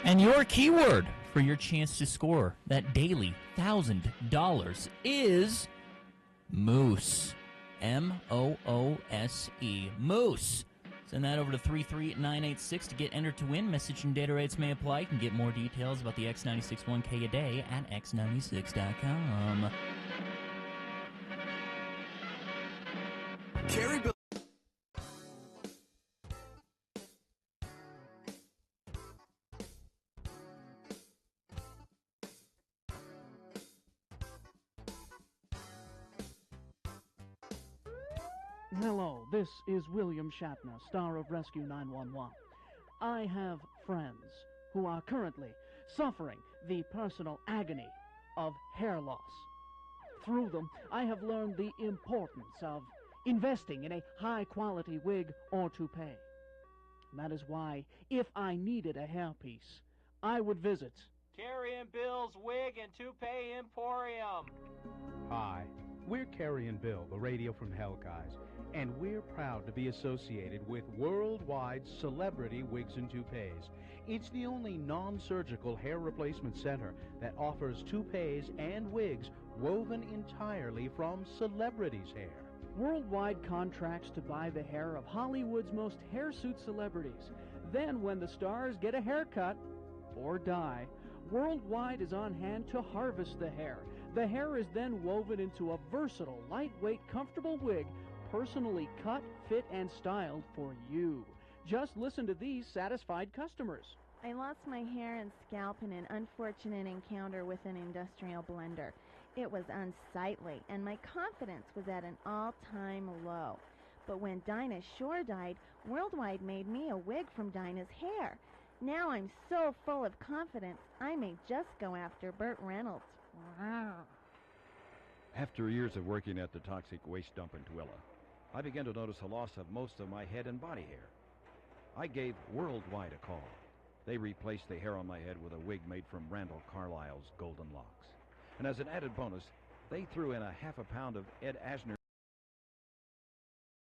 And your keyword for your chance to score that daily $1,000 is Moose. M-O-O-S-E. Moose. Send that over to 33986 to get entered to win. Message and data rates may apply. You can get more details about the X96 1K a day at x96.com. Carrie Bill. Hello, this is William Shatner, star of Rescue 911. I have friends who are currently suffering the personal agony of hair loss. Through them, I have learned the importance of investing in a high-quality wig or toupee. That is why, if I needed a hairpiece, I would visit Carrie and Bill's Wig and Toupee Emporium. Hi, we're Carrie and Bill, the Radio from Hell guys, and we're proud to be associated with worldwide celebrity wigs and toupees. It's the only non-surgical hair replacement center that offers toupees and wigs woven entirely from celebrities' hair. worldwide contracts to buy the hair of Hollywood's most hirsute celebrities. Then when the stars get a haircut or die, Worldwide is on hand to harvest the hair. The hair is then woven into a versatile, lightweight, comfortable wig, personally cut, fit, and styled for you. Just listen to these satisfied customers. I lost my hair and scalp in an unfortunate encounter with an industrial blender. It was unsightly, and my confidence was at an all-time low. But when Dinah Shore died, Worldwide made me a wig from Dinah's hair. Now I'm so full of confidence, I may just go after Burt Reynolds. After years of working at the toxic waste dump in Tooele, I began to notice a loss of most of my head and body hair. I gave Worldwide a call. They replaced the hair on my head with a wig made from Randall Carlisle's golden locks. And as an added bonus, they threw in a half a pound of Ed Asner.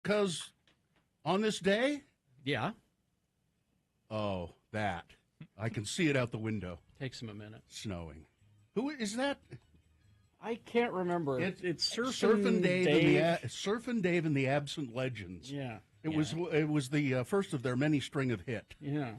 Because on this day? Yeah. Oh, that. I can see it out the window. Takes him a minute. Snowing. Who is that? I can't remember. It's Surfin' Dave. Surfin' Dave and the Absent Legends. Yeah. It was the first of their many string of hit. Yeah.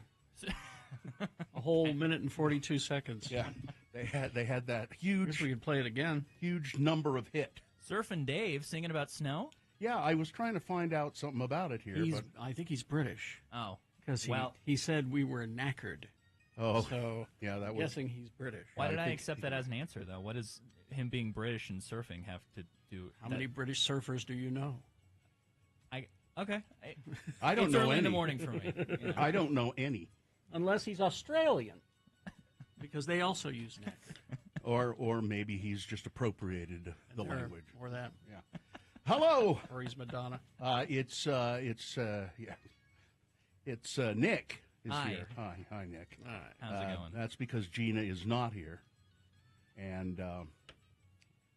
A whole minute and 42 seconds. Yeah. They had that huge. Wish we could play it again. Huge number of hit. Surfin' Dave singing about snow? Yeah, I was trying to find out something about it here. But I think he's British. Oh. Because he said we were knackered. Oh. So yeah, I'm guessing he's British. Why did I accept that as an answer, though? What does him being British and surfing have to do? How many British surfers do you know? Okay. I don't know early any. in the morning for me. Yeah. I don't know any. Unless he's Australian. Because they also use knackered. Or maybe he's just appropriated the language. Or that. Yeah. Hello. Or he's Madonna. It's Nick is Hi. here. Hi, Nick. All right. How's it going? That's because Gina is not here, and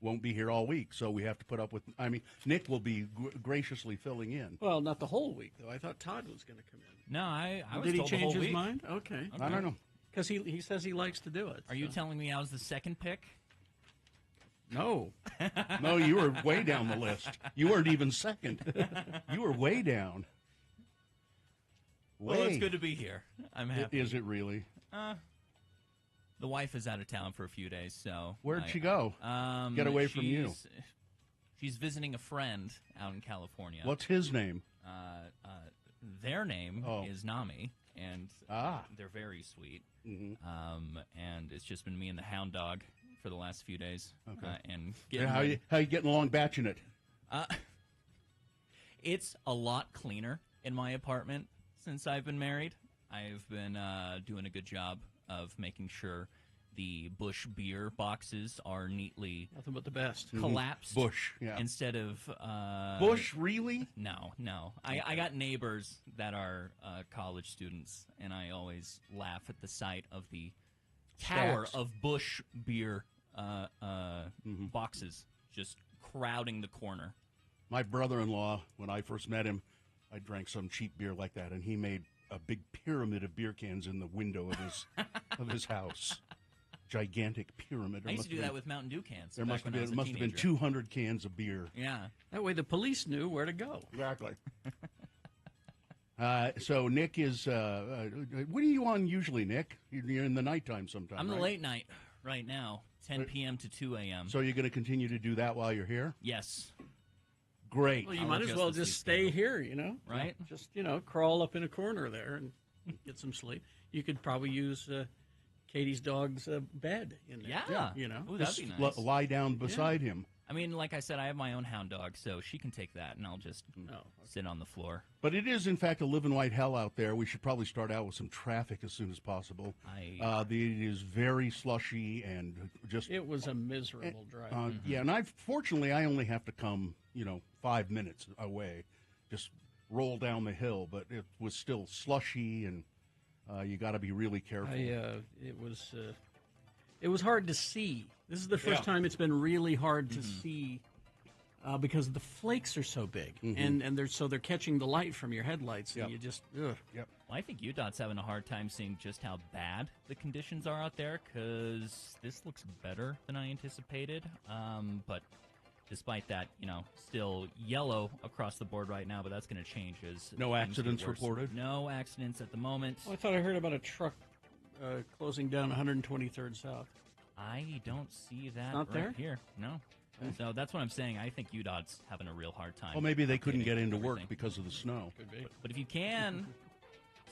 won't be here all week. So we have to put up with. I mean, Nick will be graciously filling in. Well, not the whole week though. I thought Todd was going to come in. No, I was Did he told the change whole his week. mind? Okay. I don't know. Because he says he likes to do it. Are you telling me I was the second pick? No. No, you were way down the list. You weren't even second. You were way down. Well, it's good to be here. I'm happy. Is it really? The wife is out of town for a few days, so... Where'd she go? Get away from you. She's visiting a friend out in California. What's his name? Their name is Nami, and they're very sweet. Mm-hmm. And it's just been me and the hound dog for the last few days. Okay. And How you getting along batching it? It's a lot cleaner in my apartment since I've been married. I've been doing a good job of making sure the Bush beer boxes are neatly Nothing but the best. collapsed. Bush, yeah. Instead of Bush, really? No. I got neighbors that are college students, and I always laugh at the sight of the tower of Bush beer boxes just crowding the corner. My brother-in-law, when I first met him, I drank some cheap beer like that, and he made a big pyramid of beer cans in the window of his house. Gigantic pyramid. I used to do that with Mountain Dew cans. There must have been 200 200 cans of beer. Yeah. That way the police knew where to go. Exactly. So Nick is. What are you on usually, Nick? You're in the nighttime sometime. I'm the right? late night right now, 10 p.m. to 2 a.m. So you're going to continue to do that while you're here? Yes. Great. Well, you might as well just stay here, Right? Just, crawl up in a corner there and get some sleep. You could probably use Katie's dog's bed in there. Yeah. Ooh, that'd Just be nice. lie down beside him. I mean, like I said, I have my own hound dog, so she can take that, and I'll just sit on the floor. But it is, in fact, a living white hell out there. We should probably start out with some traffic as soon as possible. It is very slushy and just... It was a miserable drive. Yeah, and fortunately, I only have to come, 5 minutes away, just roll down the hill, but it was still slushy, and you got to be really careful. It was hard to see. This is the first time it's been really hard to see because the flakes are so big, and they're catching the light from your headlights, and you just Well, I think UDOT's having a hard time seeing just how bad the conditions are out there, because this looks better than I anticipated. But despite that, still yellow across the board right now, but that's going to change as No things get accidents worse. reported? No accidents at the moment. I thought I heard about a truck closing down 123rd South. I don't see that Not right there? here. No. So that's what I'm saying. I think UDOT's having a real hard time. Well, maybe they couldn't get into work everything. because of the snow. Could be. But if you can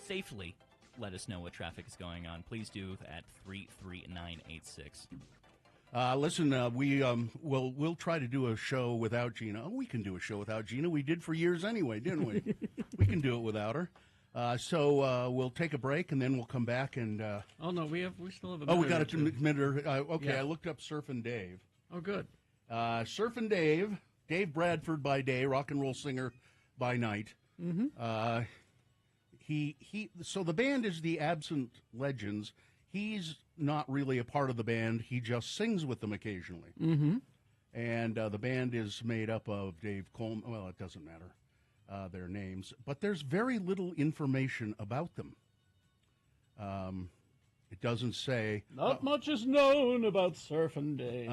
safely let us know what traffic is going on, please do at 33986. Listen, we'll try to do a show without Gina. Oh, we can do a show without Gina. We did for years anyway, didn't we? We can do it without her. So we'll take a break, and then we'll come back and... Oh, no, we still have a minute. Oh, we got or a two. minute. Okay, Yeah. I looked up Surfin' Dave. Oh, good. Surfin' Dave, Bradford by day, rock and roll singer by night. Mm-hmm. So the band is the Absent Legends. He's not really a part of the band. He just sings with them occasionally. Mm-hmm. And the band is made up of Dave Coleman. Well, it doesn't matter, their names. But there's very little information about them. It doesn't say. Not much is known about Surfin' Dave.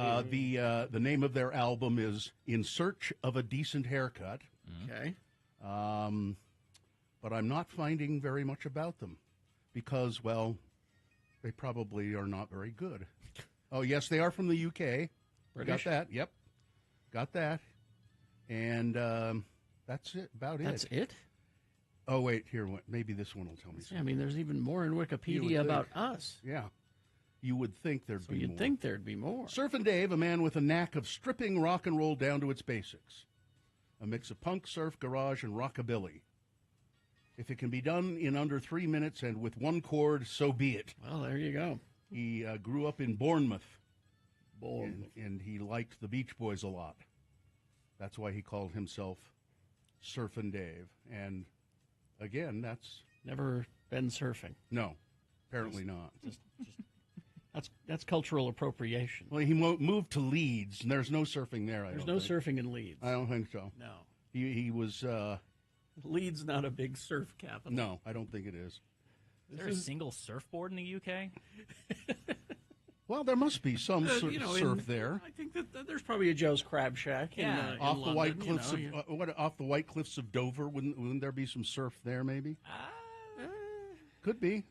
The name of their album is In Search of a Decent Haircut. Okay. But I'm not finding very much about them because, well, they probably are not very good. Oh, yes, they are from the UK. British? Got that. Yep. Got that. And that's it. That's it? Oh, wait, here. Maybe this one will tell me something. I mean, there's even more in You would Wikipedia think. about us. Yeah. You would think there'd So be you'd more. think there'd be more. Surfin' Dave, a man with a knack of stripping rock and roll down to its basics. A mix of punk, surf, garage, and rockabilly. If it can be done in under 3 minutes and with one chord, so be it. Well, there you go. He grew up in Bournemouth. And he liked the Beach Boys a lot. That's why he called himself Surfin' Dave. And again, that's... Never been surfing. No, apparently not. That's cultural appropriation. Well, he moved to Leeds, and there's no surfing there, There's no surfing in Leeds. I don't think so. No. He was... Leeds not a big surf capital. No, I don't think it is. Is there a single surfboard in the UK? Well, there must be some surf there. I think that there's probably a Joe's Crab Shack. Yeah. in Off the London, white cliffs you know, off the white cliffs of Dover, wouldn't there be some surf there? Maybe could be.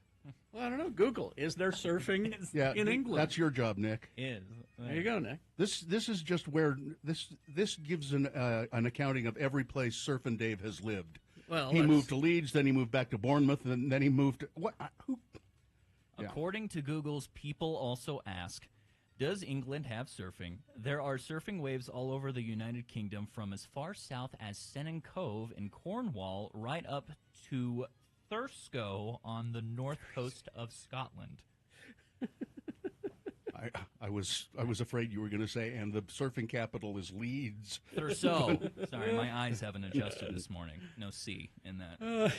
Well, I don't know. Google. Is there surfing Yeah, in England? That's your job, Nick. Is. There you go, Nick. This is just where this gives an accounting of every place Surfin' Dave has lived. Well, He moved to Leeds, then he moved back to Bournemouth, and then he moved to what? Who? Yeah. According to Google's People Also Ask, does England have surfing? There are surfing waves all over the United Kingdom, from as far south as Sennen Cove in Cornwall right up to Thurso on the north coast of Scotland. I was afraid you were going to say, and the surfing capital is Leeds. Thurso. Sorry, my eyes haven't adjusted this morning. No C in that.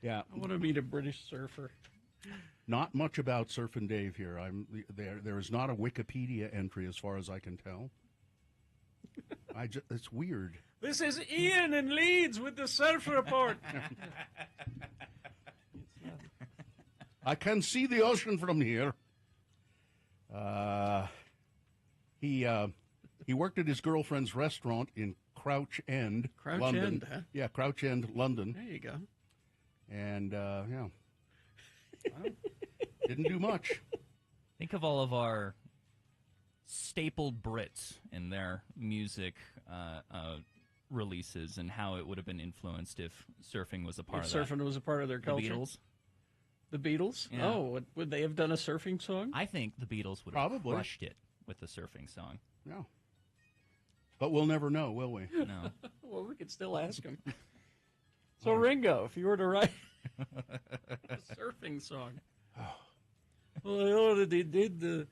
Yeah, I want to meet a British surfer. not much about Surfin' Dave here. There is not a Wikipedia entry as far as I can tell. It's weird. This is Ian in Leeds with the Surf Report. I can see the ocean from here. He worked at his girlfriend's restaurant in Crouch End, Crouch London. End, huh? Yeah, Crouch End, London. There you go. And, didn't do much. Think of all of our stapled Brits in their music releases and how it would have been influenced if surfing was a part of that. Surfing was a part of their culture. The Beatles. The Beatles? Yeah. Oh, would they have done a surfing song? I think the Beatles would have Probably. crushed it with the surfing song. Yeah. But we'll never know, will we? No. Well, we could still ask them. So, Ringo, if you were to write a surfing song. Well, I already did the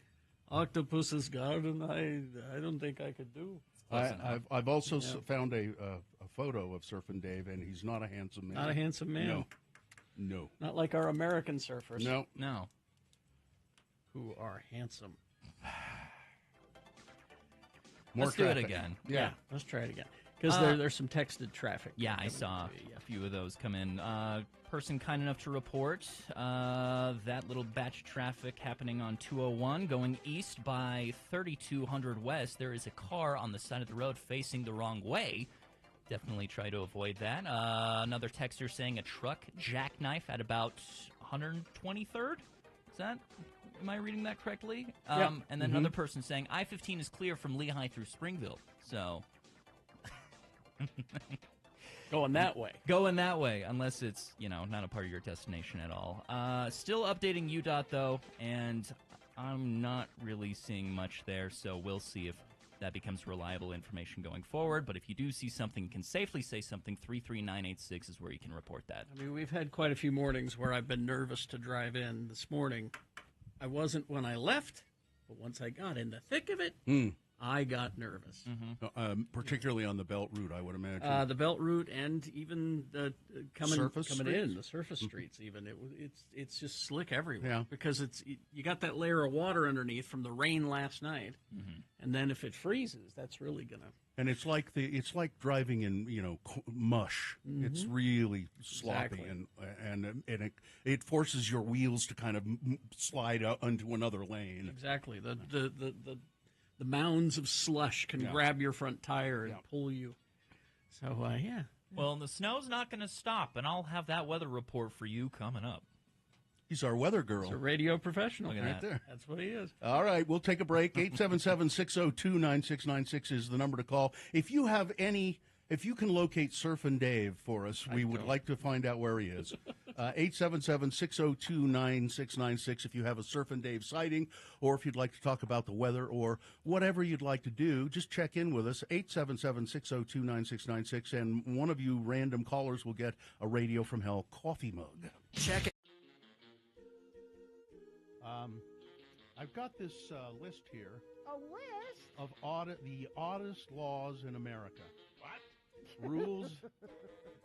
Octopus's Garden. I don't think I could do. I've also found a photo of Surfing Dave, and he's not a handsome man. Not a handsome man. No. Not like our American surfers. No. Who are handsome. Let's do it again. Yeah, let's try it again. Because there's some texted traffic. Yeah, I saw a few of those come in. Person kind enough to report that little batch of traffic happening on 201 going east by 3200 West. There is a car on the side of the road facing the wrong way. Definitely try to avoid that. Another texter saying a truck jackknife at about 123rd. Is that? Am I reading that correctly? Yeah. And then another person saying I-15 is clear from Lehigh through Springville. So. Going that way. Going that way, unless it's, not a part of your destination at all. Still updating UDOT, though, and I'm not really seeing much there, so we'll see if that becomes reliable information going forward. But if you do see something, you can safely say something. 33986 is where you can report that. I mean, we've had quite a few mornings where I've been nervous to drive in. This morning, I wasn't when I left, but once I got in the thick of it, I got nervous. Particularly on the Belt Route, I would imagine. The Belt Route and even the coming streets? in, the surface streets even. It's just slick everywhere. Yeah. Because you got that layer of water underneath from the rain last night. And then if it freezes, that's really going to... And it's like driving in mush. It's really sloppy, Exactly. and it forces your wheels to kind of slide out onto another lane. Exactly. The mounds of slush can grab your front tire and pull you. So, yeah. Well, the snow's not going to stop, and I'll have that weather report for you coming up. He's our weather girl. He's a radio professional. Look at Right that. there. That's what he is. All right, we'll take a break. 877-602-9696 is the number to call. If you can locate Surfin' Dave for us, we would like to find out where he is. 877-602-9696 if you have a Surfin' Dave sighting, or if you'd like to talk about the weather, or whatever you'd like to do, just check in with us, 877-602-9696, and one of you random callers will get a Radio from Hell coffee mug. Check it. I've got this list here. A list? Of the oddest laws in America. What? Rules,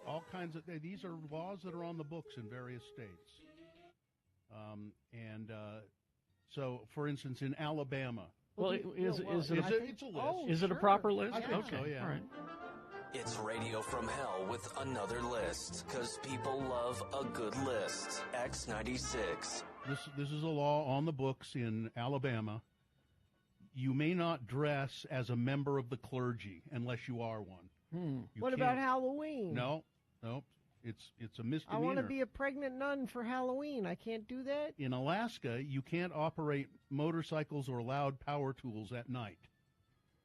all kinds of... These are laws that are on the books in various states. So, for instance, in Alabama... Well, it's a list. Is it a proper list? I think so, yeah. All right. It's Radio from Hell with another list, because people love a good list. X96. This is a law on the books in Alabama. You may not dress as a member of the clergy unless you are one. What about Halloween? No, it's a misdemeanor. I want to be a pregnant nun for Halloween. I can't do that? In Alaska, you can't operate motorcycles or loud power tools at night.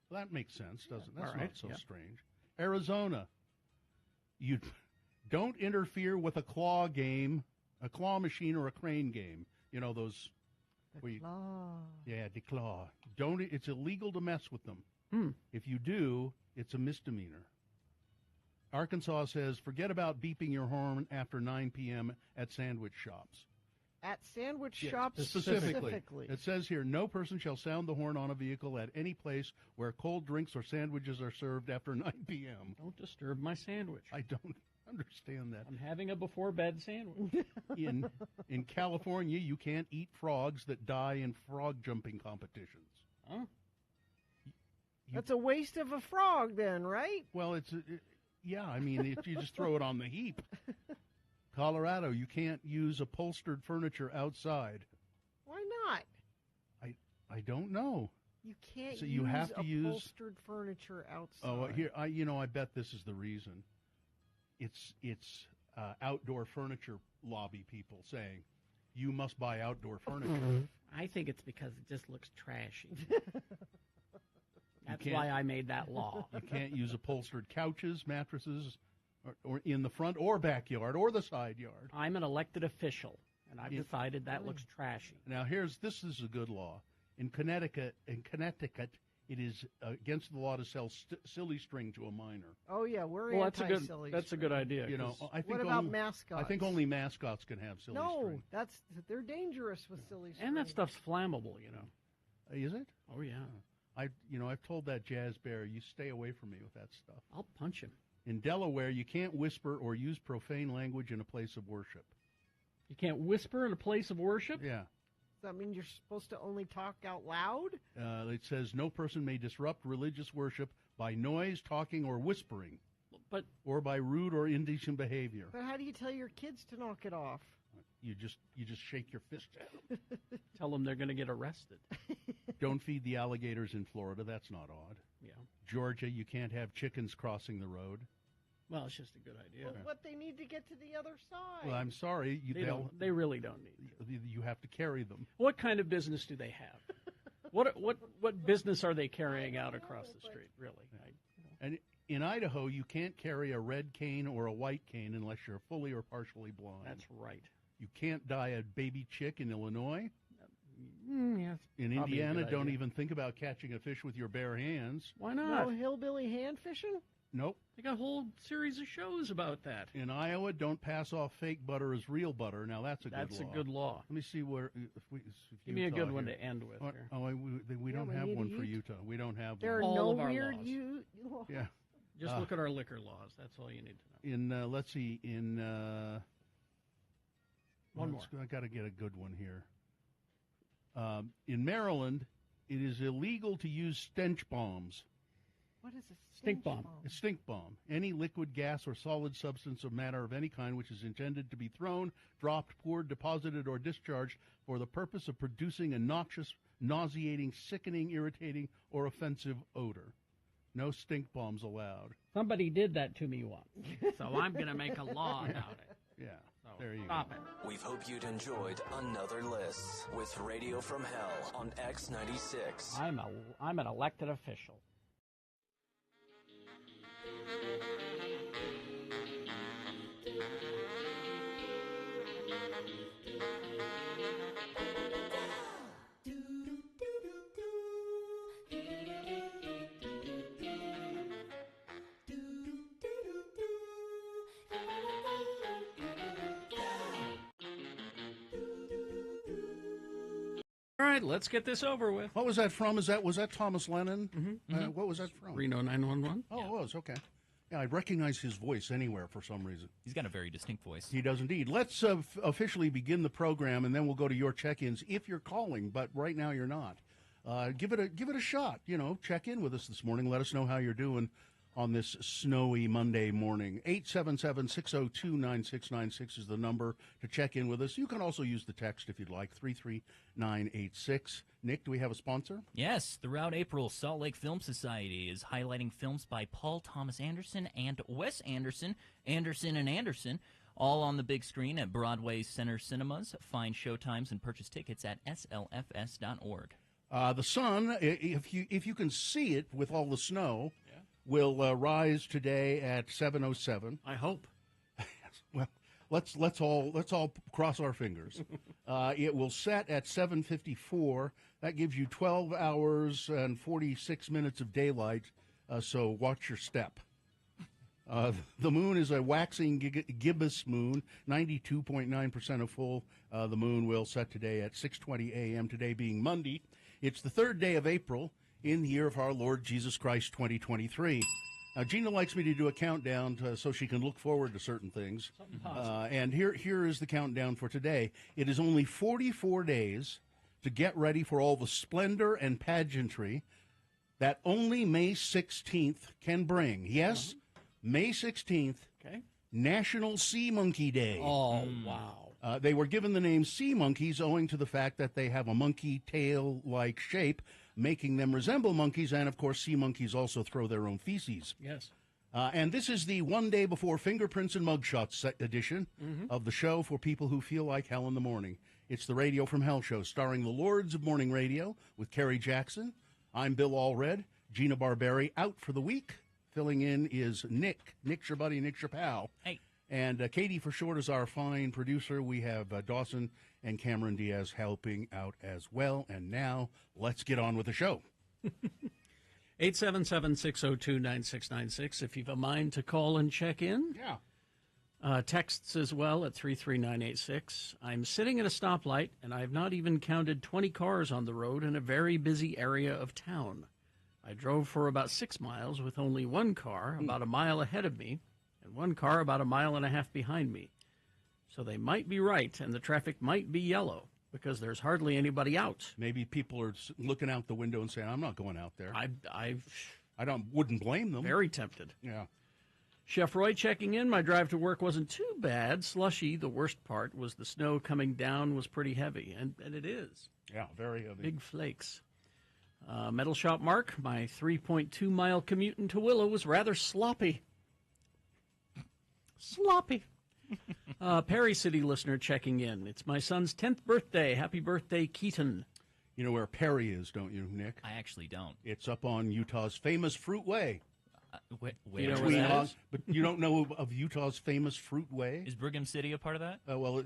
Well, that makes sense, doesn't it? That's not so strange. Arizona, you don't interfere with a claw game, a claw machine, or a crane game. You know those. Claw. Yeah, the claw. It's illegal to mess with them. If you do, it's a misdemeanor. Arkansas says, forget about beeping your horn after 9 p.m. at sandwich shops. At sandwich shops specifically. It says here, no person shall sound the horn on a vehicle at any place where cold drinks or sandwiches are served after 9 p.m. Don't disturb my sandwich. I don't understand that. I'm having a before-bed sandwich. In California, you can't eat frogs that die in frog jumping competitions. Huh? That's a waste of a frog then, right? Well, yeah, I mean, you just throw it on the heap. Colorado, you can't use upholstered furniture outside. Why not? I don't know. You can't So use you have to use upholstered furniture outside. Oh, here I bet this is the reason. It's outdoor furniture lobby people saying you must buy outdoor furniture. I think it's because it just looks trashy. That's why I made that law. You can't use upholstered couches, mattresses, or in the front or backyard or the side yard. I'm an elected official, and I've decided that looks trashy. Now, this is a good law. In Connecticut, it is against the law to sell silly string to a minor. Oh yeah, we're anti-silly. That's a good idea. You know, I think what about mascots? I think only mascots can have silly string. No, they're dangerous with silly string. And that stuff's flammable, you know. Is it? Oh yeah. I've told that jazz bear, you stay away from me with that stuff. I'll punch him. In Delaware, you can't whisper or use profane language in a place of worship. You can't whisper in a place of worship? Yeah. Does that mean you're supposed to only talk out loud? It says no person may disrupt religious worship by noise, talking, or whispering, or by rude or indecent behavior. But how do you tell your kids to knock it off? You just shake your fist at them. Tell them they're going to get arrested. Don't feed the alligators in Florida. That's not odd. Yeah. Georgia, you can't have chickens crossing the road. Well, it's just a good idea. Well, what they need to get to the other side. Well, I'm sorry. They really don't need You have to carry them. What kind of business do they have? What business are they carrying out across the street, really? And in Idaho, you can't carry a red cane or a white cane unless you're fully or partially blind. That's right. You can't dye a baby chick in Illinois. Yes. In Indiana, don't even think about catching a fish with your bare hands. Why not? No hillbilly hand fishing? Nope. They got a whole series of shows about that. In Iowa, don't pass off fake butter as real butter. Now, that's a good law. That's a good law. Let me see where... Give me a good one to end with. We don't have one for Utah. We don't have there one. There are all no of our weird... laws. Yeah. Just look at our liquor laws. That's all you need to know. Let's see, one more. I got to get a good one here. In Maryland, it is illegal to use stench bombs. What is a stink bomb? A stink bomb. Any liquid, gas, or solid substance of matter of any kind which is intended to be thrown, dropped, poured, deposited, or discharged for the purpose of producing a noxious, nauseating, sickening, irritating, or offensive odor. No stink bombs allowed. Somebody did that to me once, so I'm going to make a law about it. Yeah, there you Stop go. it. We hope you'd enjoyed another list with Radio from Hell on X96. I'm an elected official. All right, let's get this over with. What was that from? Was that Thomas Lennon? Mm-hmm. What was that from? Reno 911. Oh, it was, okay. Yeah, I recognize his voice anywhere for some reason. He's got a very distinct voice. He does indeed. Let's officially begin the program, and then we'll go to your check-ins if you're calling, but right now you're not. Give it a shot. Check in with us this morning. Let us know how you're doing on this snowy Monday morning. 877-602-9696 is the number to check in with us. You can also use the text if you'd like, 33986. Nick, do we have a sponsor? Yes. Throughout April, Salt Lake Film Society is highlighting films by Paul Thomas Anderson and Wes Anderson, Anderson and Anderson, all on the big screen at Broadway Center Cinemas. Find showtimes and purchase tickets at slfs.org. The sun, if you can see it with all the snow, will rise today at 7:07. I hope. Well, let's all cross our fingers. It will set at 7:54. That gives you 12 hours and 46 minutes of daylight. So watch your step. The moon is a waxing gibbous moon, 92.9% of full. The moon will set today at 6:20 a.m. Today being Monday. It's the third day of April in the year of our Lord Jesus Christ, 2023. Gina likes me to do a countdown so she can look forward to certain things. And here is the countdown for today. It is only 44 days to get ready for all the splendor and pageantry that only May 16th can bring. Yes, May 16th, National Sea Monkey Day. Oh, wow. They were given the name sea monkeys owing to the fact that they have a monkey tail-like shape, making them resemble monkeys, and, of course, sea monkeys also throw their own feces. Yes. And this is the one day before Fingerprints and Mugshots edition of the show for people who feel like hell in the morning. It's the Radio from Hell show, starring the Lords of Morning Radio with Kerry Jackson. I'm Bill Allred. Gina Barberi out for the week. Filling in is Nick. Nick's your buddy, Nick's your pal. Hey. And Katie, for short, is our fine producer. We have Dawson and Cameron Diaz helping out as well. And now, let's get on with the show. 877-602-9696 if you've a mind to call and check in. Yeah. Texts as well at 33986. I'm sitting at a stoplight, and I have not even counted 20 cars on the road in a very busy area of town. I drove for about 6 miles with only one car about a mile ahead of me and one car about a mile and a half behind me. So they might be right, and the traffic might be yellow because there's hardly anybody out. Maybe people are looking out the window and saying, I'm not going out there. I wouldn't blame them. Very tempted. Yeah. Chef Roy checking in. My drive to work wasn't too bad. Slushy, the worst part, was the snow coming down was pretty heavy, and it is. Yeah, very heavy. Big flakes. Metal Shop Mark, my 3.2-mile commute into Willow was rather sloppy. Sloppy. Perry City listener checking in. It's my son's 10th birthday. Happy birthday, Keaton. You know where Perry is, don't you, Nick? I actually don't. It's up on Utah's famous Fruit Way. Where You know where that is? But you don't know of Utah's famous Fruit Way? Is Brigham City a part of that? Well,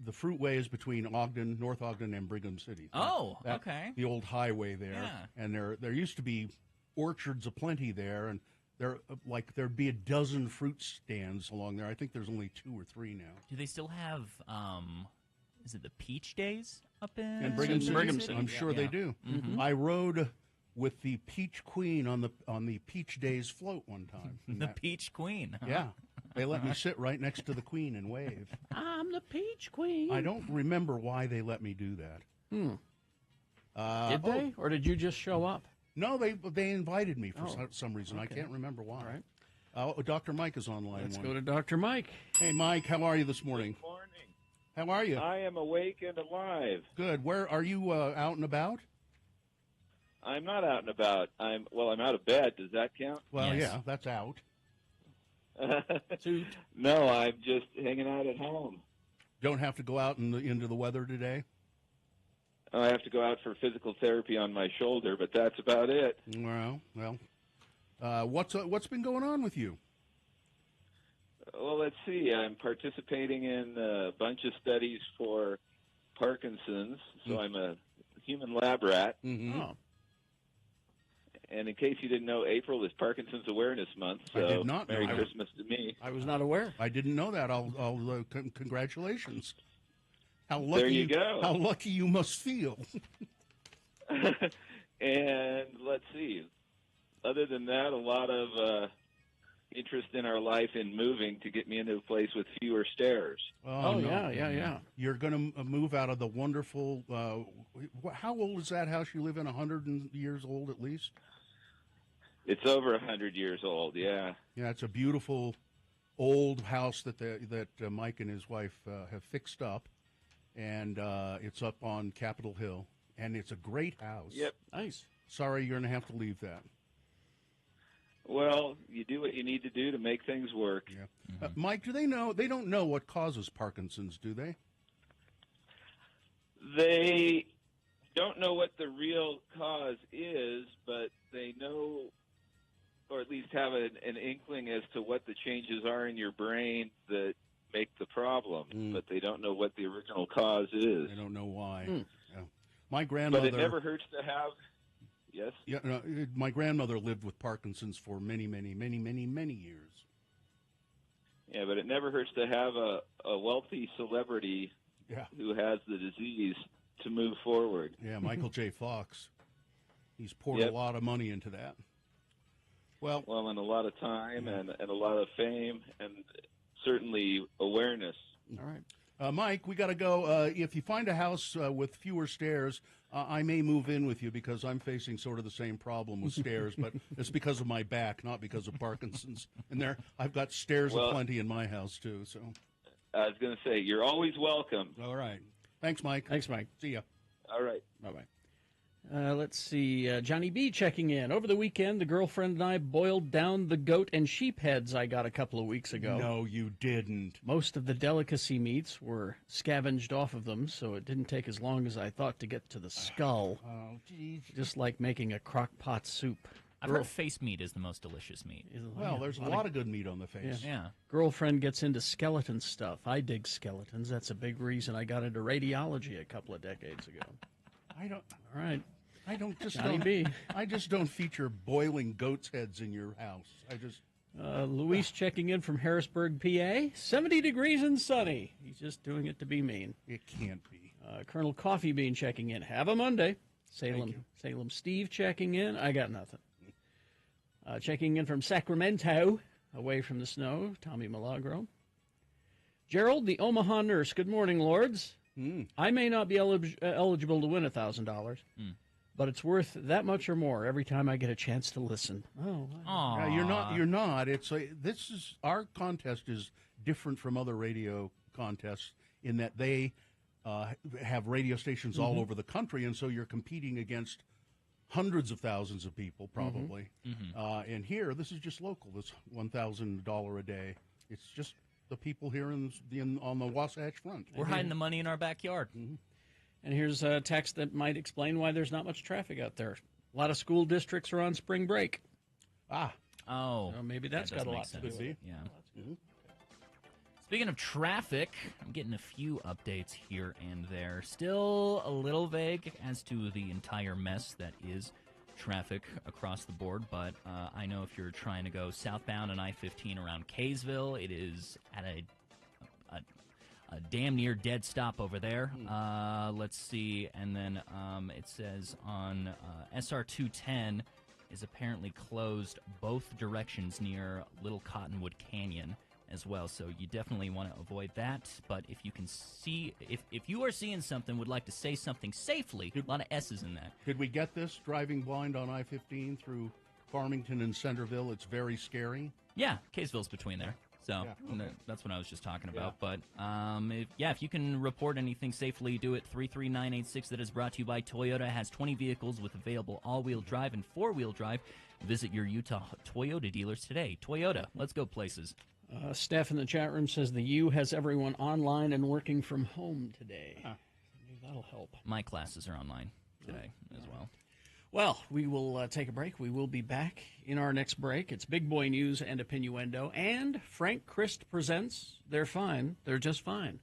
the Fruit Way is between Ogden, North Ogden, and Brigham City. Oh, okay. The old highway there. Yeah. And there used to be orchards aplenty there, and there'd be a dozen fruit stands along there. I think there's only 2 or 3 now. Do they still have, is it the Peach Days up in And Brigham City? I'm sure they do. Mm-hmm. I rode with the Peach Queen on the Peach Days float one time. The Peach Queen. Huh? Yeah. They let me sit right next to the Queen and wave. I'm the Peach Queen. I don't remember why they let me do that. Did they? Or did you just show up? No, they invited me for some reason. Okay. I can't remember why. All right. Dr. Mike is on line Let's one. go to Dr. Mike. Hey, Mike, how are you this morning? Good morning. How are you? I am awake and alive. Good. Where are you out and about? I'm not out and about. I'm out of bed. Does that count? Well, Yes. yeah, that's out. Toot. No, I'm just hanging out at home. Don't have to go out into the weather today? I have to go out for physical therapy on my shoulder, but that's about it. Well, what's been going on with you? Well, let's see. I'm participating in a bunch of studies for Parkinson's, so I'm a human lab rat. Mm-hmm. Oh. And in case you didn't know, April is Parkinson's Awareness Month, so I did not know Merry that. Christmas to me. I was not aware. I didn't know that. Congratulations. How lucky There you go. How lucky you must feel. And let's see. Other than that, a lot of interest in our life in moving to get me into a place with fewer stairs. Oh, no. yeah. You're going to move out of the wonderful. How old is that house you live in? 100 years old at least. It's over 100 years old. Yeah. Yeah, it's a beautiful old house that Mike and his wife have fixed up, and it's up on Capitol Hill, and it's a great house. Yep. Nice. Sorry, you're going to have to leave that. Well, you do what you need to do to make things work. Yeah. Mike, do they know? They don't know what causes Parkinson's, do they? They don't know what the real cause is, but they know, or at least have an inkling as to what the changes are in your brain that make the problem, but they don't know what the original cause is. They don't know why. Yeah. My grandmother. But it never hurts to have. Yes. Yeah, no, my grandmother lived with Parkinson's for many, many, many, many, many years. Yeah, but it never hurts to have a wealthy celebrity who has the disease to move forward. Yeah, Michael J. Fox. He's poured a lot of money into that. Well, and a lot of time and a lot of fame and certainly awareness. All right. Mike, we got to go. If you find a house with fewer stairs, I may move in with you because I'm facing sort of the same problem with stairs, but it's because of my back, not because of Parkinson's. And I've got stairs aplenty in my house too. So I was going to say, you're always welcome. All right. Thanks, Mike. Thanks, Mike. See ya. All right. Bye-bye. Let's see. Johnny B checking in. Over the weekend, the girlfriend and I boiled down the goat and sheep heads I got a couple of weeks ago. No, you didn't. Most of the delicacy meats were scavenged off of them, so it didn't take as long as I thought to get to the skull. Oh, geez. Just like making a crock pot soup. I've heard face meat is the most delicious meat. Well, there's a lot of good meat on the face. Yeah. Girlfriend gets into skeleton stuff. I dig skeletons. That's a big reason I got into radiology a couple of decades ago. All right. I just don't feature boiling goat's heads in your house. Luis checking in from Harrisburg, PA. 70 degrees and sunny. He's just doing it to be mean. It can't be. Colonel Coffee Bean checking in. Have a Monday. Salem Steve checking in. I got nothing. Checking in from Sacramento, away from the snow. Tommy Milagro. Gerald, the Omaha nurse. Good morning, Lords. I may not be eligible to win $1,000. But it's worth that much or more every time I get a chance to listen. Oh, wow. You're not. Our contest is different from other radio contests in that they have radio stations all over the country, and so you're competing against hundreds of thousands of people, probably. And here, this is just local. This $1,000 a day. It's just the people here on the Wasatch Front. We're hiding the money in our backyard. And here's a text that might explain why there's not much traffic out there. A lot of school districts are on spring break. Oh. So maybe that's got a lot to do with it. Yeah. Speaking of traffic, I'm getting a few updates here and there. Still a little vague as to the entire mess that is traffic across the board, but I know if you're trying to go southbound on I-15 around Kaysville, it is at a damn near dead stop over there. Let's see. And then it says on SR 210 is apparently closed both directions near Little Cottonwood Canyon as well. So you definitely want to avoid that. But if you can see, if you are seeing something, would like to say something safely, a lot of S's in that. Did we get this driving blind on I-15 through Farmington and Centerville? It's very scary. Yeah, Kaysville's between there. So that's what I was just talking about. But, if you can report anything safely, do it. 33986. That is brought to you by Toyota. Has 20 vehicles with available all-wheel drive and four-wheel drive. Visit your Utah Toyota dealers today. Toyota, let's go places. Steph in the chat room says the U has everyone online and working from home today. Maybe that'll help. My classes are online today as well. Well, we will take a break. We will be back in our next break. It's Big Boy News and Opinioendo. And Frank Christ presents They're Fine, They're Just Fine,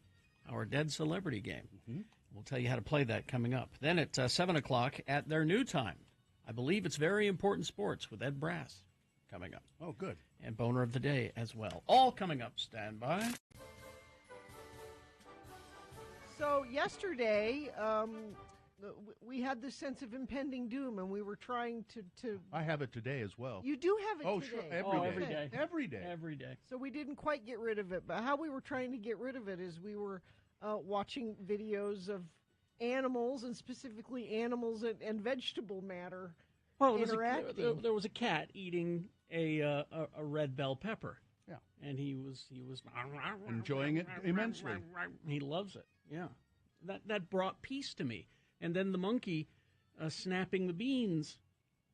our Dead Celebrity game. We'll tell you how to play that coming up. Then at 7 o'clock at their new time, I believe it's Very Important Sports with Ed Brass coming up. Oh, good. And Boner of the Day as well. All coming up. Stand by. So yesterday, we had this sense of impending doom, and we were trying to... I have it today as well. You do have it today? Sure. Every day. Every day. So we didn't quite get rid of it, but how we were trying to get rid of it is we were watching videos of animals, and specifically animals and vegetable matter interacting. There was a cat eating a red bell pepper. Yeah. And he was enjoying it immensely. He loves it. Yeah. That brought peace to me. And then the monkey snapping the beans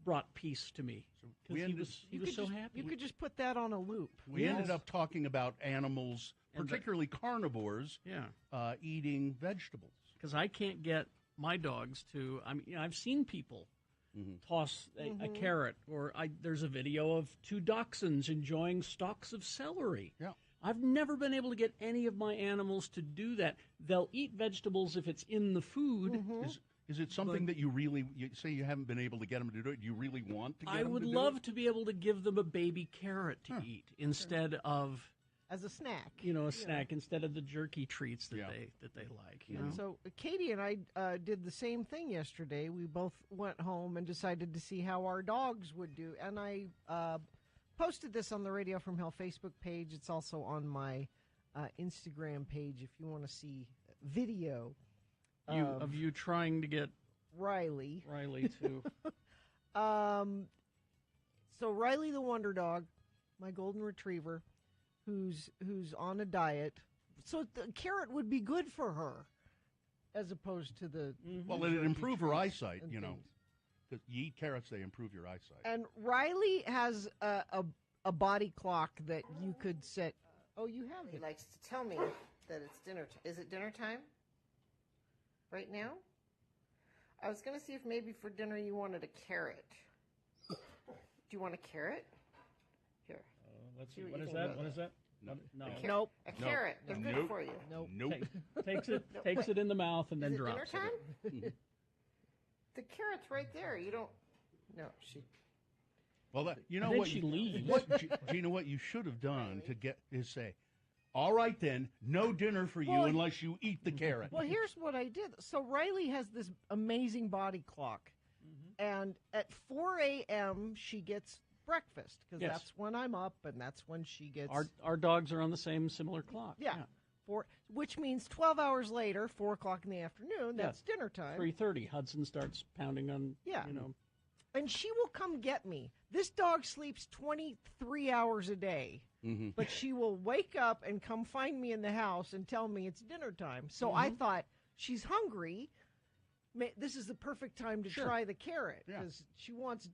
brought peace to me. Because he was so happy. You could just put that on a loop. We ended up talking about animals, particularly carnivores, eating vegetables. Because I can't get my dogs to... I've seen people toss a carrot, or there's a video of two dachshunds enjoying stalks of celery. Yeah. I've never been able to get any of my animals to do that. They'll eat vegetables if it's in the food. Is it something that you say you haven't been able to get them to do it? Do you really want to get them to do it? I would love to be able to give them a baby carrot to eat instead of... As a snack. Snack instead of the jerky treats that they like. So Katie and I did the same thing yesterday. We both went home and decided to see how our dogs would do. And I posted this on the Radio from Hell Facebook page. It's also on my Instagram page if you want to see video of you trying to get Riley to. So Riley the Wonder Dog, my golden retriever, who's on a diet. So the carrot would be good for her, as opposed to the. Well, it'd improve her eyesight, you know. Because you eat carrots, they improve your eyesight. And Riley has a body clock that you could set. Oh, you have it. He likes to tell me that it's dinner time. Is it dinner time? Right now? I was going to see if maybe for dinner you wanted a carrot. Do you want a carrot? Here. Let's see. What is that? What is that? No. Nope. A carrot. They're good for you. Nope. Takes it in the mouth and then Is it drops dinner time? The carrot's right there. You don't. No, she. Well, you know then what? She leaves. Gina, what you should have done is say, all right, then, no dinner for you unless you eat the carrot. Well, here's what I did. So Riley has this amazing body clock, and at 4 a.m. she gets breakfast because that's when I'm up, and that's when she gets. Our dogs are on the same similar clock. Yeah. Which means 12 hours later, 4 o'clock in the afternoon, that's dinner time. 3:30. Hudson starts pounding on. And she will come get me. This dog sleeps 23 hours a day, but she will wake up and come find me in the house and tell me it's dinner time. So I thought, she's hungry. This is the perfect time to try the carrot because she wants.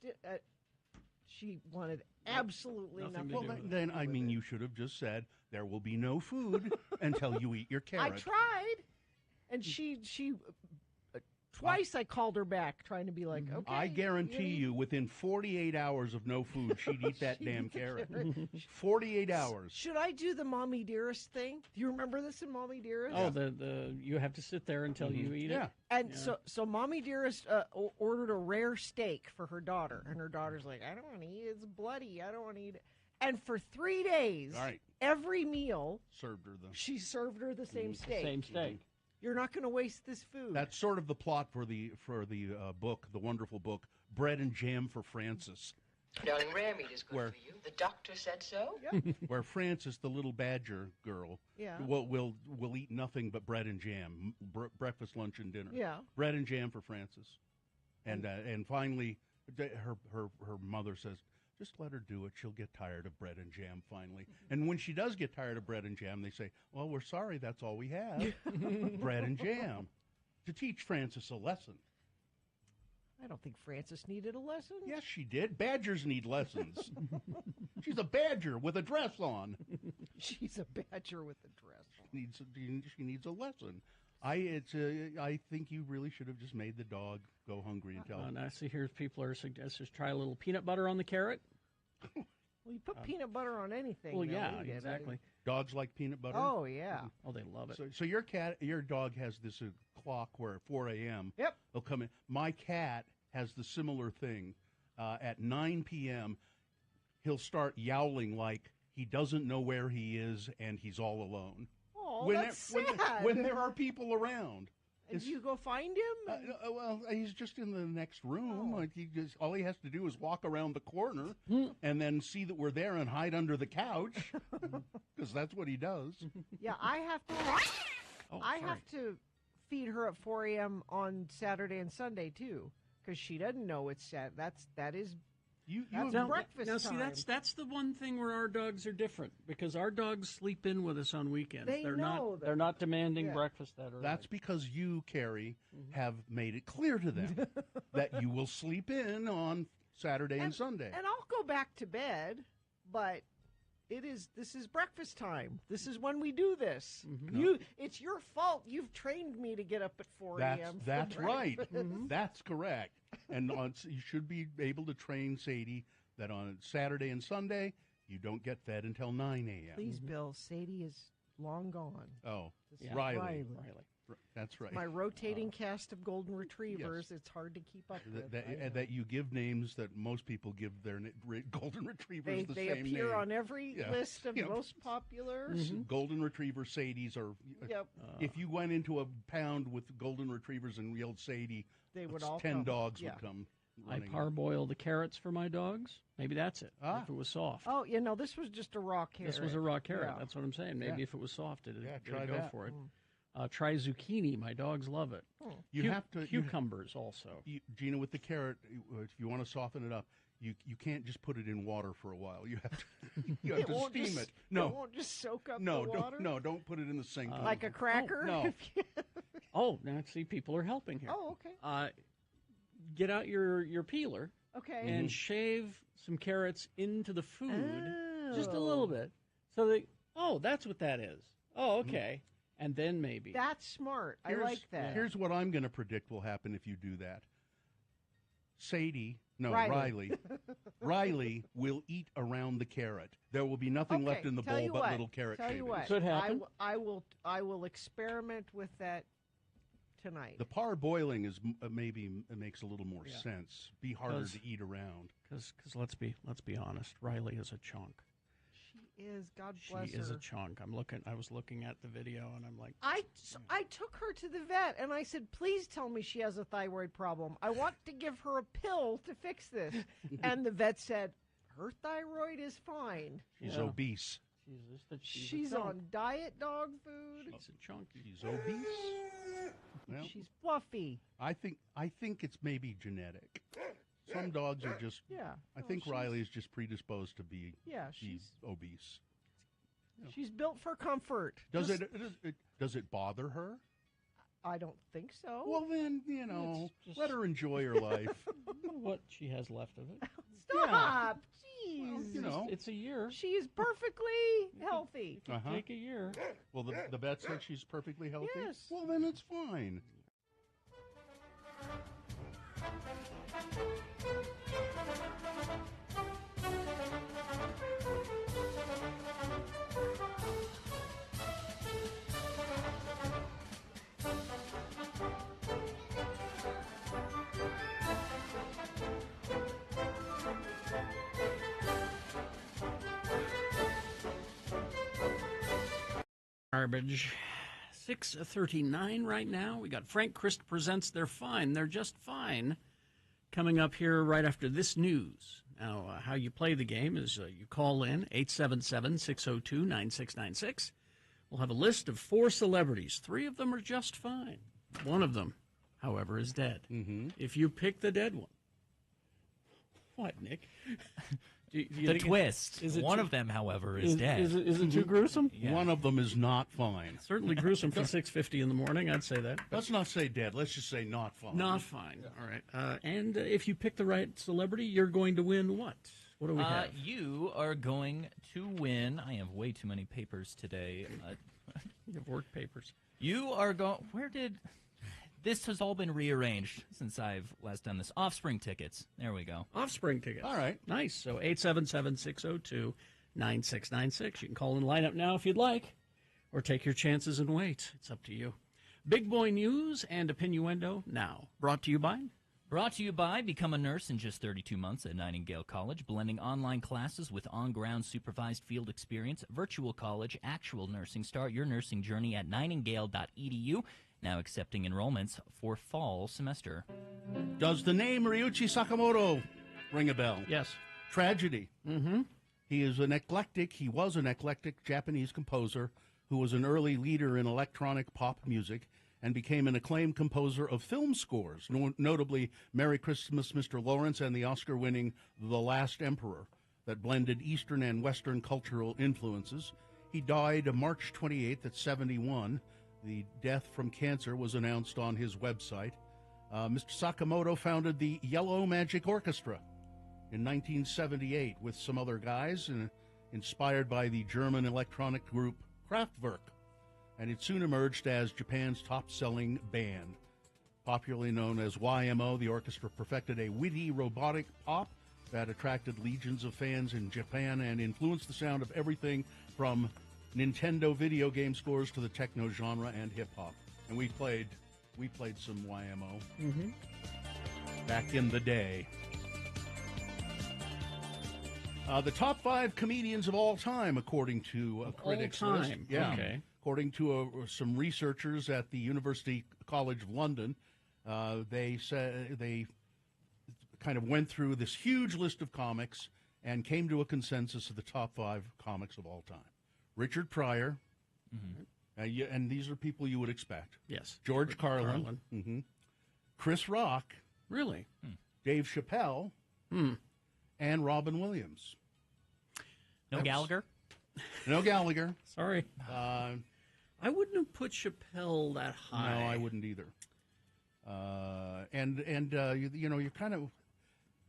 She wanted absolutely nothing. Well, then I mean, you should have just said there will be no food until you eat your carrot. I tried, and she twice I called her back, trying to be like, okay. I guarantee you, within 48 hours of no food, she'd eat that damn carrot. 48 hours. Should I do the Mommy Dearest thing? Do you remember this in Mommy Dearest? Oh, the you have to sit there until you eat it. And so Mommy Dearest ordered a rare steak for her daughter, and her daughter's like, I don't want to eat it. It's bloody. I don't want to eat it. And for 3 days, every meal, she served her the same steak. Same steak. You're not going to waste this food. That's sort of the plot for the book, the wonderful book, Bread and Jam for Francis. Darling, rare meat is good for you. The doctor said so. Yep. Where Francis, the little badger girl, will eat nothing but bread and jam, breakfast, lunch, and dinner. Yeah. Bread and jam for Francis. And finally, her mother says, just let her do it. She'll get tired of bread and jam finally. And when she does get tired of bread and jam, they say, well, we're sorry, that's all we have. Bread and jam. To teach Francis a lesson. I don't think Francis needed a lesson. Yes, she did. Badgers need lessons. She's a badger with a dress on. She's a badger with a dress on. She needs a lesson. I think you really should have just made the dog go hungry and tell him. I see here people are suggesting try a little peanut butter on the carrot. Well, you put peanut butter on anything. Well, yeah, exactly. Dogs like peanut butter? Oh, yeah. Oh, they love it. So your dog has this clock where at 4 a.m. Yep. They'll come in. My cat has the similar thing. At 9 p.m., he'll start yowling like he doesn't know where he is and he's all alone. Oh, that's sad. When there are people around. And you go find him? Well, he's just in the next room. Like all he has to do is walk around the corner and then see that we're there and hide under the couch because that's what he does. Yeah, I have to feed her at 4 a.m. on Saturday and Sunday too because she doesn't know it's Saturday. That is breakfast now, time. see, that's the one thing where our dogs are different because our dogs sleep in with us on weekends. They're not demanding breakfast that early. That's because you, Carrie, have made it clear to them that you will sleep in on Saturday and Sunday. And I'll go back to bed, but this is breakfast time. This is when we do this. It's your fault. You've trained me to get up at 4 a.m. That's right. That's correct. And you should be able to train Sadie that on Saturday and Sunday, you don't get fed until 9 a.m. Please, Bill, Sadie is long gone. Oh, Riley. That's right. My rotating cast of golden retrievers, it's hard to keep up with. That you give names that most people give their golden retrievers the same name. They appear on every list of most popular. Golden retriever Sadies are. If you went into a pound with golden retrievers and yelled Sadie, they would all 10 come. dogs would come. I parboil the carrots for my dogs. Maybe that's it. If it was soft. Oh, this was just a raw carrot. This was a raw carrot. Yeah. That's what I'm saying. Maybe if it was soft, it'd try go that. for it. Try zucchini. My dogs love it. You have to cucumbers also. Gina, with the carrot, if you want to soften it up, you can't just put it in water for a while. You have to steam it. No, it won't just soak up no, the water. Don't put it in the sink. Like a cracker. No. Now see, people are helping here. Oh, okay. Get out your peeler. Okay. And shave some carrots into the food, just a little bit, so that's what that is. Oh, okay. And then maybe. That's smart. I like that. Here's what I'm going to predict will happen if you do that. Riley will eat around the carrot. There will be nothing left in the bowl but little carrot shavings. Tell you what. Could happen. I will experiment with that tonight. The parboiling is maybe makes a little more sense. Be harder to eat around. Because let's be honest, Riley is a chunk. She is. God bless her. She is a chunk. I was looking at the video and I'm like, I took her to the vet and I said, please tell me she has a thyroid problem. I want to give her a pill to fix this. And the vet said, her thyroid is fine. She's obese. She's on diet dog food. She's a chunky. She's obese. Well, she's fluffy. I think it's maybe genetic. Some dogs are just. Yeah. I think Riley is just predisposed to be. Yeah, she's obese. She's built for comfort. Does it bother her? I don't think so. Well, then let her enjoy her life. What she has left of it. Stop. Jeez. Well, it's a year. She is perfectly healthy. Take a year. Well, the vet said she's perfectly healthy. Yes. Well, then it's fine. Garbage. 6:39 right now. We got Frank Christ Presents They're Fine. They're Just Fine. Coming up here right after this news. Now, how you play the game is you call in 877-602-9696. We'll have a list of 4 celebrities. 3 of them are just fine. One of them, however, is dead. Mm-hmm. If you pick the dead one. What, Nick? The twist. One of them, however, is dead. Is it too gruesome? Yeah. One of them is not fine. Certainly gruesome for 6:50 in the morning, I'd say that. Let's not say dead. Let's just say not fine. Not fine. Yeah. All right. And if you pick the right celebrity, you're going to win what? What do we have? You are going to win. I have way too many papers today. You have work papers. You are going. Where did... This has all been rearranged since I've last done this. Offspring tickets. There we go. Offspring tickets. All right. Nice. So 877-602-9696. You can call and line up now if you'd like, or take your chances and wait. It's up to you. Big boy news and opinioendo now. Brought to you by? Brought to you by Become a Nurse in just 32 months at Nightingale College, blending online classes with on-ground supervised field experience, virtual college, actual nursing. Start your nursing journey at nightingale.edu. Now accepting enrollments for fall semester. Does the name Ryuichi Sakamoto ring a bell? Yes. Tragedy. Mm-hmm. He was an eclectic Japanese composer who was an early leader in electronic pop music and became an acclaimed composer of film scores, notably Merry Christmas, Mr. Lawrence, and the Oscar-winning The Last Emperor, that blended Eastern and Western cultural influences. He died March 28th at 71. The death from cancer was announced on his website. Mr. Sakamoto founded the Yellow Magic Orchestra in 1978 with some other guys, inspired by the German electronic group Kraftwerk, and it soon emerged as Japan's top-selling band. Popularly known as YMO, the orchestra perfected a witty, robotic pop that attracted legions of fans in Japan and influenced the sound of everything from Nintendo video game scores to the techno genre and hip-hop. And we played some YMO back in the day. The top 5 comedians of all time, according to critics. All time. Yeah. Okay. According to some researchers at the University College of London, they kind of went through this huge list of comics and came to a consensus of the top 5 comics of all time. Richard Pryor, and these are people you would expect. Yes. George Carlin. Mm-hmm. Chris Rock. Really? Dave Chappelle. And Robin Williams. No Gallagher? No Gallagher. Sorry. I wouldn't have put Chappelle that high. No, I wouldn't either. You're kind of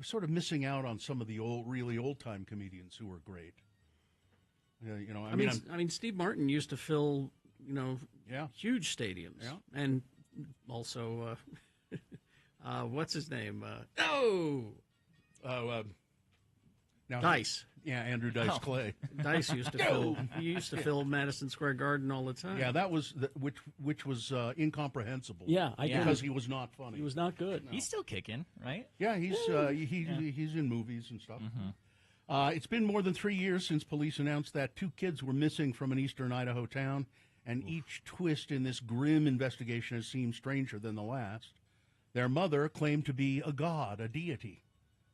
sort of missing out on some of the really old-time comedians who were great. I mean, Steve Martin used to fill, huge stadiums. Yeah. And also, what's his name? Dice. Yeah, Andrew Dice Clay. Dice used to fill Madison Square Garden all the time. Yeah, that was which was incomprehensible. Yeah, because he was not funny. He was not good. No. He's still kicking, right? Yeah, he's in movies and stuff. It's been more than 3 years since police announced that 2 kids were missing from an eastern Idaho town, and each twist in this grim investigation has seemed stranger than the last. Their mother claimed to be a god, a deity.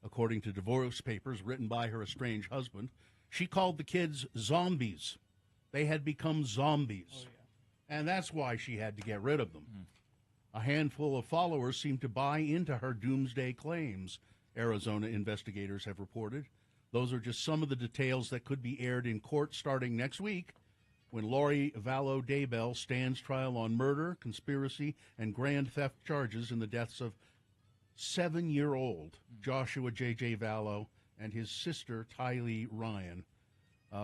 According to divorce papers written by her estranged husband, she called the kids zombies. They had become zombies. And that's why she had to get rid of them. A handful of followers seemed to buy into her doomsday claims, Arizona investigators have reported. Those are just some of the details that could be aired in court starting next week, when Lori Vallow Daybell stands trial on murder, conspiracy, and grand theft charges in the deaths of 7-year-old Joshua J.J. Vallow and his sister Tylee Ryan,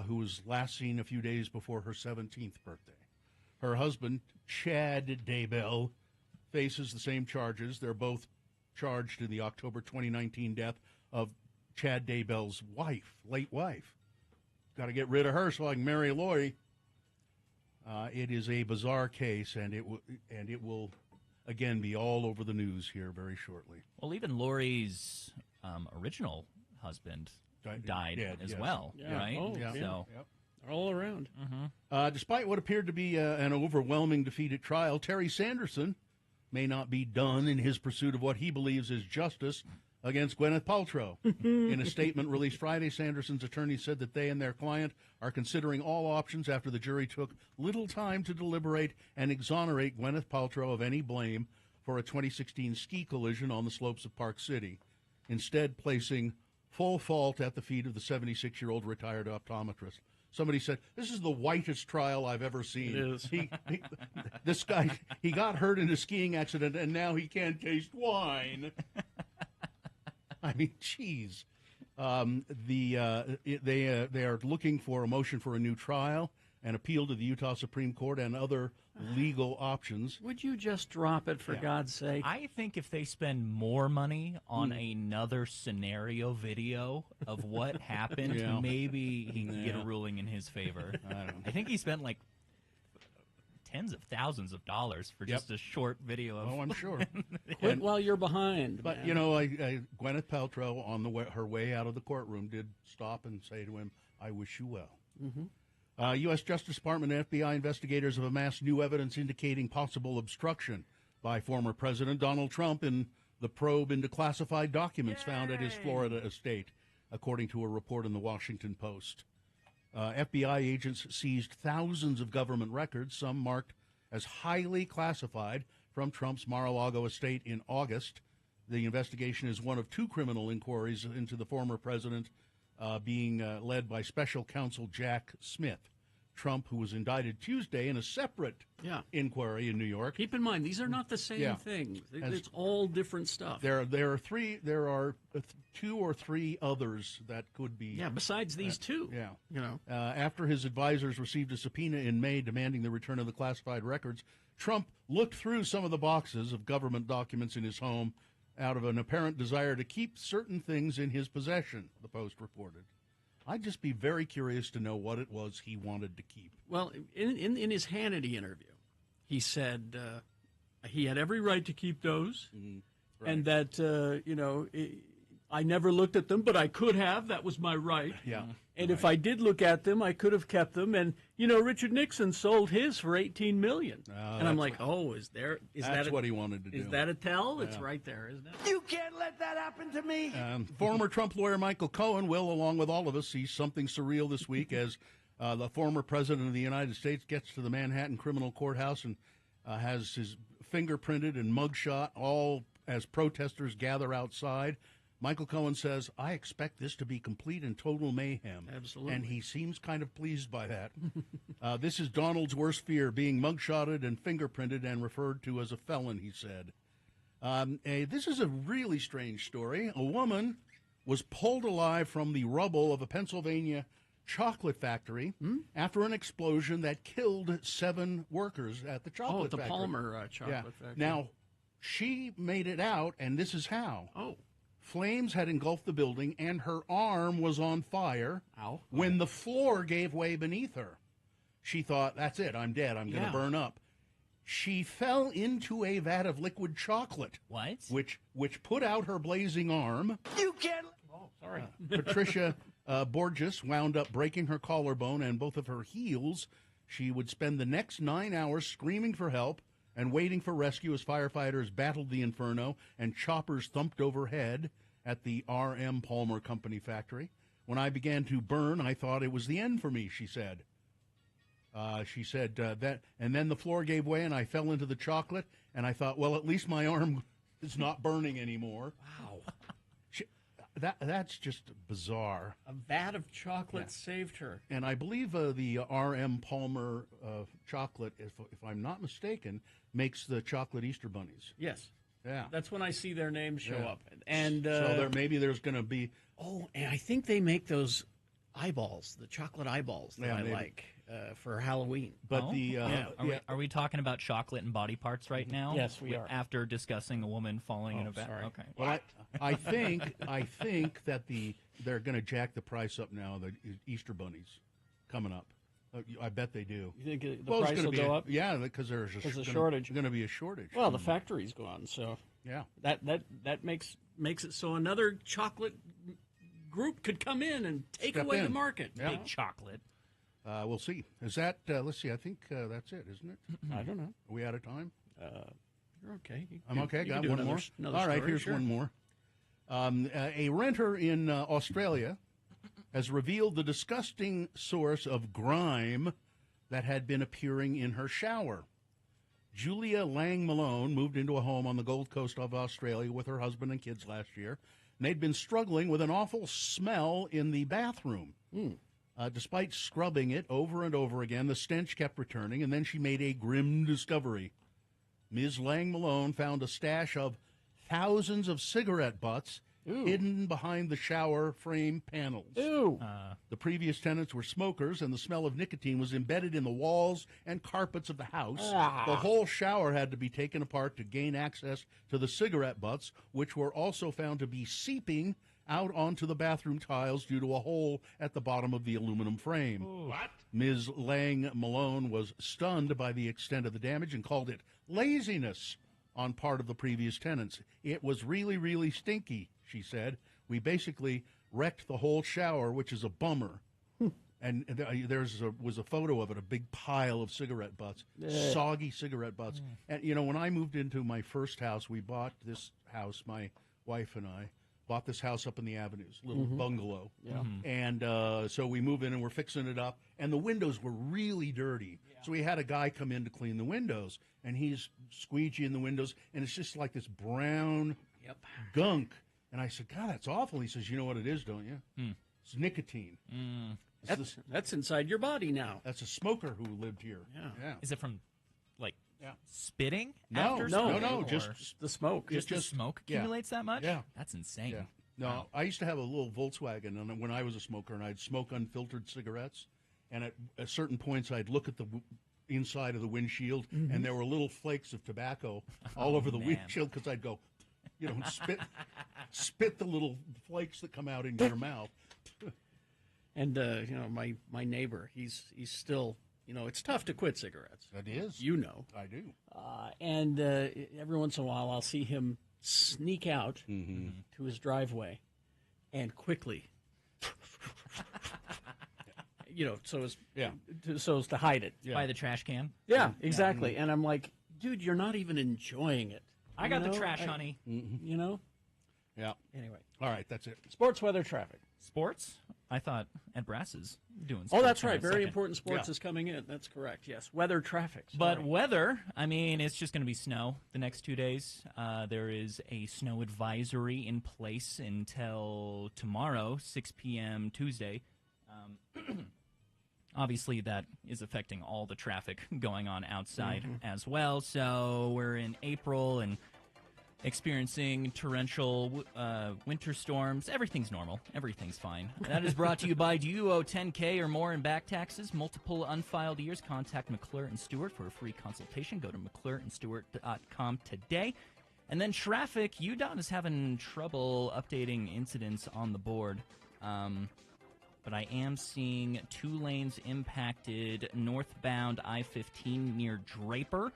who was last seen a few days before her 17th birthday. Her husband, Chad Daybell, faces the same charges. They're both charged in the October 2019 death of Chad Daybell's late wife. Got to get rid of her so I can marry Lori. It is a bizarre case, and it will again be all over the news here very shortly. Well, even Lori's original husband died as well, right? Oh, yeah. So all around. Despite what appeared to be an overwhelming defeat at trial, Terry Sanderson may not be done in his pursuit of what he believes is justice against Gwyneth Paltrow. In a statement released Friday, Sanderson's attorney said that they and their client are considering all options after the jury took little time to deliberate and exonerate Gwyneth Paltrow of any blame for a 2016 ski collision on the slopes of Park City, instead placing full fault at the feet of the 76-year-old retired optometrist. Somebody said, this is the whitest trial I've ever seen. It is. This guy, he got hurt in a skiing accident, and now he can't taste wine. I mean, geez. They are looking for a motion for a new trial, an appeal to the Utah Supreme Court, and other legal options. Would you just drop it, for God's sake? I think if they spend more money on another scenario video of what happened, maybe he can get a ruling in his favor. I think he spent like tens of thousands of dollars for just a short video of. Oh, I'm sure. Quit while you're behind. But man. Gwyneth Paltrow on her way out of the courtroom did stop and say to him, "I wish you well." U.S. Justice Department and FBI investigators have amassed new evidence indicating possible obstruction by former President Donald Trump in the probe into classified documents found at his Florida estate, according to a report in the Washington Post. FBI agents seized thousands of government records, some marked as highly classified, from Trump's Mar-a-Lago estate in August. The investigation is one of 2 criminal inquiries into the former president, being led by special counsel Jack Smith. Trump, who was indicted Tuesday in a separate inquiry in New York. Keep in mind, these are not the same things. It's all different stuff. There are 2 or 3 others that could be. Yeah, besides these 2. Yeah. After his advisors received a subpoena in May demanding the return of the classified records, Trump looked through some of the boxes of government documents in his home out of an apparent desire to keep certain things in his possession, the Post reported. I'd just be very curious to know what it was he wanted to keep. Well, in his Hannity interview, he said he had every right to keep those, and that, I never looked at them, but I could have. That was my right. Yeah. And if I did look at them, I could have kept them. And Richard Nixon sold his for $18 million. And I'm like, that's what he wanted to do. Is that a tell? It's right there, isn't it? You can't let that happen to me. Former Trump lawyer Michael Cohen will, along with all of us, see something surreal this week as the former president of the United States gets to the Manhattan criminal courthouse and has his fingerprinted and mugshot, all as protesters gather outside. Michael Cohen says, I expect this to be complete and total mayhem. Absolutely. And he seems kind of pleased by that. This is Donald's worst fear, being mugshotted and fingerprinted and referred to as a felon, he said. This is a really strange story. A woman was pulled alive from the rubble of a Pennsylvania chocolate factory after an explosion that killed 7 workers at the chocolate factory. The Palmer chocolate factory. Now, she made it out, and this is how. Oh. Flames had engulfed the building, and her arm was on fire when the floor gave way beneath her. She thought, that's it, I'm dead, I'm going to burn up. She fell into a vat of liquid chocolate. What? Which put out her blazing arm. You can't... Oh, sorry. Patricia Borges wound up breaking her collarbone and both of her heels. She would spend the next 9 hours screaming for help and waiting for rescue as firefighters battled the inferno and choppers thumped overhead at the R.M. Palmer Company factory. When I began to burn, I thought it was the end for me, she said. That, and then the floor gave way and I fell into the chocolate, and I thought, well, at least my arm is not burning anymore. Wow. That's just bizarre. A vat of chocolate saved her. And I believe the R.M. Palmer chocolate, if I'm not mistaken, makes the chocolate Easter bunnies. Yes. Yeah. That's when I see their names show up. And so maybe there's going to be... Oh, and I think they make those eyeballs, the chocolate eyeballs that I like for Halloween. But Are we talking about chocolate and body parts right now? Yes, we are. After discussing a woman falling in a vat. Sorry. Okay. Well, I think that they're going to jack the price up now. The Easter bunnies coming up. I bet they do. You think the price will go up? Yeah, because there's a shortage. Going to be a shortage. Well, the factory's gone, so yeah, that makes it so another chocolate group could come in and take away the market. Yeah. Big chocolate. We'll see. Is that? Let's see. I think that's it, isn't it? I don't know. Are we out of time? You're okay. I'm okay. Got one more. All right. Here's one more. A renter in Australia has revealed the disgusting source of grime that had been appearing in her shower. Julia Lang Malone moved into a home on the Gold Coast of Australia with her husband and kids last year, and they'd been struggling with an awful smell in the bathroom. Despite scrubbing it over and over again, the stench kept returning, and then she made a grim discovery. Ms. Lang Malone found a stash of thousands of cigarette butts hidden behind the shower frame panels. Ew. The previous tenants were smokers, and the smell of nicotine was embedded in the walls and carpets of the house. The whole shower had to be taken apart to gain access to the cigarette butts, which were also found to be seeping out onto the bathroom tiles due to a hole at the bottom of the aluminum frame. What? Ms. Lang Malone was stunned by the extent of the damage and called it laziness on part of the previous tenants. It was really, really stinky, she said. We basically wrecked the whole shower, which is a bummer. And there was a photo of it, a big pile of cigarette butts, soggy cigarette butts. And, when I moved into my first house, we bought this house, my wife and I bought this house up in the avenues, little bungalow. Yeah. And so we move in and we're fixing it up, and the windows were really dirty. Yeah. So we had a guy come in to clean the windows, and he's squeegeeing the windows, and it's just like this brown gunk. And I said, God, that's awful. He says, you know what it is, don't you? It's nicotine. That's inside your body now. That's a smoker who lived here. Yeah. Is it from, spitting? No, after no, smoking, no, or just the smoke. Just the smoke accumulates that much? Yeah. That's insane. Yeah. No, Wow. I used to have a little Volkswagen when I was a smoker, and I'd smoke unfiltered cigarettes. And at certain points, I'd look at the inside of the windshield, and there were little flakes of tobacco all over the windshield because I'd go, spit the little flakes that come out in your mouth. And my neighbor, he's still, it's tough to quit cigarettes. That is. I do. And every once in a while, I'll see him sneak out to his driveway and quickly. So as to hide it. By the trash can. Yeah, exactly. And I'm like, dude, you're not even enjoying it. I got the trash, honey. You know? Yeah. Anyway. All right, that's it. Sports, weather, traffic. Sports? I thought Ed Brass is doing sports. Oh, that's in a right. Very second. important sports is coming in. That's correct. Yes. Weather, traffic. But weather, I mean, it's just going to be snow the next 2 days. There is a snow advisory in place until tomorrow, 6 p.m. Tuesday. Obviously, that is affecting all the traffic going on outside as well. So we're in April and experiencing torrential winter storms. Everything's normal. Everything's fine. That is brought to you by, do you owe $10K or more in back taxes? Multiple unfiled years? Contact McClure & Stewart for a free consultation. Go to McClureandStewart.com today. And then traffic. UDOT is having trouble updating incidents on the board. But I am seeing 2 lanes impacted northbound I-15 near Draper.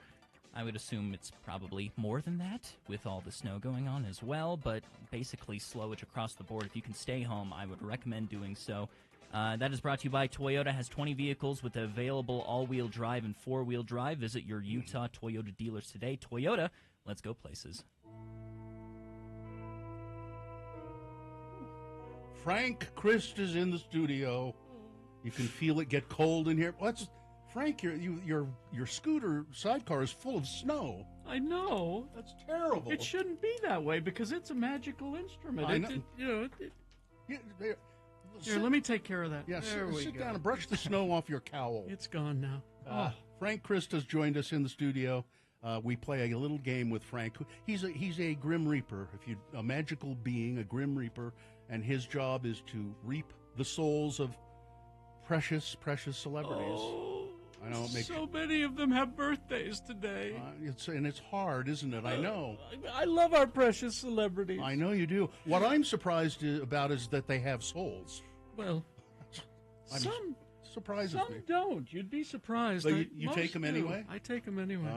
I would assume it's probably more than that with all the snow going on as well, but basically slowage across the board. If you can stay home, I would recommend doing so. That is brought to you by Toyota. Has 20 vehicles with available all-wheel drive and four-wheel drive. Visit your Utah Toyota dealers today. Toyota, let's go places. Frank Christ is in the studio. You can feel it get cold in here. Frank, your scooter sidecar is full of snow. I know. That's terrible. It shouldn't be that way because it's a magical instrument. I know. Here, let me take care of that. Yes, there we sit go. down and brush the snow off your cowl. It's gone now. Frank Christ has joined us in the studio. We play a little game with Frank. He's a Grim Reaper, a magical being, a Grim Reaper, and his job is to reap the souls of precious celebrities. Oh, I know it makes so many of them have birthdays today. It's hard, isn't it? I know. I love our precious celebrities. I know you do. What I'm surprised about is that they have souls. Well, some surprises me. Some don't. You'd be surprised. But you take them anyway? I take them anyway.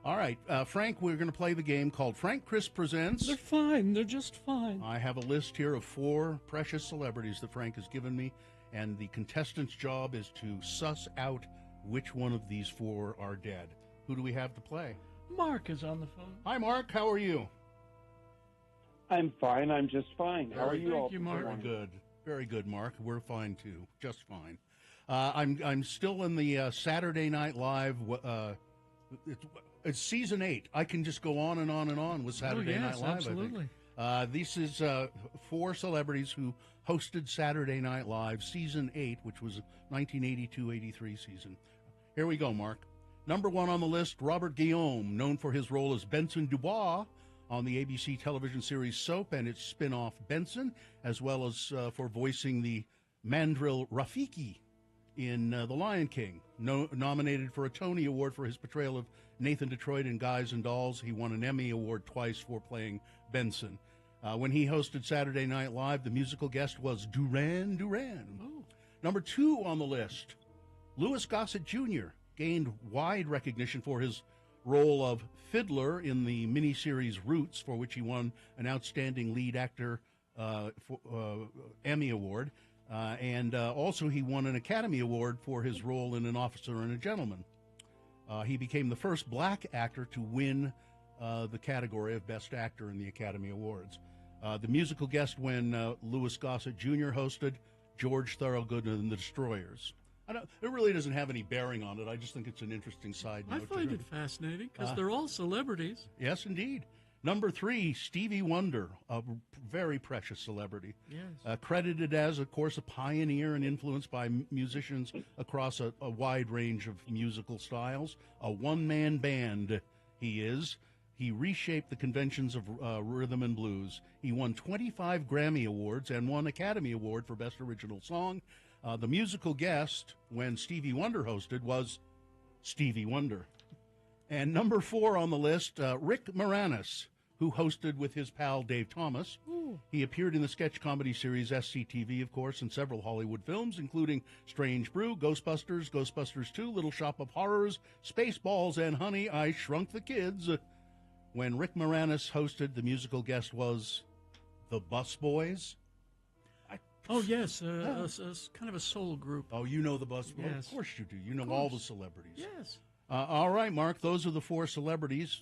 All right. Frank, we're going to play the game called Frank Christ Presents. They're fine. They're just fine. I have a list here of 4 precious celebrities that Frank has given me, and the contestant's job is to suss out which one of these 4 are dead. Who do we have to play? Mark is on the phone. Hi, Mark. How are you? I'm fine. I'm just fine. How are you all? Thank you, Mark. Very good. Very good, Mark. We're fine, too. Just fine. I'm still in the Saturday Night Live. It's season 8. I can just go on and on and on with Saturday Night Live. Absolutely. I think. This is 4 celebrities who hosted Saturday Night Live season 8, which was 1982-83 season. Here we go, Mark. Number 1 on the list, Robert Guillaume, known for his role as Benson Dubois on the ABC television series Soap and its spin-off Benson, as well as for voicing the mandrill Rafiki in The Lion King. Nominated for a Tony Award for his portrayal of Nathan Detroit in Guys and Dolls. He won an Emmy Award twice for playing Benson. When he hosted Saturday Night Live, the musical guest was Duran Duran. Oh. Number 2 on the list, Louis Gossett Jr. gained wide recognition for his role of Fiddler in the miniseries Roots, for which he won an Outstanding Lead Actor Emmy Award. And also he won an Academy Award for his role in An Officer and a Gentleman. He became the first black actor to win the category of Best Actor in the Academy Awards. The musical guest when Louis Gossett Jr. hosted, George Thorogood and the Destroyers. It really doesn't have any bearing on it. I just think it's an interesting side note. I find it fascinating because they're all celebrities. Yes, indeed. Number 3, Stevie Wonder, a very precious celebrity. Yes. Credited as, of course, a pioneer and influenced by musicians across a wide range of musical styles. A one-man band he is. He reshaped the conventions of rhythm and blues. He won 25 Grammy Awards and one Academy Award for Best Original Song. The musical guest, when Stevie Wonder hosted, was Stevie Wonder. And number 4 on the list, Rick Moranis, who hosted with his pal Dave Thomas. Ooh. He appeared in the sketch comedy series SCTV, of course, and several Hollywood films, including Strange Brew, Ghostbusters, Ghostbusters 2, Little Shop of Horrors, Spaceballs, and Honey, I Shrunk the Kids. When Rick Moranis hosted, the musical guest was the Busboys. Oh, yes, kind of a soul group. Oh, you know the bus. Yes. Well, of course you do. You know all the celebrities. Yes. All right, Mark, those are the 4 celebrities.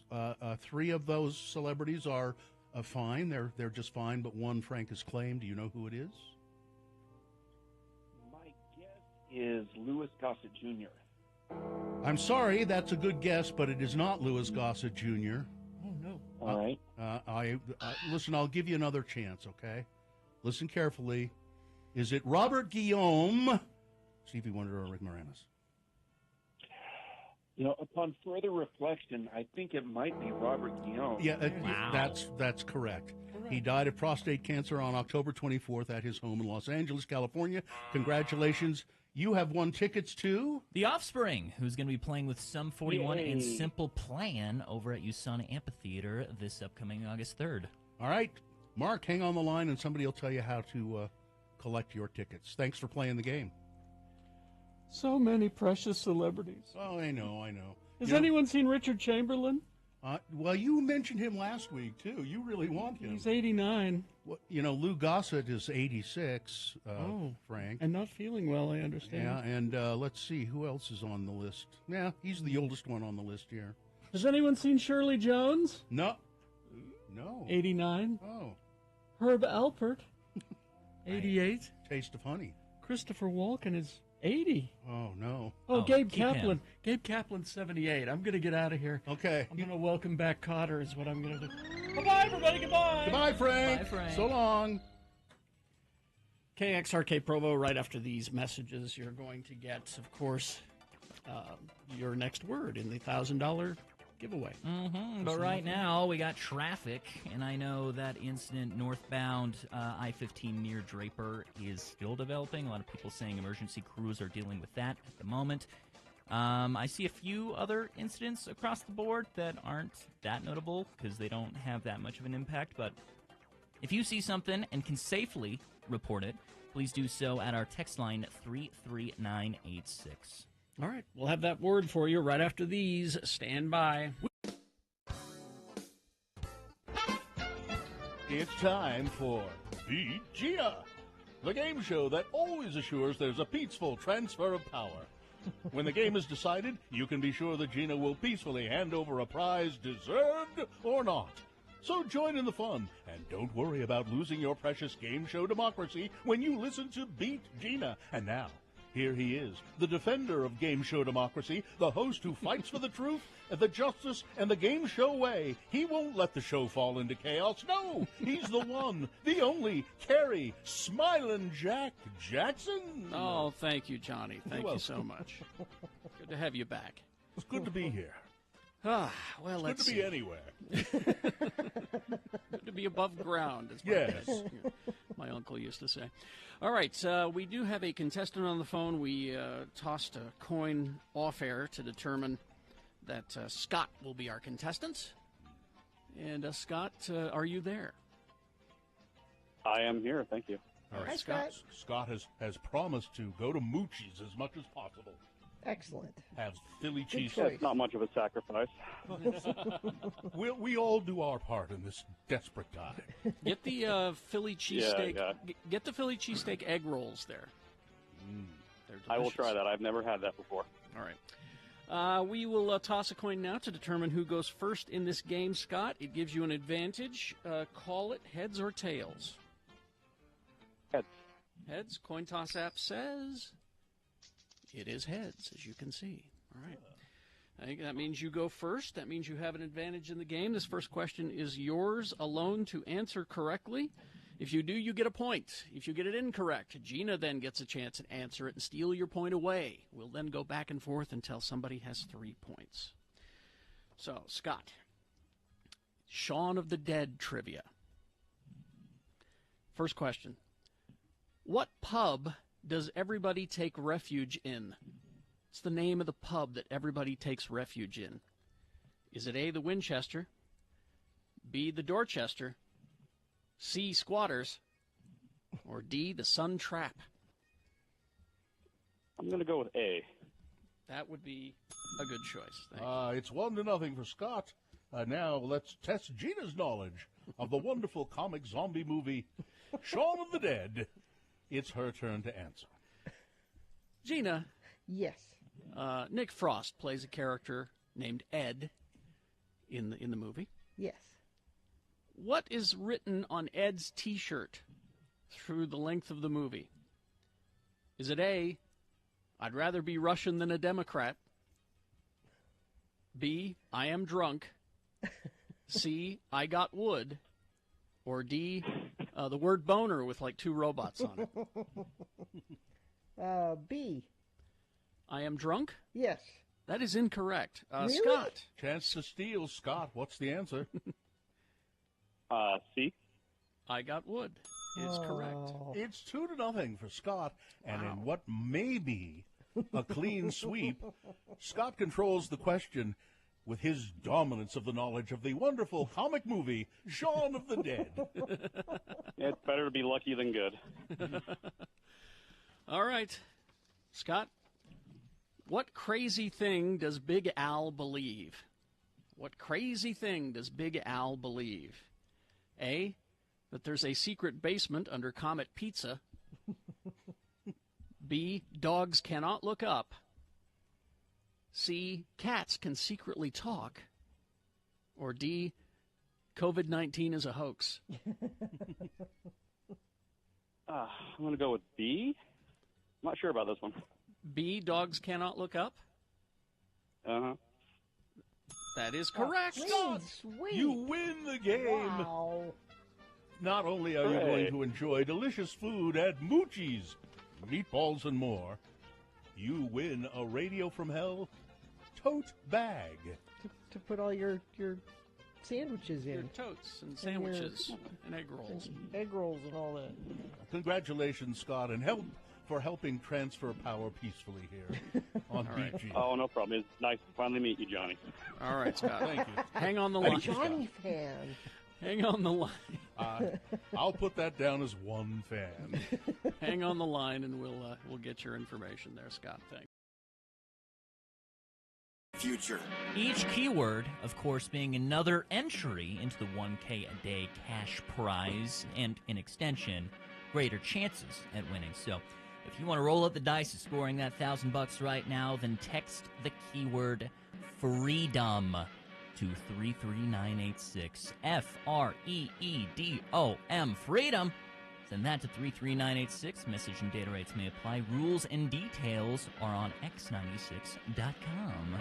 3 of those celebrities are fine. They're just fine, but one Frank has claimed. Do you know who it is? My guess is Louis Gossett Jr. I'm sorry, that's a good guess, but it is not Louis Gossett Jr. Oh, no. All right. Listen, I'll give you another chance, okay? Listen carefully. Is it Robert Guillaume, Stevie Wonder, or Rick Moranis? Upon further reflection, I think it might be Robert Guillaume. Yeah, that's correct. He died of prostate cancer on October 24th at his home in Los Angeles, California. Congratulations. You have won tickets to The Offspring, who's going to be playing with Sum 41 and Simple Plan over at USANA Amphitheater this upcoming August 3rd. All right. Mark, hang on the line, and somebody will tell you how to collect your tickets. Thanks for playing the game. So many precious celebrities. Oh, I know. Has anyone seen Richard Chamberlain? Well, you mentioned him last week, too. You really want him. He's 89. Well, Lou Gossett is 86, Frank. And not feeling well, I understand. Yeah, and let's see, who else is on the list? Yeah, he's the oldest one on the list here. Has anyone seen Shirley Jones? No. 89. Oh. Herb Alpert, 88. Taste of Honey. Christopher Walken is 80. Oh, no. Oh, Gabe Kaplan. Gabe Kaplan's 78. I'm going to get out of here. Okay. I'm going to welcome back Cotter is what I'm going to do. Bye-bye, everybody. Goodbye. Goodbye, Frank. Bye, Frank. So long. KXRK Provo, right after these messages, you're going to get, of course, your next word in the $1,000 giveaway. But right now, we got traffic, and I know that incident northbound I-15 near Draper is still developing. A lot of people saying emergency crews are dealing with that at the moment. I see a few other incidents across the board that aren't that notable because they don't have that much of an impact. But if you see something and can safely report it, please do so at our text line 33986. All right, we'll have that word for you right after these. Stand by. It's time for Beat Gina, the game show that always assures there's a peaceful transfer of power. When the game is decided, you can be sure that Gina will peacefully hand over a prize, deserved or not. So join in the fun, and don't worry about losing your precious game show democracy when you listen to Beat Gina. And now, here he is, the defender of game show democracy, the host who fights for the truth, the justice, and the game show way. He won't let the show fall into chaos. No, he's the one, the only, Kerry Smilin' Jack Jackson. Oh, thank you, Johnny. Thank you so much. Good to have you back. It's good to be here. Well, let's see. Good to be anywhere. Good to be above ground, as my uncle used to say. All right, we do have a contestant on the phone. We tossed a coin off-air to determine that Scott will be our contestant. And, Scott, are you there? I am here, thank you. All right, Hi, Scott. Scott has promised to go to Moochie's as much as possible. Excellent. Have Philly cheese. It's not much of a sacrifice. we all do our part in this desperate time. Get the Philly cheesesteak. Yeah. Get the Philly cheesesteak egg rolls there. I will try that. I've never had that before. All right. We will toss a coin now to determine who goes first in this game, Scott. It gives you an advantage. Call it heads or tails. Heads. Heads. Coin toss app says it is heads, as you can see. All right. I think that means you go first. That means you have an advantage in the game. This first question is yours alone to answer correctly. If you do, you get a point. If you get it incorrect, Gina then gets a chance to answer it and steal your point away. We'll then go back and forth until somebody has 3 points. So, Scott, Shaun of the Dead trivia. First question. What pub does everybody take refuge in? What's the name of the pub that everybody takes refuge in? Is it A, the Winchester, B, the Dorchester, C, Squatters, or D, the Sun Trap? I'm going to go with A. That would be a good choice. Thank you. It's 1-0 for Scott. Now let's test Gina's knowledge of the wonderful comic zombie movie Shaun of the Dead. it's her turn to answer. Gina. Yes. Nick Frost plays a character named Ed in the movie. Yes. What is written on Ed's T-shirt through the length of the movie? Is it A, I'd rather be Russian than a Democrat? B, I am drunk? C, I got wood? Or D, the word boner with like 2 robots on it? B. I am drunk? Yes. That is incorrect. Really? Scott. Chance to steal. Scott, what's the answer? C. I got wood is correct. It's 2-0 for Scott, and in what may be a clean sweep, Scott controls the question with his dominance of the knowledge of the wonderful comic movie Shaun of the Dead. It's better to be lucky than good. All right. Scott, what crazy thing does Big Al believe? What crazy thing does Big Al believe? A, that there's a secret basement under Comet Pizza. B, dogs cannot look up. C, cats can secretly talk. Or D, COVID-19 is a hoax. I'm going to go with B. I'm not sure about this one. B, dogs cannot look up? Uh-huh. That is correct. Scott, sweet. You win the game. Wow. Not only are you going to enjoy delicious food at Moochie's, meatballs and more, you win a Radio from Hell tote bag. To put all your sandwiches in. Your totes and sandwiches and egg rolls. Egg rolls and all that. Congratulations, Scott, and helping transfer power peacefully here on BG. Oh, no problem. It's nice to finally meet you, Johnny. All right, Scott. Thank you. Hang on the line. Johnny fan. Hang on the line. I'll put that down as one fan. Hang on the line, and we'll get your information there, Scott. Thanks. Future. Each keyword, of course, being another entry into the 1K a day cash prize, and in extension, greater chances at winning. So, if you want to roll up the dice of scoring that $1,000 right now, then text the keyword freedom to 33986. FREEDOM. Freedom. Send that to 33986. Message and data rates may apply. Rules and details are on x96.com.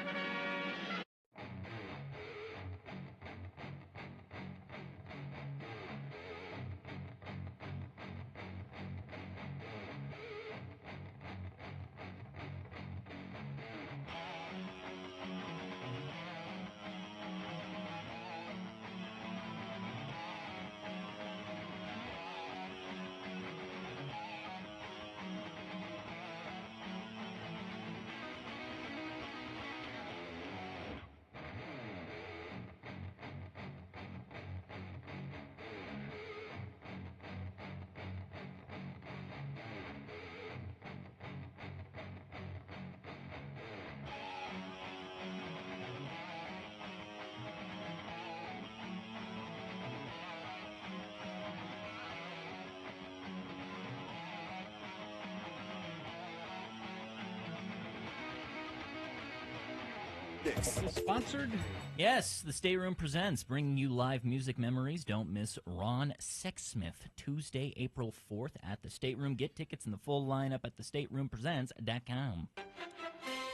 Sponsored? Yes, the Stateroom presents, bringing you live music memories. Don't miss Ron Sexsmith, Tuesday, April 4th at the Stateroom. Get tickets in the full lineup at thestateroompresents.com.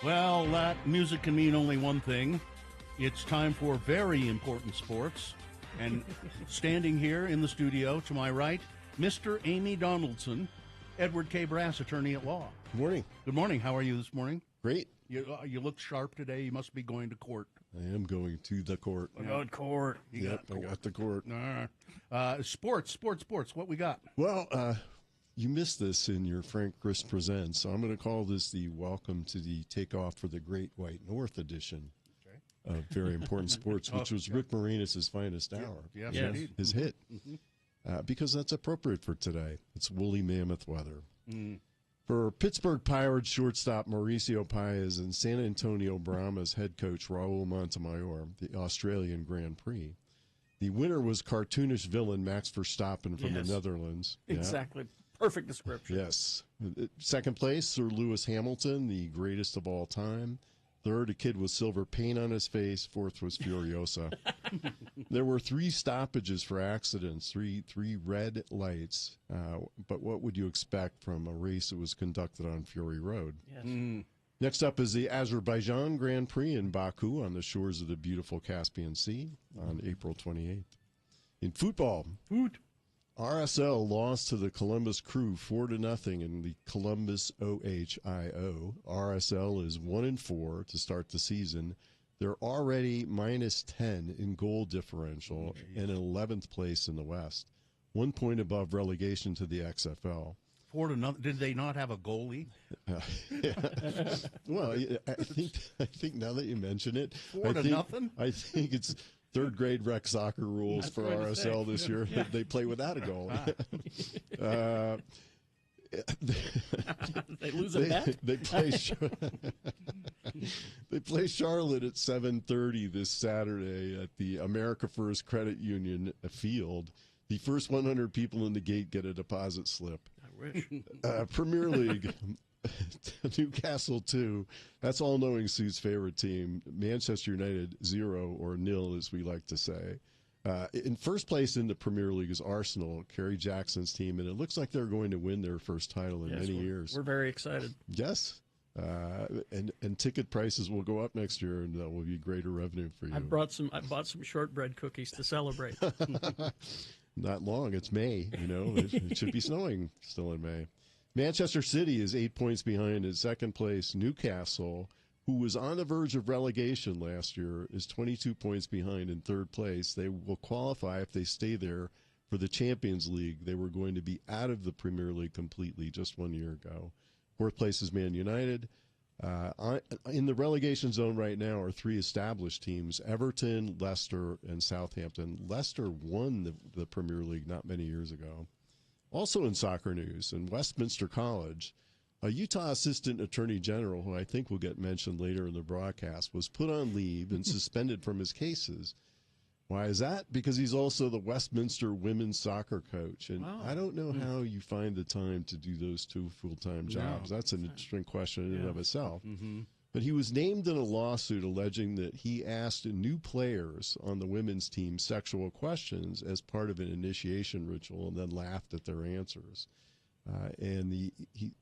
Well, that music can mean only one thing. It's time for very important sports. And standing here in the studio to my right, Mr. Amy Donaldson, Edward K. Brass, attorney at law. Good morning. Good morning. How are you this morning? Great. You look sharp today. You must be going to court. I am going to the court. I got court. I got the court. Sports. What we got? Well, you missed this in your Frank Grist Presents, so I'm going to call this the Welcome to the Takeoff for the Great White North edition of Very Important Sports, which was Rick Moranis' finest hour. Yes, indeed. His hit. Because that's appropriate for today. It's woolly mammoth weather. For Pittsburgh Pirates shortstop Mauricio Paez and San Antonio Brahmas head coach Raul Montemayor, the Australian Grand Prix, the winner was cartoonish villain Max Verstappen from the Netherlands. Exactly. perfect description. Yes. Second place, Sir Lewis Hamilton, the greatest of all time. Third, a kid with silver paint on his face. Fourth was Furiosa. There were 3 stoppages for accidents, three red lights. But what would you expect from a race that was conducted on Fury Road? Yes. Next up is the Azerbaijan Grand Prix in Baku on the shores of the beautiful Caspian Sea on April 28th. In football, RSL lost to the Columbus Crew 4-0 in the Columbus OHIO. RSL is 1-4 to start the season. They're already -10 in goal differential and in 11th place in the West, 1 point above relegation to the XFL. 4-0. Did they not have a goalie? Well, I think now that you mention it, 4-0. I think it's third grade rec soccer rules for RSL this year. Yeah. They play without a goal. They lose a bet? They play Charlotte at 7:30 this Saturday at the America First Credit Union field. The first 100 people in the gate get a deposit slip. I wish. Premier League, Newcastle 2. That's all-knowing Sue's favorite team. Manchester United 0 or 0, as we like to say. In first place in the Premier League is Arsenal, Kerry Jackson's team, and it looks like they're going to win their first title in many years. We're very excited. Yes. And ticket prices will go up next year, and that will be greater revenue for you. I bought some shortbread cookies to celebrate. Not long. It's May, It should be snowing still in May. Manchester City is 8 points behind in second place. Newcastle, who was on the verge of relegation last year, is 22 points behind in third place. They will qualify if they stay there for the Champions League. They were going to be out of the Premier League completely just 1 year ago. Fourth place is Man United. In the relegation zone right now are 3 established teams, Everton, Leicester, and Southampton. Leicester won the Premier League not many years ago. Also in soccer news, in Westminster College, a Utah Assistant Attorney General, who I think will get mentioned later in the broadcast, was put on leave and suspended from his cases. Why is that? Because he's also the Westminster women's soccer coach. And I don't know how you find the time to do those 2 full-time jobs. That's an interesting question in and of itself. But he was named in a lawsuit alleging that he asked new players on the women's team sexual questions as part of an initiation ritual and then laughed at their answers. And the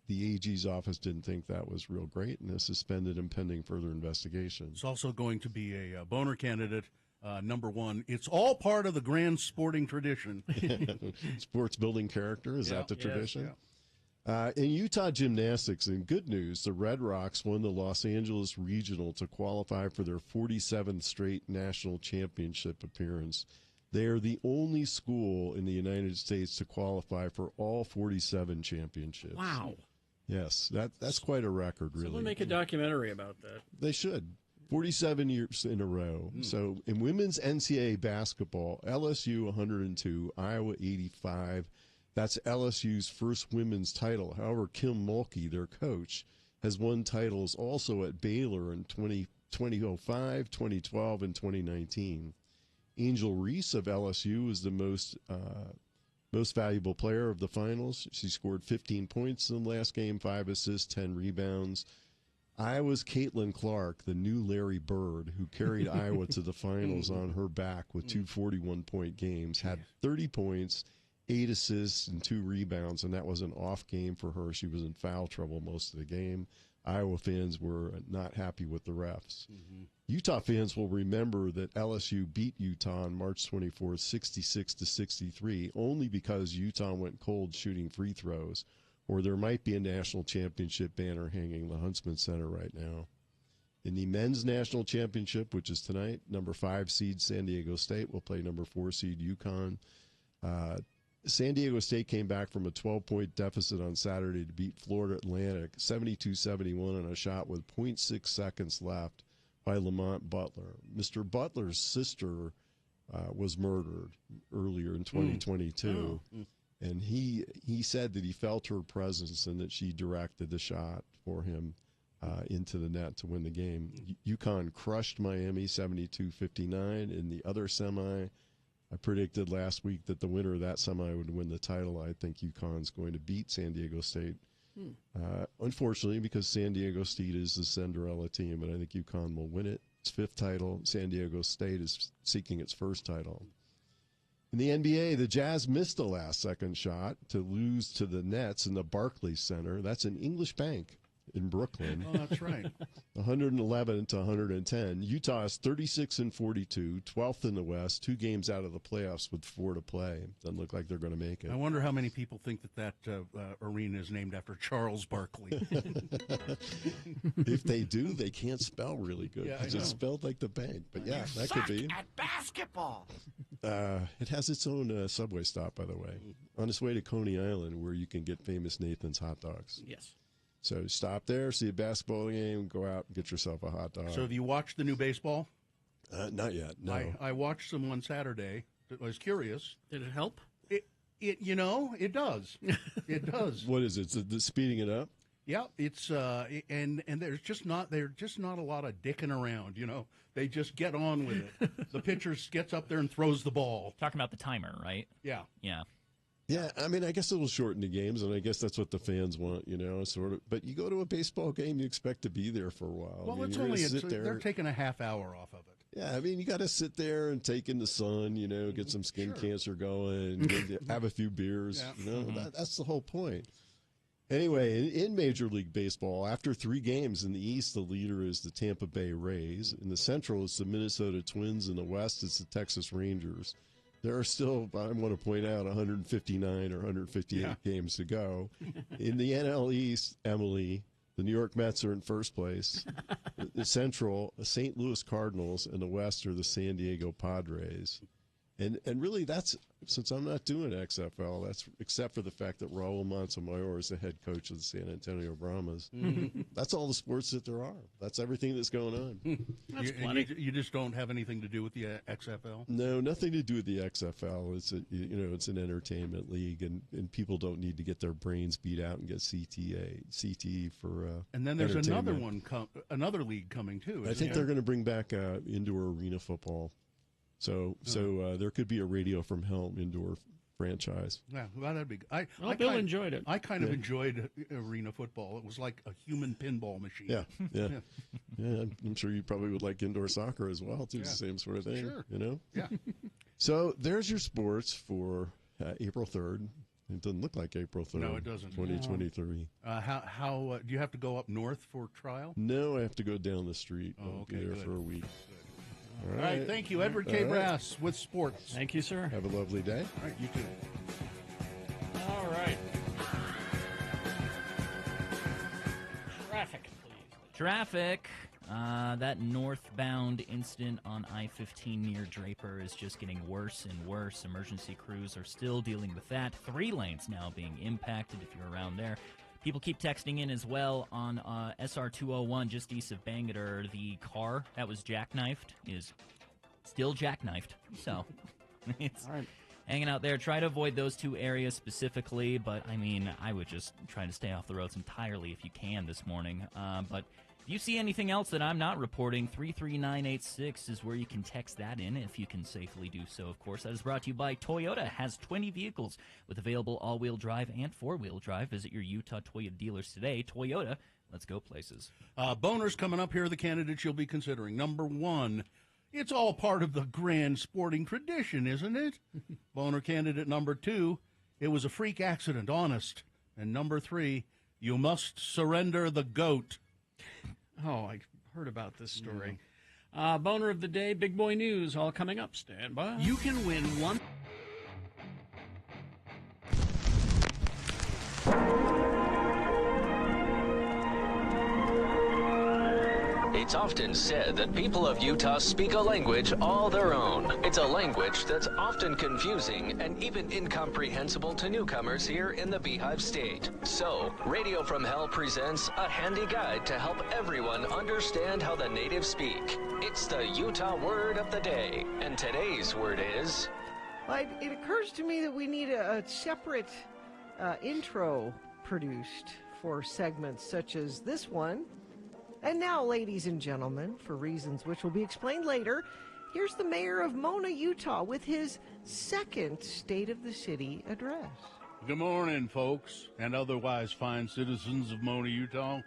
AG's office didn't think that was real great and has suspended him pending further investigation. It's also going to be a boner candidate. Number 1, it's all part of the grand sporting tradition. Sports building character, is that the tradition? Yeah. In Utah gymnastics, in good news, the Red Rocks won the Los Angeles Regional to qualify for their 47th straight national championship appearance. They are the only school in the United States to qualify for all 47 championships. Wow. Yes, that's quite a record, really. Someone make a documentary about that. They should. 47 years in a row. So in women's NCAA basketball, LSU 102, Iowa 85. That's LSU's first women's title. However, Kim Mulkey, their coach, has won titles also at Baylor in 2005, 2012, and 2019. Angel Reese of LSU is the most valuable player of the finals. She scored 15 points in the last game, 5 assists, 10 rebounds. Iowa's Caitlin Clark, the new Larry Bird, who carried Iowa to the finals on her back with 2 41-point games, had 30 points, 8 assists, and 2 rebounds, and that was an off game for her. She was in foul trouble most of the game. Iowa fans were not happy with the refs. Utah fans will remember that LSU beat Utah on March 24th, 66-63, only because Utah went cold shooting free throws, or there might be a national championship banner hanging in the Huntsman Center right now. In the men's national championship, which is tonight, number 5 seed San Diego State will play number 4 seed UConn. San Diego State came back from a 12-point deficit on Saturday to beat Florida Atlantic 72-71 on a shot with 0.6 seconds left by Lamont Butler. Mr. Butler's sister was murdered earlier in 2022, and he said that he felt her presence and that she directed the shot for him into the net to win the game. UConn crushed Miami 72-59 in the other semi. I predicted last week that the winner of that semi would win the title. I think UConn's going to beat San Diego State. Unfortunately, because San Diego State is the Cinderella team, but I think UConn will win it. Its 5th title. San Diego State is seeking its 1st title. In the NBA, the Jazz missed the last-second shot to lose to the Nets in the Barclays Center. That's an English bank in Brooklyn. Oh, that's right. 111 to 110. Utah is 36-42, 12th in the West, 2 games out of the playoffs with 4 to play. Doesn't look like they're going to make it. I wonder how many people think that arena is named after Charles Barkley. If they do, they can't spell really good. Yeah, It's just spelled like the bank. But yeah, that could be. At basketball. It has its own subway stop, by the way, on its way to Coney Island, where you can get famous Nathan's hot dogs. Yes. So stop there, see a basketball game, go out and get yourself a hot dog. So have you watched the new baseball? Not yet, no. I watched some on Saturday. I was curious. Did it help? It does. It does. What is it? The speeding it up? Yeah, it's and there's just not a lot of dicking around, They just get on with it. The pitcher gets up there and throws the ball. Talking about the timer, right? Yeah. Yeah. Yeah, I mean, I guess it will shorten the games, and I guess that's what the fans want, sort of. But you go to a baseball game, you expect to be there for a while. Well, I mean, it's you're only gonna sit there. they're taking a half hour off of it. Yeah, I mean, you got to sit there and take in the sun, get some skin cancer going, have a few beers. Yeah. That's the whole point. Anyway, in Major League Baseball, after 3 games in the East, the leader is the Tampa Bay Rays. In the Central, it's the Minnesota Twins. In the West, it's the Texas Rangers. There are still, I want to point out, 159 or 158 games to go. In the NL East, Emily, the New York Mets are in first place. The Central, the St. Louis Cardinals, and the West are the San Diego Padres. And really, that's, since I'm not doing XFL, that's except for the fact that Raul Montemayor is the head coach of the San Antonio Brahmas. That's all the sports that there are. That's everything that's going on. That's plenty. You just don't have anything to do with the XFL? No, nothing to do with the XFL. It's it's an entertainment league, and people don't need to get their brains beat out and get CTE for. And then there's another one, another league coming too. I think they're going to bring back indoor arena football. So there could be a Radio from Hell indoor franchise. Yeah, well, that'd be good. Bill enjoyed it. I kind of enjoyed arena football. It was like a human pinball machine. Yeah. I'm sure you probably would like indoor soccer as well, too. The same sort of thing. Sure. Yeah. So there's your sports for April 3rd. It doesn't look like April 3rd. No, it doesn't. 2023. How do you have to go up north for trial? No, I have to go down the street. Oh, okay, I'll be there good. for a week. All right, thank you. Edward K. Brass with sports. Thank you, sir. Have a lovely day. All right, you too. All right. Traffic, please. Traffic. That northbound incident on I-15 near Draper is just getting worse and worse. Emergency crews are still dealing with that. 3 lanes now being impacted if you're around there. People keep texting in as well on SR 201 just east of Bangor. The car that was jackknifed is still jackknifed. So it's hanging out there. Try to avoid those 2 areas specifically, but I mean, I would just try to stay off the roads entirely if you can this morning. But if you see anything else that I'm not reporting, 33986 is where you can text that in if you can safely do so, of course. That is brought to you by Toyota. Has 20 vehicles with available all-wheel drive and four-wheel drive. Visit your Utah Toyota dealers today. Toyota, let's go places. Boners coming up here, the candidates you'll be considering. Number 1, it's all part of the grand sporting tradition, isn't it? Boner candidate number 2, it was a freak accident, honest. And number 3, you must surrender the goat. Oh, I heard about this story. Boner of the day, big boy news, all coming up. Stand by. You can win one. It's often said that people of Utah speak a language all their own. It's a language that's often confusing and even incomprehensible to newcomers here in the Beehive State. So, Radio from Hell presents a handy guide to help everyone understand how the natives speak. It's the Utah word of the day, and today's word is... Well, it occurs to me that we need a separate intro produced for segments such as this one. And now, ladies and gentlemen, for reasons which will be explained later, Here's the mayor of Mona, Utah, with his second State of the City address. Good morning, folks, and otherwise fine citizens of Mona, Utah.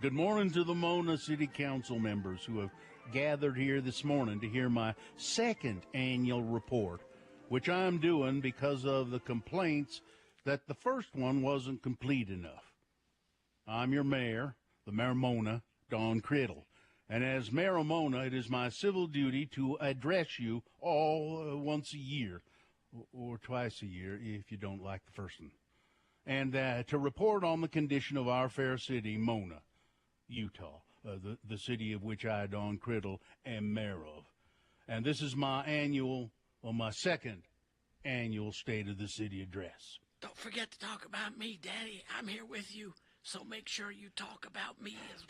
Good morning to the Mona City Council members who have gathered here this morning to hear my second annual report, which I'm doing because of the complaints that the first one wasn't complete enough. I'm your mayor, the Mayor of Mona, Don Criddle. And as Mayor of Mona, it is my civil duty to address you all once a year, or twice a year if you don't like the first one, and to report on the condition of our fair city, Mona, Utah, the city of which I, Don Criddle, am mayor of. And this is my second annual State of the City address. Don't forget to talk about me, Daddy. I'm here with you. So make sure you talk about me as well.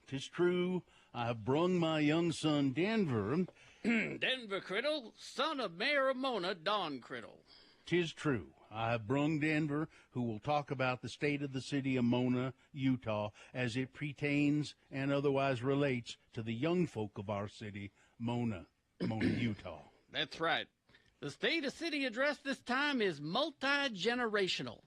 'Tis true. I have brung my young son, Denver. Denver Criddle, son of Mayor of Mona, Don Criddle. 'Tis true. I have brung Denver, who will talk about the state of the city of Mona, Utah, as it pertains and otherwise relates to the young folk of our city, Mona, Utah. That's right. The State of City address this time is multi-generational.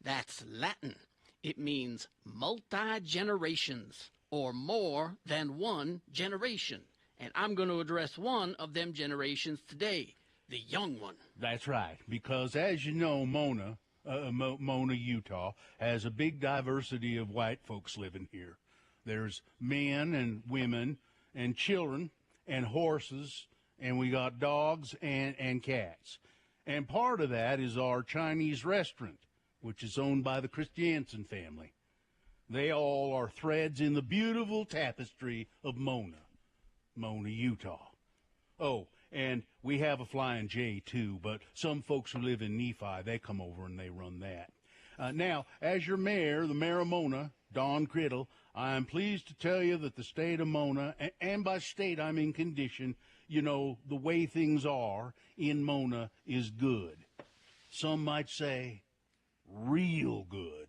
That's Latin. It means multi-generations, or more than one generation. And I'm going to address one of them generations today, the young one. That's right, because as you know, Mona, Utah, has a big diversity of white folks living here. There's men and women and children and horses, and we got dogs and cats. And part of that is our Chinese restaurant, which is owned by the Christiansen family. They all are threads in the beautiful tapestry of Mona, Utah. Oh, and we have a Flying J, too, but some folks who live in Nephi, they come over and they run that. Now, as your mayor, the Mayor of Mona, Don Criddle, I am pleased to tell you that the state of Mona, and by state I mean condition, you know, the way things are in Mona is good. Some might say real good.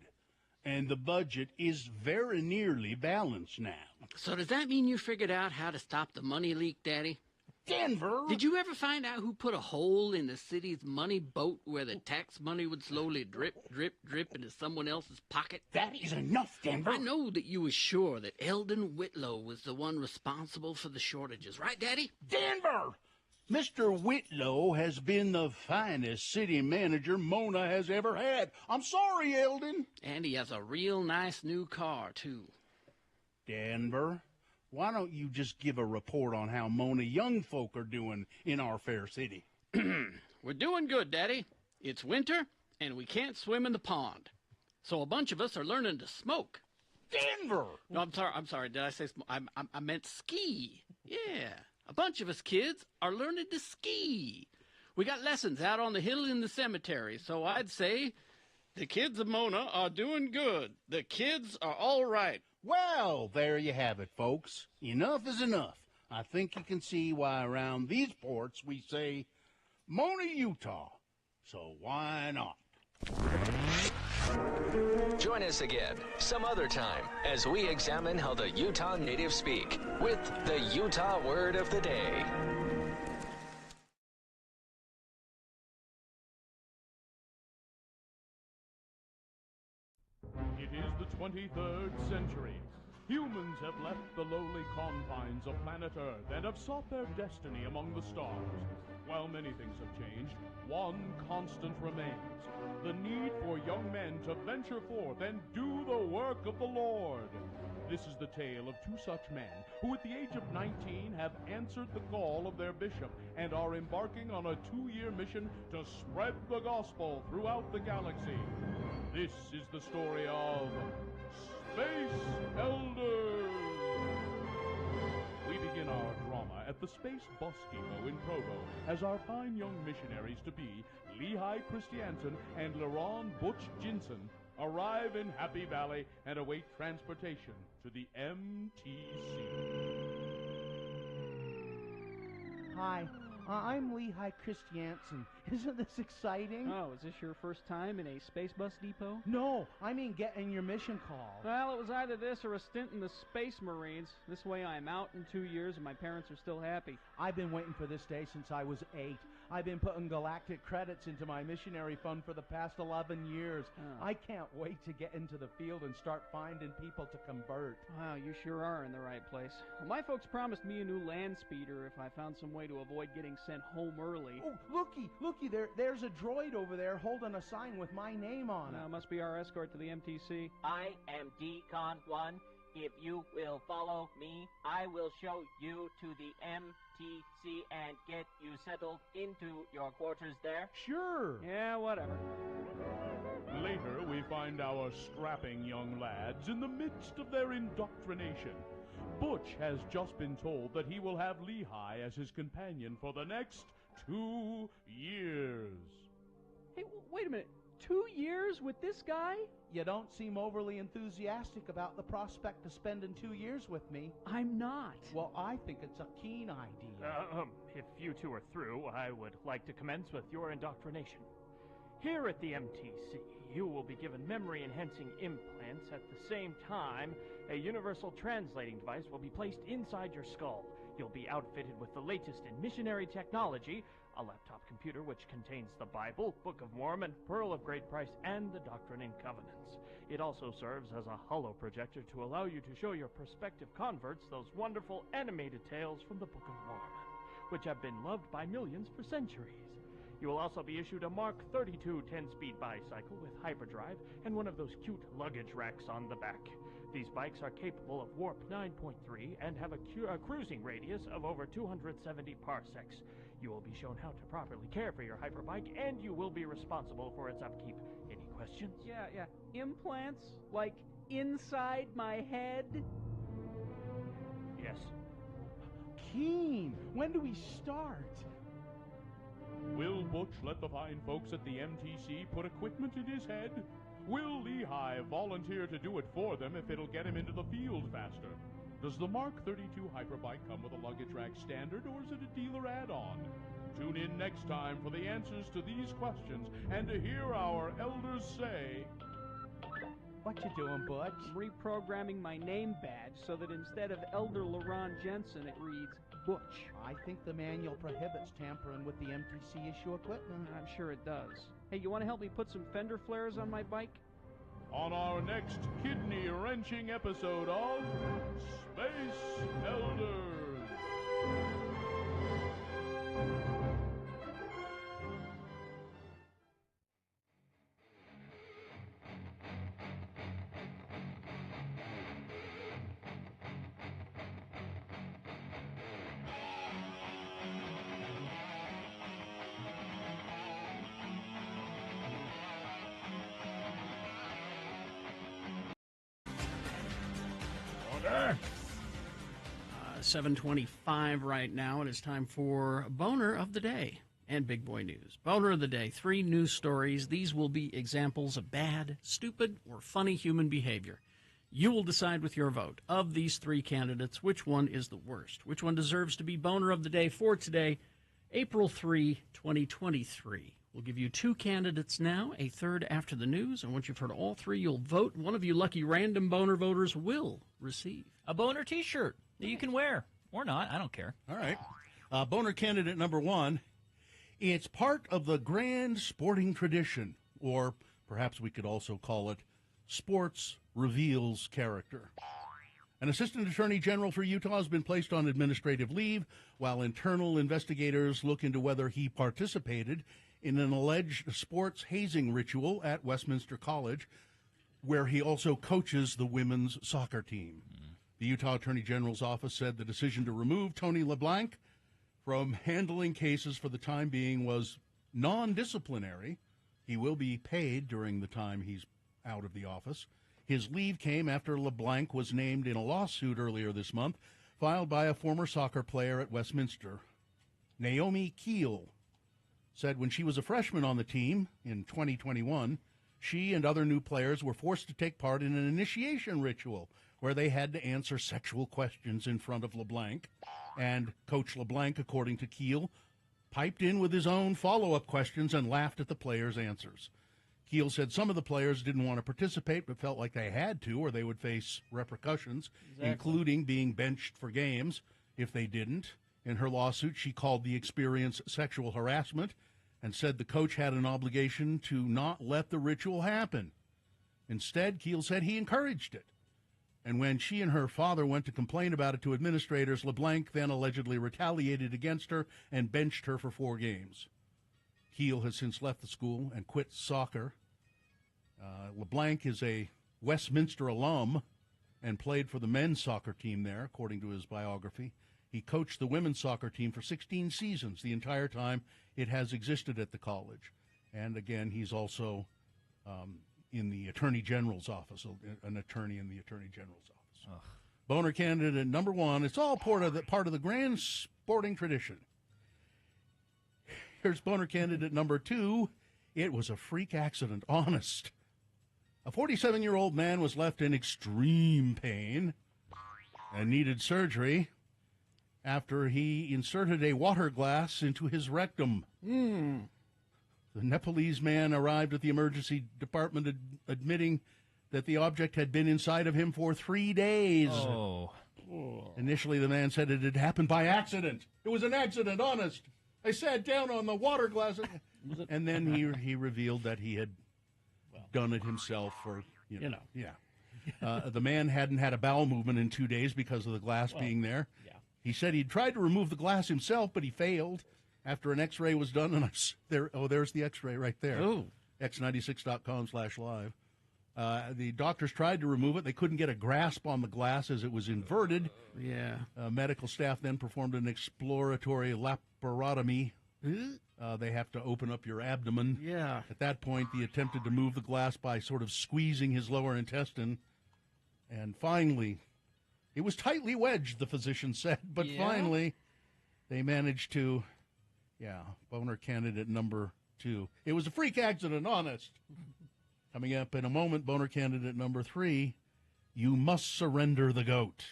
And the budget is very nearly balanced now. So does that mean you figured out how to stop the money leak, Daddy? Denver! Did you ever find out who put a hole in the city's money boat where the tax money would slowly drip, drip, drip into someone else's pocket? That is enough, Denver! I know that you were sure that Eldon Whitlow was the one responsible for the shortages, right, Daddy? Denver! Mr. Whitlow has been the finest city manager Mona has ever had. I'm sorry, Eldon. And he has a real nice new car, too. Denver, why don't you just give a report on how Mona young folk are doing in our fair city? We're doing good, Daddy. It's winter, and we can't swim in the pond. So a bunch of us are learning to smoke. Denver! No, I'm sorry. Did I say smoke? I meant ski. Yeah. A bunch of us kids are learning to ski. We got lessons out on the hill in the cemetery, so I'd say the kids of Mona are doing good. The kids are all right. Well, there you have it, folks. Enough is enough. I think you can see why around these ports we say Mona, Utah. So why not? Join us again some other time as we examine how the Utah natives speak with the Utah Word of the Day. It is the 23rd century. Humans have left the lowly confines of planet Earth and have sought their destiny among the stars. While many things have changed, one constant remains: the need for young men to venture forth and do the work of the Lord. This is the tale of two such men who at the age of 19 have answered the call of their bishop and are embarking on a 2-year mission to spread the gospel throughout the galaxy. This is the story of Space Elders. We begin our drama at the Space Bus Depot in Provo as our fine young missionaries-to-be, Lehigh Christiansen and LaRon Butch Jinson, arrive in Happy Valley and await transportation to the MTC. Hi, I'm Lehigh Christiansen. Isn't this exciting? Oh, is this your first time in a space bus depot? No, I mean getting your mission call. Well, it was either this or a stint in the Space Marines. This way I'm out in 2 years and my parents are still happy. I've been waiting for this day since I was 8. I've been putting galactic credits into my missionary fund for the past 11 years. Oh. I can't wait to get into the field and start finding people to convert. Wow, you sure are in the right place. Well, my folks promised me a new land speeder if I found some way to avoid getting sent home early. Oh, looky, there's a droid over there holding a sign with my name on it. Must be our escort to the MTC. I am Decon 1. If you will follow me, I will show you to the MTC and get you settled into your quarters there. Sure. Yeah, whatever. Later, we find our strapping young lads in the midst of their indoctrination. Butch has just been told that he will have Lehigh as his companion for the next 2 years. Hey, wait a minute. 2 years with this guy? You don't seem overly enthusiastic about the prospect of spending 2 years with me. I'm not. Well, I think it's a keen idea. If you two are through, I would like to commence with your indoctrination. Here at the MTC, you will be given memory-enhancing implants. At the same time, a universal translating device will be placed inside your skull. You'll be outfitted with the latest in missionary technology, a laptop computer which contains the Bible, Book of Mormon, Pearl of Great Price, and the Doctrine and Covenants. It also serves as a holo projector to allow you to show your prospective converts those wonderful animated tales from the Book of Mormon, which have been loved by millions for centuries. You will also be issued a Mark 32 10-speed bicycle with hyperdrive and one of those cute luggage racks on the back. These bikes are capable of warp 9.3 and have a cruising radius of over 270 parsecs. You will be shown how to properly care for your hyperbike, and you will be responsible for its upkeep. Any questions? Yeah. Implants? Like inside my head? Yes. Keen! When do we start? Will Butch let the fine folks at the MTC put equipment in his head? Will Lehigh volunteer to do it for them if it'll get him into the field faster? Does the Mark 32 Hyperbike come with a luggage rack standard, or is it a dealer add-on? Tune in next time for the answers to these questions and to hear our elders say... What you doing, Butch? I'm reprogramming my name badge so that instead of Elder LaRon Jensen, it reads Butch. I think the manual prohibits tampering with the MTC issue equipment. I'm sure it does. Hey, you want to help me put some fender flares on my bike? On our next kidney-wrenching episode of Space Elders. Order! 7:25 right now. It is time for Boner of the Day and Big Boy News. Boner of the Day, 3 news stories. These will be examples of bad, stupid, or funny human behavior. You will decide with your vote of these 3 candidates which one is the worst, which one deserves to be Boner of the Day for today, April 3, 2023. We'll give you 2 candidates now, a third after the news, and once you've heard all 3, you'll vote. One of you lucky random boner voters will receive a boner T-shirt that you can wear, or not. I don't care. All right. Boner candidate number 1. It's part of the grand sporting tradition, or perhaps we could also call it sports reveals character. An assistant attorney general for Utah has been placed on administrative leave while internal investigators look into whether he participated in an alleged sports hazing ritual at Westminster College, where he also coaches the women's soccer team. The Utah Attorney General's office said the decision to remove Tony LeBlanc from handling cases for the time being was non-disciplinary. He will be paid during the time he's out of the office. His leave came after LeBlanc was named in a lawsuit earlier this month filed by a former soccer player at Westminster. Naomi Keel said when she was a freshman on the team in 2021, she and other new players were forced to take part in an initiation ritual where they had to answer sexual questions in front of LeBlanc. And Coach LeBlanc, according to Keel, piped in with his own follow-up questions and laughed at the players' answers. Keel said some of the players didn't want to participate but felt like they had to or they would face repercussions, including being benched for games if they didn't. In her lawsuit, she called the experience sexual harassment and said the coach had an obligation to not let the ritual happen. Instead, Keel said he encouraged it. And when she and her father went to complain about it to administrators, LeBlanc then allegedly retaliated against her and benched her for 4 games. Keel has since left the school and quit soccer. LeBlanc is a Westminster alum and played for the men's soccer team there, according to his biography. He coached the women's soccer team for 16 seasons, the entire time it has existed at the college. And again, he's also in the Attorney General's office, an attorney in the Attorney General's office. Ugh. Boner candidate number 1. It's all part of the grand sporting tradition. Here's boner candidate number 2. It was a freak accident, honest. A 47-year-old man was left in extreme pain and needed surgery after he inserted a water glass into his rectum. The Nepalese man arrived at the emergency department admitting that the object had been inside of him for 3 days. Oh. Initially, the man said it had happened by accident. It was an accident, honest. I sat down on the water glass. And then he revealed that he had done it himself for, you know. Yeah. The man hadn't had a bowel movement in 2 days because of the glass being there. Yeah. He said he'd tried to remove the glass himself, but he failed. After an X-ray was done, and there's the X-ray right there. Oh. X96.com/live. The doctors tried to remove it. They couldn't get a grasp on the glass as it was inverted. Yeah. Medical staff then performed an exploratory laparotomy. They have to open up your abdomen. Yeah. At that point, they attempted to move the glass by sort of squeezing his lower intestine. And finally, it was tightly wedged, the physician said. But finally, they managed to, boner candidate number 2. It was a freak accident, honest. Coming up in a moment, boner candidate number 3, you must surrender the goat.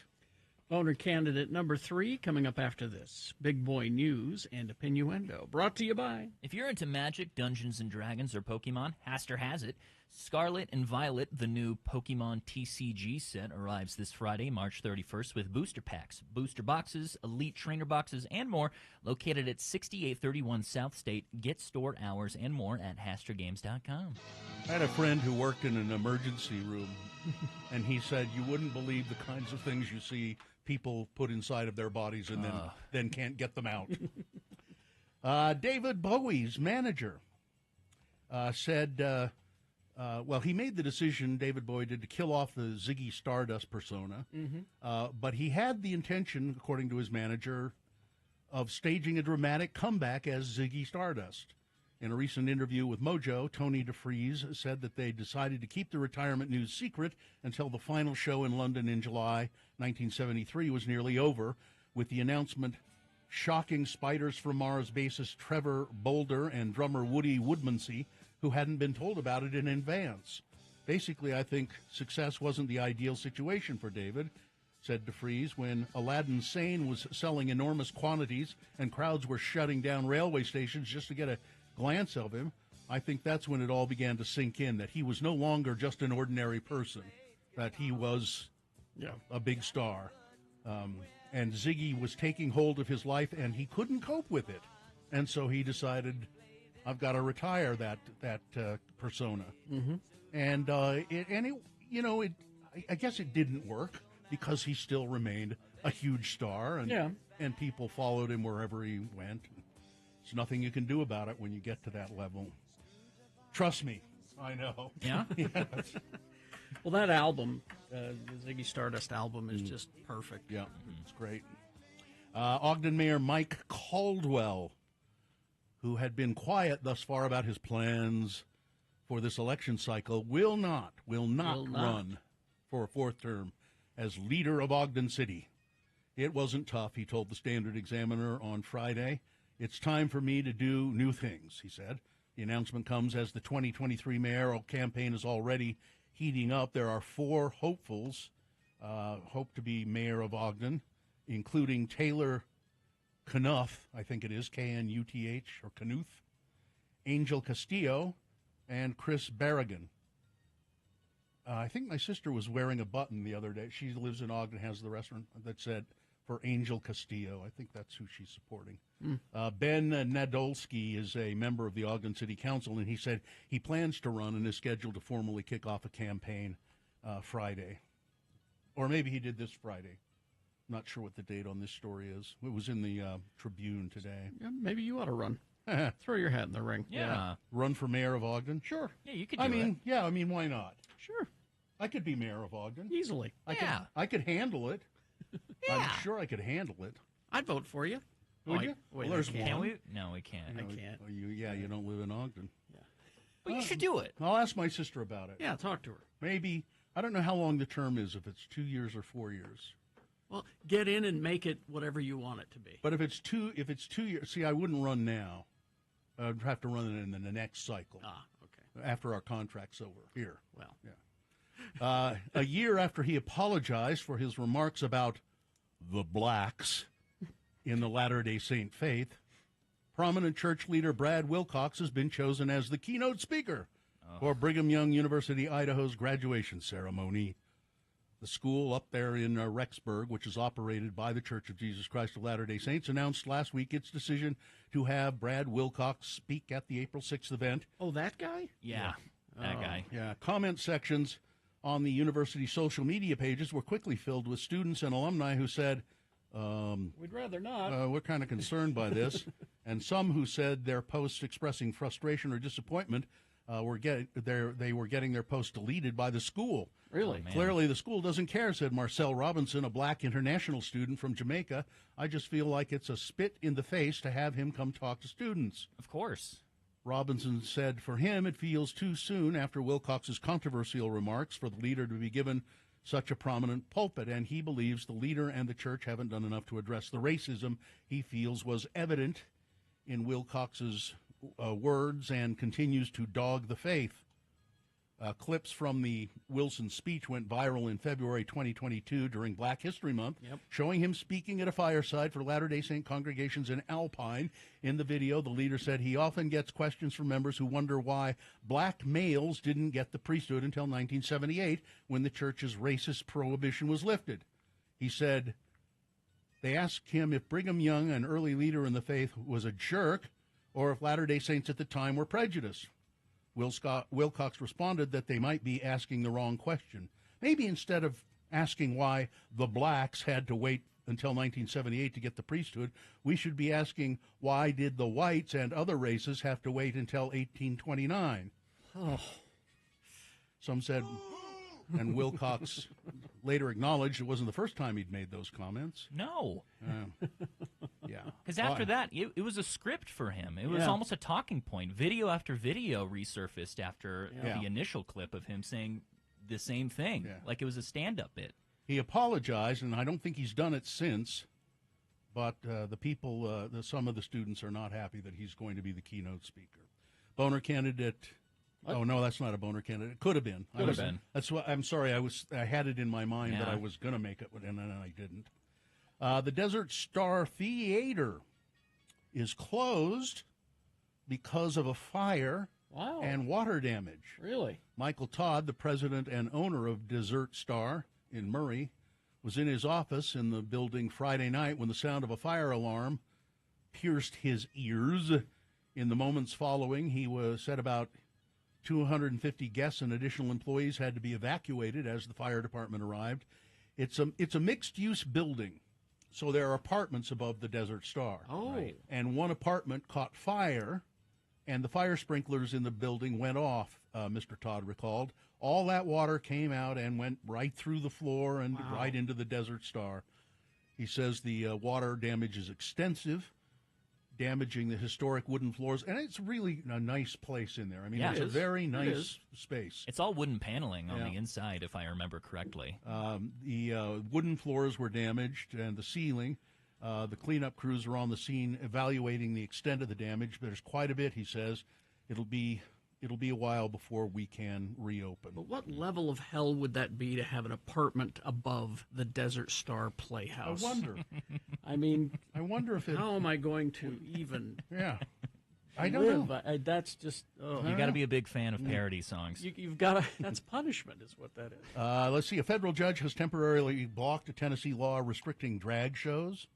Boner candidate number 3 coming up after this. Big Boy News and Opinioendo. Brought to you by... If you're into Magic, Dungeons & Dragons, or Pokemon, Haster has it. Scarlet and Violet, the new Pokemon TCG set, arrives this Friday, March 31st, with booster packs, booster boxes, elite trainer boxes, and more, located at 6831 South State. Get store hours and more at HasterGames.com. I had a friend who worked in an emergency room, and he said you wouldn't believe the kinds of things you see people put inside of their bodies and then can't get them out. David Bowie's manager said... he made the decision, David Bowie did, to kill off the Ziggy Stardust persona. But he had the intention, according to his manager, of staging a dramatic comeback as Ziggy Stardust. In a recent interview with Mojo, Tony DeFries said that they decided to keep the retirement news secret until the final show in London in July 1973 was nearly over, with the announcement shocking Spiders from Mars bassist Trevor Boulder and drummer Woody Woodmansey, who hadn't been told about it in advance. Basically, I think success wasn't the ideal situation for David, said DeFries, when Aladdin Sane was selling enormous quantities and crowds were shutting down railway stations just to get a glance of him. I think that's when it all began to sink in, that he was no longer just an ordinary person, that he was a big star. And Ziggy was taking hold of his life, and he couldn't cope with it. And so he decided, I've got to retire that persona. And I guess it didn't work because he still remained a huge star, and people followed him wherever he went. There's nothing you can do about it when you get to that level. Trust me, I know. Yeah? Well, that album, the Ziggy Stardust album, is just perfect. Yeah, it's great. Ogden Mayor Mike Caldwell, who had been quiet thus far about his plans for this election cycle, will not run for a 4th term as leader of Ogden City. It wasn't tough, he told the Standard Examiner on Friday. It's time for me to do new things, he said. The announcement comes as the 2023 mayoral campaign is already heating up. There are 4 hopefuls, hope to be mayor of Ogden, including Taylor Knuth, I think it is, Knuth, or Knuth, Angel Castillo, and Chris Barragan. I think my sister was wearing a button the other day. She lives in Ogden, has the restaurant, that said, for Angel Castillo. I think that's who she's supporting. Ben Nadolski is a member of the Ogden City Council, and he said he plans to run and is scheduled to formally kick off a campaign Friday. Or maybe he did this Friday. Not sure what the date on this story is. It was in the Tribune today. Yeah, maybe you ought to run. Throw your hat in the ring. Yeah. Run for mayor of Ogden? Sure. Yeah, you could do it. Yeah, I mean, why not? Sure. I could be mayor of Ogden. Easily. I could handle it. I'm sure I could handle it. I'd vote for you. Would you? Wait, well, there's can one. Can we? No, we can't. I can't. Oh, you don't live in Ogden. Yeah. But you should do it. I'll ask my sister about it. Yeah, talk to her. Maybe, I don't know how long the term is, if it's 2 years or 4 years. Well, get in and make it whatever you want it to be. But if it's 2 years, see, I wouldn't run now. I'd have to run it in the next cycle. Ah, okay. After our contract's over. Here. Well. Yeah. A year after he apologized for his remarks about the blacks in the Latter-day Saint faith, prominent church leader Brad Wilcox has been chosen as the keynote speaker for Brigham Young University, Idaho's graduation ceremony. The school up there in Rexburg, which is operated by the Church of Jesus Christ of Latter-day Saints, announced last week its decision to have Brad Wilcox speak at the April 6th event. Oh, that guy? Yeah, that guy. Yeah, comment sections on the university social media pages were quickly filled with students and alumni who said, we'd rather not. we're kind of concerned by this. And some who said their posts expressing frustration or disappointment they were getting their posts deleted by the school. Really? Clearly the school doesn't care, said Marcel Robinson, a black international student from Jamaica. I just feel like it's a spit in the face to have him come talk to students. Of course. Robinson said for him it feels too soon after Wilcox's controversial remarks for the leader to be given such a prominent pulpit, and he believes the leader and the church haven't done enough to address the racism he feels was evident in Wilcox's words and continues to dog the faith. Clips from the Wilson speech went viral in February 2022 during Black History Month, showing him speaking at a fireside for Latter-day Saint congregations in Alpine. In the video, the leader said he often gets questions from members who wonder why black males didn't get the priesthood until 1978 when the church's racist prohibition was lifted. He said they asked him if Brigham Young, an early leader in the faith, was a jerk or if Latter-day Saints at the time were prejudiced. Wilcox responded that they might be asking the wrong question. Maybe instead of asking why the blacks had to wait until 1978 to get the priesthood, we should be asking why did the whites and other races have to wait until 1829? Oh. Some said, and Wilcox later acknowledged it wasn't the first time he'd made those comments. No. Yeah. Because after that, it was a script for him. It was almost a talking point. Video after video resurfaced after the initial clip of him saying the same thing. Yeah. Like it was a stand-up bit. He apologized, and I don't think he's done it since, but the people, some of the students are not happy that he's going to be the keynote speaker. Boner candidate... What? Oh, no, that's not a boner candidate. It could have been. Could have been. That's why, I'm sorry, I had it in my mind that I was going to make it, and then I didn't. The Desert Star Theater is closed because of a fire and water damage. Really? Michael Todd, the president and owner of Desert Star in Murray, was in his office in the building Friday night when the sound of a fire alarm pierced his ears. In the moments following, he said about 250 guests and additional employees had to be evacuated as the fire department arrived. It's a mixed-use building, so there are apartments above the Desert Star. Oh. Right. And one apartment caught fire, and the fire sprinklers in the building went off, Mr. Todd recalled. All that water came out and went right through the floor and right into the Desert Star. He says the water damage is extensive, damaging the historic wooden floors, and it's really a nice place in there. I mean, it's a very nice space. It's all wooden paneling on the inside, if I remember correctly. The wooden floors were damaged, and the ceiling. The cleanup crews are on the scene evaluating the extent of the damage. There's quite a bit, he says. It'll be a while before we can reopen. But what level of hell would that be to have an apartment above the Desert Star Playhouse? I wonder. I mean, I wonder if how am I going to even? Yeah, I don't know. That's just you got to be a big fan of parody songs. You've got to. That's punishment, is what that is. Let's see. A federal judge has temporarily blocked a Tennessee law restricting drag shows.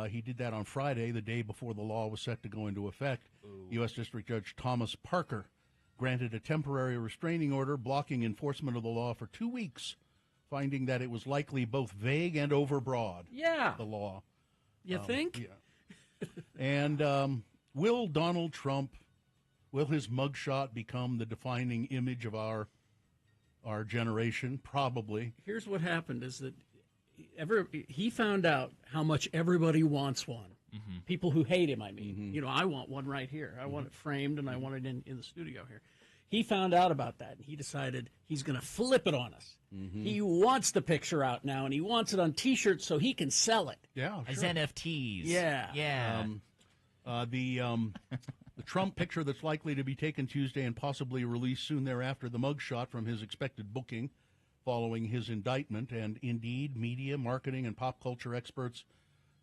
He did that on Friday, the day before the law was set to go into effect. U.S. District Judge Thomas Parker granted a temporary restraining order blocking enforcement of the law for 2 weeks, finding that it was likely both vague and overbroad. Yeah. The law. You think? Yeah. And will Donald Trump, will his mugshot become the defining image of our generation? Probably. Here's what happened is that he found out how much everybody wants one. Mm-hmm. People who hate him, I mean. Mm-hmm. You know, I want one right here. I want it framed, and I want it in the studio here. He found out about that, and he decided he's going to flip it on us. Mm-hmm. He wants the picture out now, and he wants it on T-shirts so he can sell it. Yeah, as NFTs. Yeah. Yeah. The Trump picture that's likely to be taken Tuesday and possibly released soon thereafter, the mugshot from his expected booking following his indictment. And indeed, media, marketing, and pop culture experts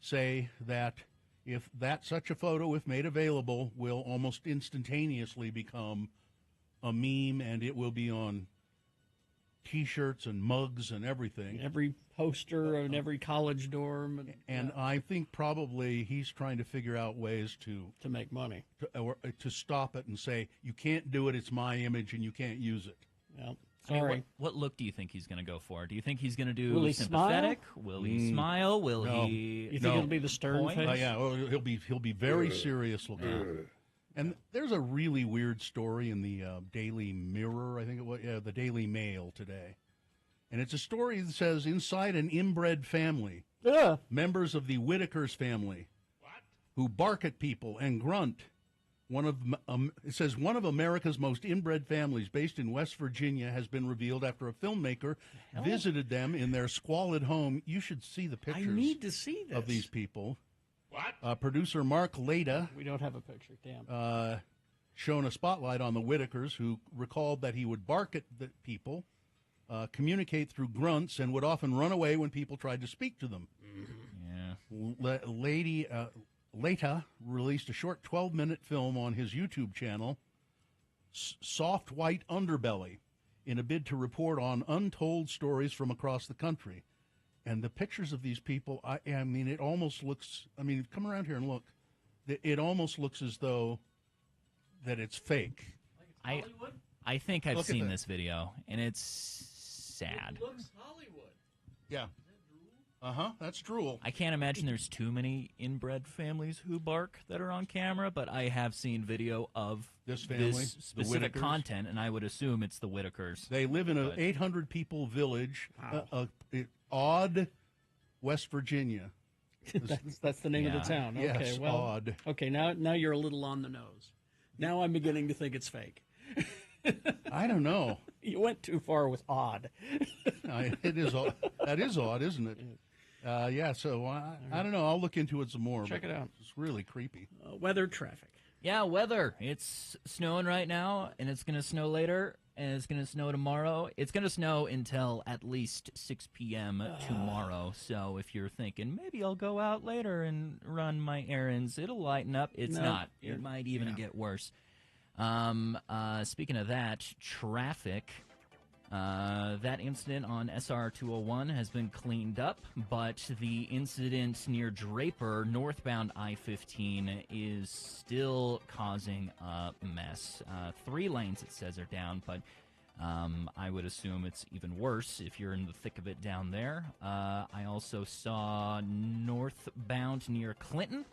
say that if such a photo, if made available, will almost instantaneously become a meme, and it will be on T-shirts and mugs and everything. Every poster in every college dorm. And I think probably he's trying to figure out ways to make money. To stop it and say, you can't do it, it's my image, and you can't use it. Yep. Sorry. I mean, what look do you think he's going to go for? Do you think he's going to do will he sympathetic? Smile? Will he smile? Will no. he? You think it'll be the stern face? Yeah, he'll be very serious looking. And there's a really weird story in the Daily Mirror, I think it was, the Daily Mail today. And it's a story that says, inside an inbred family, members of the Whitakers family, who bark at people and grunt. It says one of America's most inbred families, based in West Virginia, has been revealed after a filmmaker visited them in their squalid home. You should see the pictures. I need to see this. Of these people. What? Producer Mark Leda. We don't have a picture, damn. Shown a spotlight on the Whitakers, who recalled that he would bark at the people, communicate through grunts, and would often run away when people tried to speak to them. Yeah. Leta released a short 12-minute film on his YouTube channel, Soft White Underbelly, in a bid to report on untold stories from across the country. And the pictures of these people, I mean, it almost looks, I mean, come around here and look. It almost looks as though that it's fake. I think I've seen this video, and it's sad. It looks Hollywood. Yeah. That's drool. I can't imagine there's too many inbred families who bark that are on camera, but I have seen video of this family, this specific content, and I would assume it's the Whitakers. They live in an 800-people village, Odd, West Virginia. That's the name of the town. Okay, yes, well, Odd. Okay, now you're a little on the nose. Now I'm beginning to think it's fake. I don't know. You went too far with odd. It is odd. That is odd, isn't it? So I don't know. I'll look into it some more. Check it out. It's really creepy. Weather, traffic. Yeah, weather. It's snowing right now, and it's going to snow later, and it's going to snow tomorrow. It's going to snow until at least 6 p.m. tomorrow. So if you're thinking, maybe I'll go out later and run my errands, it'll lighten up. It's not. It might even get worse. Speaking of that, traffic, that incident on SR 201 has been cleaned up, but the incident near Draper, northbound I-15, is still causing a mess. 3 lanes, it says, are down, but I would assume it's even worse if you're in the thick of it down there. I also saw northbound near Clinton.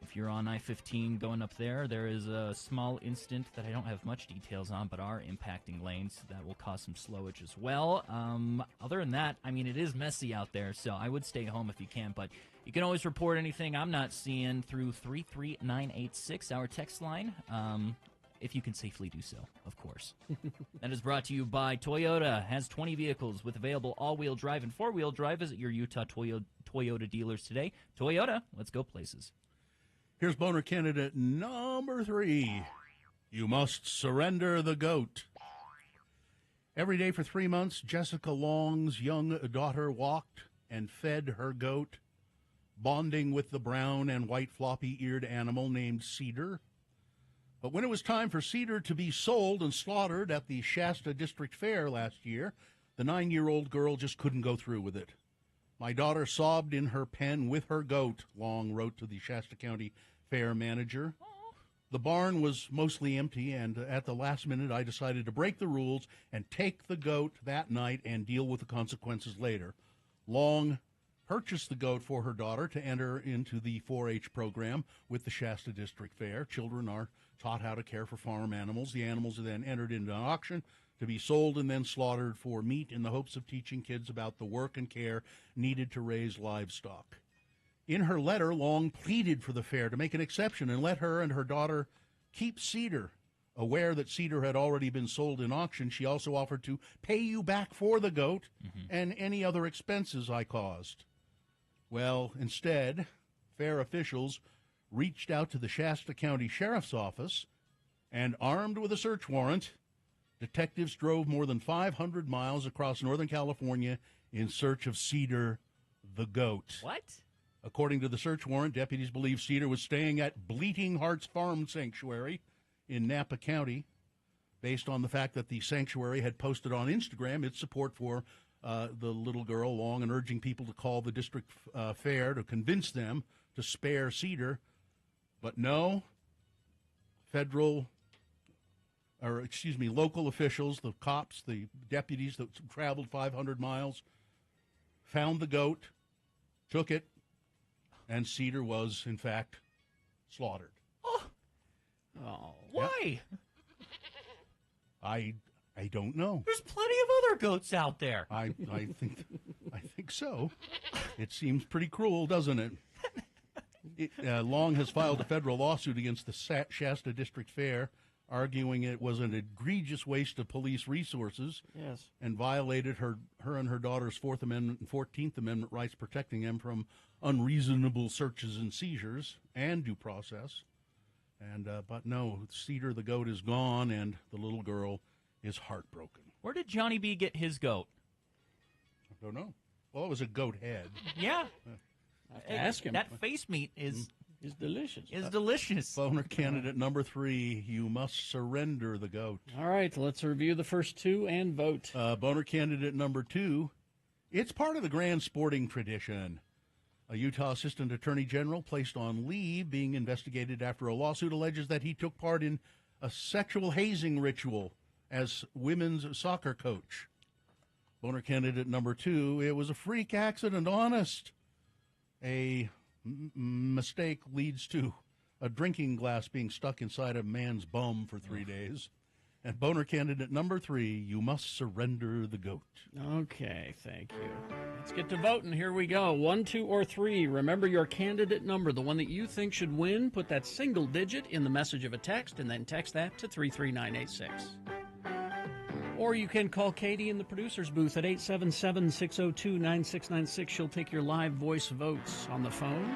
If you're on I-15 going up there, there is a small incident that I don't have much details on, but are impacting lanes that will cause some slowage as well. Other than that, I mean, it is messy out there, so I would stay home if you can, but you can always report anything I'm not seeing through 33986, our text line, if you can safely do so, of course. That is brought to you by Toyota. Has 20 vehicles with available all-wheel drive and four-wheel drive. Visit your Utah Toyota dealers today. Toyota, let's go places. Here's boner candidate number 3. You must surrender the goat. Every day for 3 months, Jessica Long's young daughter walked and fed her goat. bonding with the brown and white floppy-eared animal named Cedar. But when it was time for Cedar to be sold and slaughtered at the Shasta District Fair last year, the 9-year-old girl just couldn't go through with it. My daughter sobbed in her pen with her goat, Long wrote to the Shasta County Fair manager. The barn was mostly empty, and at the last minute I decided to break the rules and take the goat that night and deal with the consequences later. Long purchased the goat for her daughter to enter into the 4-H program with the Shasta District Fair. Children are taught how to care for farm animals. The animals are then entered into an auction to be sold and then slaughtered for meat in the hopes of teaching kids about the work and care needed to raise livestock. In her letter, Long pleaded for the fair to make an exception and let her and her daughter keep Cedar. Aware that Cedar had already been sold in auction, she also offered to pay you back for the goat and any other expenses I caused. Well, instead, fair officials reached out to the Shasta County Sheriff's Office, and armed with a search warrant, detectives drove more than 500 miles across Northern California in search of Cedar the goat. What? According to the search warrant, deputies believe Cedar was staying at Bleating Hearts Farm Sanctuary in Napa County, based on the fact that the sanctuary had posted on Instagram its support for the little girl, Long, and urging people to call the district fair to convince them to spare Cedar. But no, local officials, the cops, the deputies that traveled 500 miles, found the goat, took it, and Cedar was, in fact, slaughtered. Oh, why? I don't know. There's plenty of other goats out there. I think so. It seems pretty cruel, doesn't it? Long has filed a federal lawsuit against the Shasta District Fair, arguing it was an egregious waste of police resources and violated her and her daughter's Fourth Amendment and 14th Amendment rights, protecting them from unreasonable searches and seizures and due process. But no, Cedar the goat is gone, and the little girl is heartbroken. Where did Johnny B get his goat? I don't know. Well, it was a goat head. Yeah. I have to ask him. That face meat is delicious. Delicious. Boner candidate number 3, you must surrender the goat. All right, let's review the first two and vote. Boner candidate number 2, it's part of the grand sporting tradition. A Utah Assistant Attorney General placed on leave, being investigated after a lawsuit alleges that he took part in a sexual hazing ritual as women's soccer coach. Boner candidate number 2, it was a freak accident, honest. A mistake leads to a drinking glass being stuck inside a man's bum for 3 days. And boner candidate number 3, you must surrender the goat. Okay, thank you. Let's get to voting. Here we go. 1, 2, or 3. Remember your candidate number, the one that you think should win. Put that single digit in the message of a text and then text that to 33986. Or you can call Katie in the producer's booth at 877-602-9696. She'll take your live voice votes on the phone.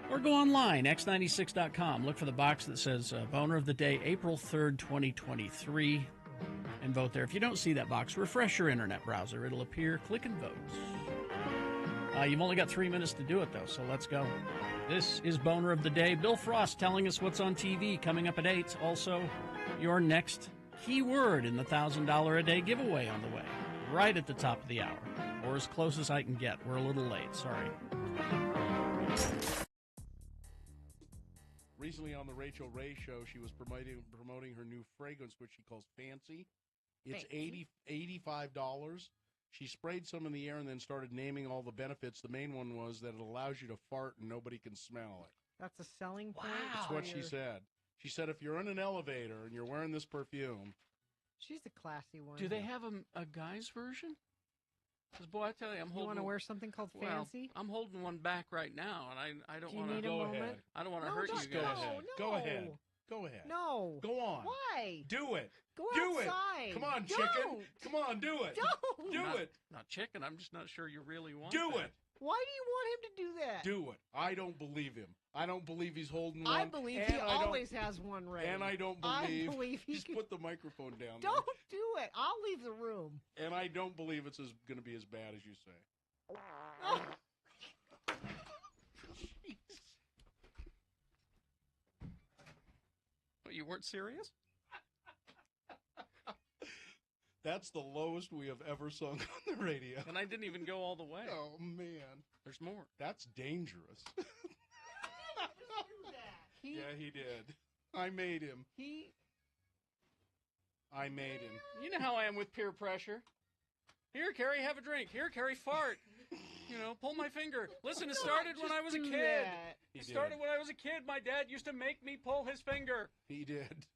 Or go online, x96.com. Look for the box that says Boner of the Day, April 3rd, 2023, and vote there. If you don't see that box, refresh your internet browser. It'll appear. Click and vote. You've only got 3 minutes to do it, though, so let's go. This is Boner of the Day. Bill Frost telling us what's on TV coming up at 8. Also, your next keyword in the $1,000 a day giveaway on the way, right at the top of the hour, or as close as I can get. We're a little late, sorry. Recently on the Rachel Ray Show, she was promoting her new fragrance, which she calls Fancy. It's $85. She sprayed some in the air and then started naming all the benefits. The main one was that it allows you to fart and nobody can smell it. That's a selling point? That's what she said. She said if you're in an elevator and you're wearing this perfume. She's a classy one. Do they have a guy's version? Because, boy, I tell you, I'm holding... You want to wear something called Fancy? I'm holding one back right now, and I don't want to... Go ahead. I don't want to hurt you guys. Go ahead. Go ahead. No. Go on. Why? Do it. Go do outside. It. Come on, Don't. chicken. Come on, do it. Don't. Do it. Not chicken. I'm just not sure you really want Do that. it. Why do you want him to do that? Do it. I don't believe him. I don't believe he's holding one. I believe he always has one ready. And I don't believe... he Just put the microphone down. Don't do it. I'll leave the room. And I don't believe it's going to be as bad as you say. You weren't serious? That's the lowest we have ever sung on the radio. And I didn't even go all the way. Oh, man. There's more. That's dangerous. Yeah, he did. I made him. I made him. You know how I am with peer pressure. Here, Carrie, have a drink. Here, Carrie, fart. You know, pull my finger. Listen, it started when I was a kid. It started when I was a kid. My dad used to make me pull his finger. He did.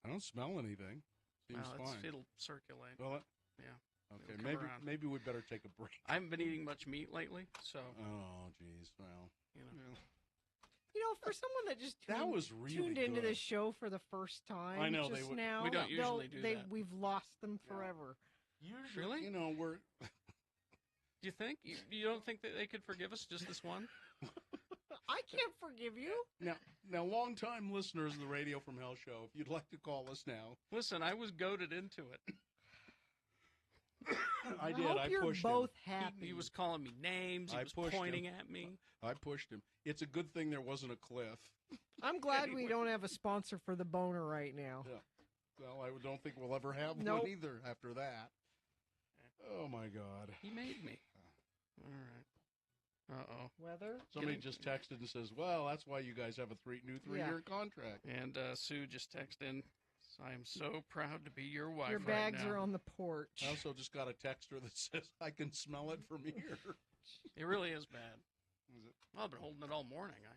I don't smell anything. Seems fine. It'll circulate. Well, yeah. Okay, maybe we better take a break. I haven't been eating much meat lately, so. Oh, geez. Well, You know, for someone that just tuned into this show for the first time, I know just now, we don't usually do that. We've lost them forever. Usually, really? You know, we're. Do you think? You don't think that they could forgive us just this one? I can't forgive you. Now, long-time listeners of the Radio from Hell show, if you'd like to call us now. Listen, I was goaded into it. I did. Hope I you're pushed both him. happy. He was calling me names. He was pointing at me. I pushed him. It's a good thing there wasn't a cliff. I'm glad we don't have a sponsor for the boner right now. Yeah. Well, I don't think we'll ever have one either after that. Oh, my God. He made me. All right. Uh-oh. Weather? Somebody just texted and says, well, that's why you guys have a new three-year contract. And Sue just texted in, I am so proud to be your wife. Your bags are on the porch. I also just got a texter that says, I can smell it from here. It really is bad. Is it? Well, I've been holding it all morning. I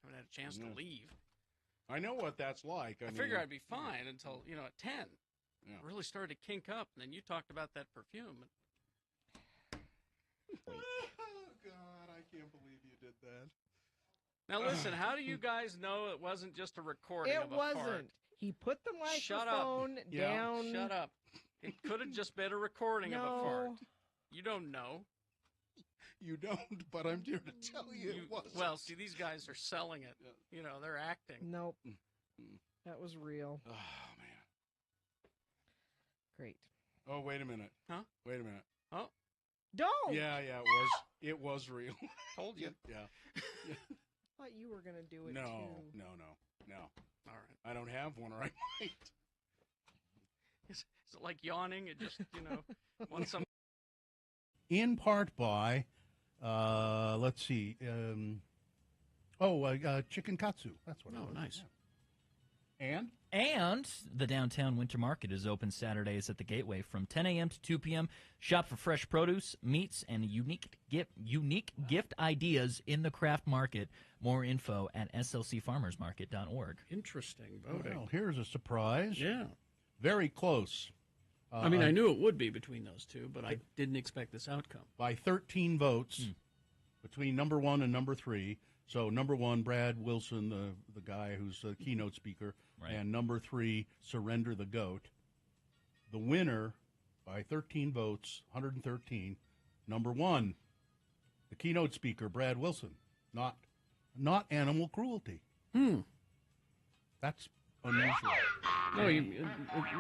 haven't had a chance to leave. I know what that's like. I figured I'd be fine until, at 10. Yeah. It really started to kink up, and then you talked about that perfume. Oh, God, I can't believe you did that. Now, listen, how do you guys know it wasn't just a recording of a fart? It wasn't. He put the microphone down. Shut up. It could have just been a recording of a fart. You don't know. You don't, but I'm here to tell you it wasn't. Well, see, these guys are selling it. Yeah. They're acting. Nope. That was real. Oh, man. Great. Oh, wait a minute. Huh? Wait a minute. Oh. Don't. Yeah, it was real. Told you. Yeah. I thought you were going to do it, No. All right. I don't have one, or I might. Is it like yawning? It just, wants some. In part by, let's see, chicken katsu. That's what it was. Oh, nice. Yeah. And the downtown winter market is open Saturdays at the Gateway from 10 a.m. to 2 p.m. Shop for fresh produce, meats, and unique gift ideas in the craft market. More info at slcfarmersmarket.org. Interesting voting. Well, here's a surprise. Yeah. Very close. I knew it would be between those two, but I didn't expect this outcome. By 13 votes between number 1 and number 3. So number 1, Brad Wilson, the guy who's the keynote speaker, and number 3, Surrender the Goat. The winner by 13 votes, 113. Number 1, the keynote speaker, Brad Wilson. Not animal cruelty. That's unusual.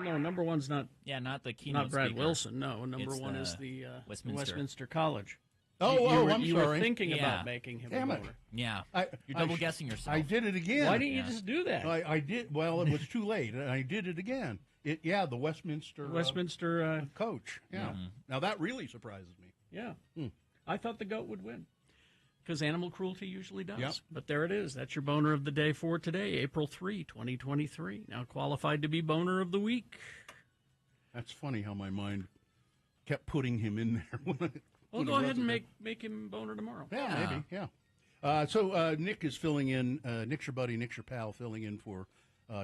No, number 1's not. Yeah, not the keynote. Not Brad speaker. Wilson. No, number It's 1 is the Westminster College. I'm you sorry. were thinking about making him Damn a it. voter. Yeah, you're double guessing yourself. I did it again. Why didn't you just do that? I did. Well, it was too late, and I did it again. The Westminster coach. Yeah. Mm-hmm. Now that really surprises me. Yeah. I thought the goat would win because animal cruelty usually does. Yep. But there it is. That's your boner of the day for today, April 3, 2023. Now qualified to be boner of the week. That's funny how my mind kept putting him in there. Well, go ahead and make him boner tomorrow. Yeah, maybe. Yeah. So Nick is filling in. Nick's your buddy. Nick's your pal. Filling in for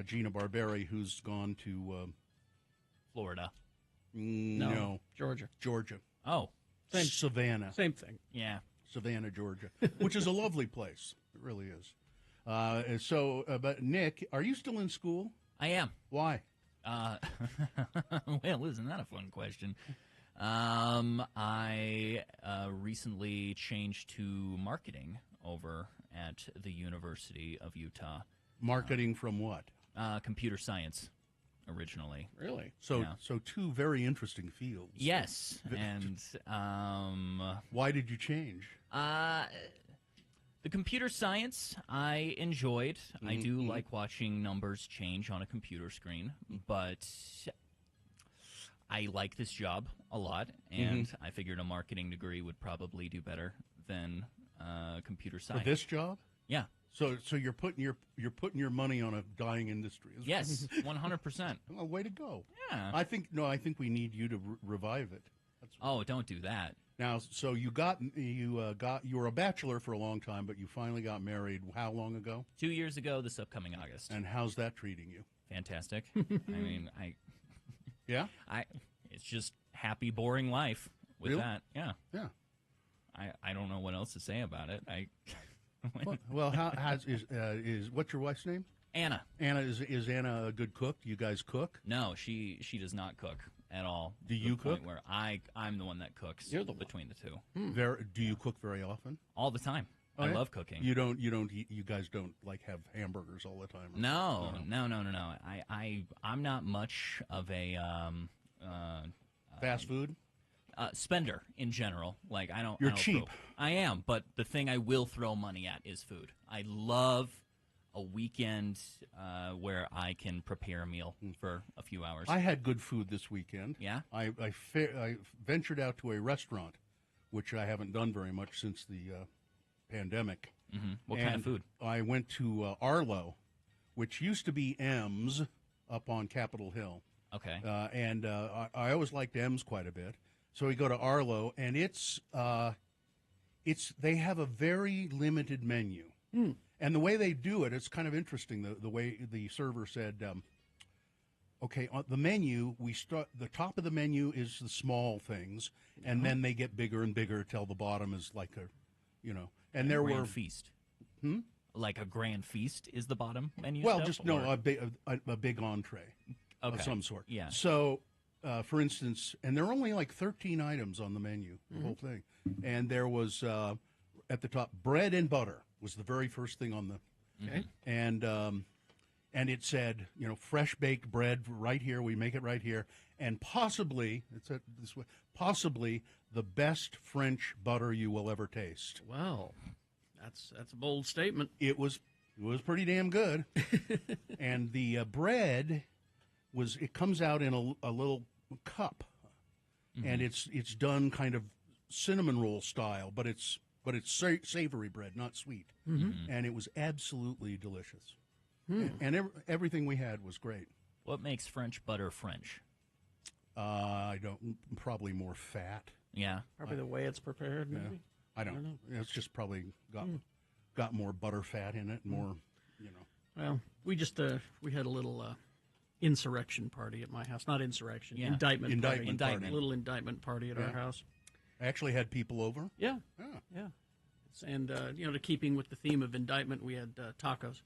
Gina Barberi, who's gone to Florida. No, Georgia. Oh, Savannah. Same thing. Yeah, Savannah, Georgia, which is a lovely place. It really is. But Nick, are you still in school? I am. Why? Well, isn't that a fun question? I recently changed to marketing over at the University of Utah. Marketing from what? Computer science, originally. Really? So two very interesting fields. Yes, and why did you change? The computer science I enjoyed. I do Mhm. like watching numbers change on a computer screen, but I like this job a lot, and I figured a marketing degree would probably do better than computer For science. this job? Yeah. So you're putting your money on a dying industry. Yes, 100%. Well, way to go. Yeah. I think we need you to revive it. Oh, don't do that. Now, so you were a bachelor for a long time, but you finally got married. How long ago? 2 years ago, this upcoming August. And how's that treating you? Fantastic. I mean, Yeah. It's just happy, boring life with Really? that. Yeah. Yeah. I don't know what else to say about it. Well, is what's your wife's name? Anna. Anna is Anna a good cook? Do you guys cook? No, she does not cook at all. Do to the you point cook? Where I'm the one that cooks. You're the one. between the two. Do you cook very often? All the time. Oh, I yeah? love cooking. You don't eat, you guys don't like have hamburgers all the time? No. I'm not much of a fast food spender in general. Like I don't. You're I don't cheap. I am, but the thing I will throw money at is food. I love a weekend where I can prepare a meal for a few hours. I had good food this weekend. Yeah? I ventured out to a restaurant, which I haven't done very much since the pandemic. What kind of food? I went to Arlo, which used to be M's up on Capitol Hill. Okay. And I always liked M's quite a bit. So we go to Arlo, and they have a very limited menu. And the way they do it, it's kind of interesting. The way the server said, okay, on the menu, the top of the menu is the small things, and then they get bigger and bigger till the bottom is like and there grand were feast. Hmm? Like a grand feast is the bottom menu. Well, stuff, just or? a big entree of Okay. some sort. Yeah. So, for instance, and there are only like 13 items on the menu, the whole thing, and there was at the top bread and butter was the very first thing on the, Okay. and it said fresh baked bread right here. We make it right here, and possibly this way, possibly the best French butter you will ever taste. Wow, that's a bold statement. It was pretty damn good, and the bread it comes out in a little cup, and it's done kind of cinnamon roll style, but it's savory bread, not sweet, and it was absolutely delicious. And everything we had was great. What makes French butter French? Probably more fat. Yeah. Probably the way it's prepared, maybe. Yeah. I don't know. It's just probably got more butter fat in it, more, Well, we just we had a little insurrection party at my house. Not insurrection, Yeah. indictment party. Indictment. A little indictment party at our house. I actually had people over. Yeah. And to keeping with the theme of indictment, we had tacos.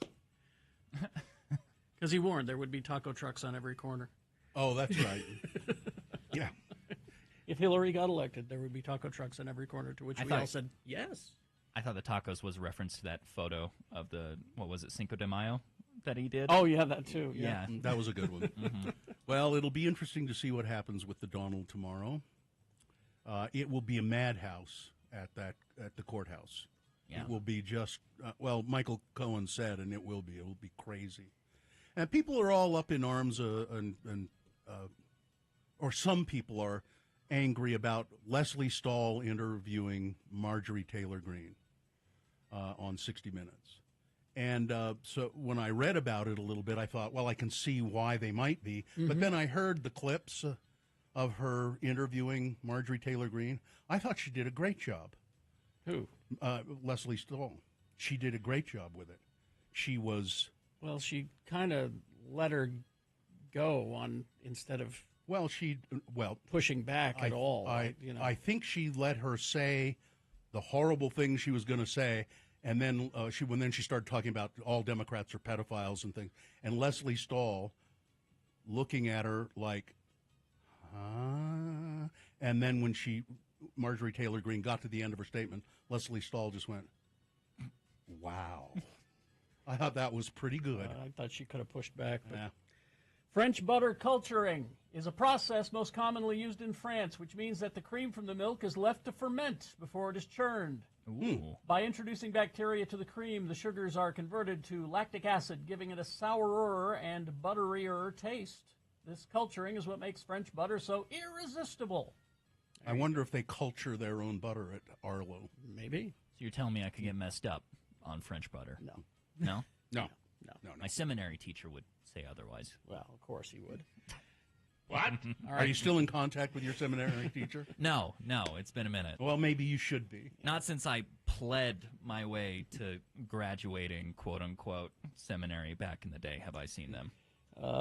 Because he warned there would be taco trucks on every corner. Oh, that's right. Yeah. If Hillary got elected, there would be taco trucks on every corner, to which we all said, yes. I thought the tacos was a reference to that photo of what was it, Cinco de Mayo that he did? Oh, yeah, that too. Yeah. That was a good one. Well, it'll be interesting to see what happens with the Donald tomorrow. It will be a madhouse at the courthouse. Yeah. It will be just Michael Cohen said, and it will be crazy. And people are all up in arms, or some people are angry about Leslie Stahl interviewing Marjorie Taylor Greene on 60 Minutes. And so when I read about it a little bit, I thought, well, I can see why they might be. But then I heard the clips of her interviewing Marjorie Taylor Greene. I thought she did a great job. Who? Leslie Stahl. She did a great job with it. She was... Well, she kind of let her go instead of pushing back at all. I think she let her say the horrible things she was going to say, and then when she started talking about all Democrats are pedophiles and things, and Leslie Stahl looking at her like, huh? And then when Marjorie Taylor Greene got to the end of her statement, Leslie Stahl just went, wow. I thought that was pretty good. I thought she could have pushed back, but French butter culturing is a process most commonly used in France, which means that the cream from the milk is left to ferment before it is churned. Ooh. By introducing bacteria to the cream, the sugars are converted to lactic acid, giving it a sourer and butterier taste. This culturing is what makes French butter so irresistible. I wonder if they culture their own butter at Arlo. Maybe. So you're telling me I could get messed up on French butter? No. No? No. My seminary teacher would say otherwise. Well, of course he would. What? All Are right. you still in contact with your seminary teacher? No, it's been a minute. Well, maybe you should be. Not since I pled my way to graduating, quote-unquote, seminary back in the day have I seen them.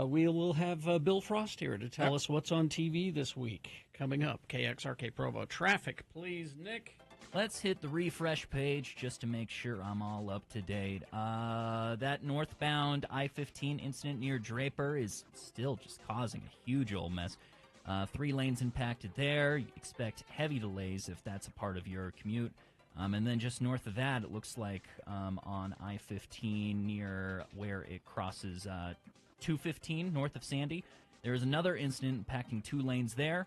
We will have Bill Frost here to tell us what's on TV this week. Coming up, KXRK Provo. Traffic, please, Nick. Let's hit the refresh page just to make sure I'm all up to date. That northbound I-15 incident near Draper is still just causing a huge old mess. 3 lanes impacted there. You expect heavy delays if that's a part of your commute. And then just north of that, it looks like on I-15 near where it crosses 215 north of Sandy, there is another incident impacting 2 lanes there.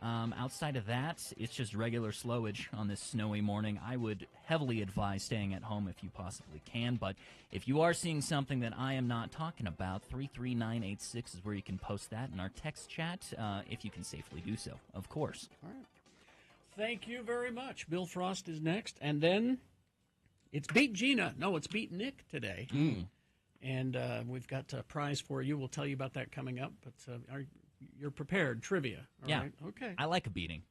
Outside of that, it's just regular slowage on this snowy morning. I would heavily advise staying at home if you possibly can, but if you are seeing something that I am not talking about, 33986 is where you can post that in our text chat, if you can safely do so, of course. All right. Thank you very much. Bill Frost is next, and then it's Beat Gina. No, it's Beat Nick today. And we've got a prize for you. We'll tell you about that coming up, but you're prepared. Trivia. All right? Okay. I like a beating.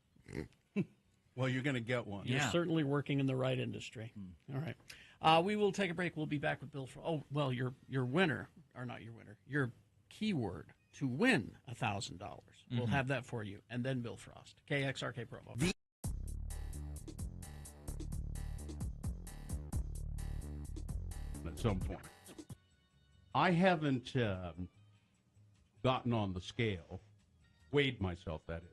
Well, you're going to get one. You're certainly working in the right industry. All right. We will take a break. We'll be back with Bill. Well, your winner, or not your winner, your keyword to win $1,000. We'll have that for you. And then Bill Frost. KXRK Provo. At some point. I haven't gotten on the scale, weighed myself, that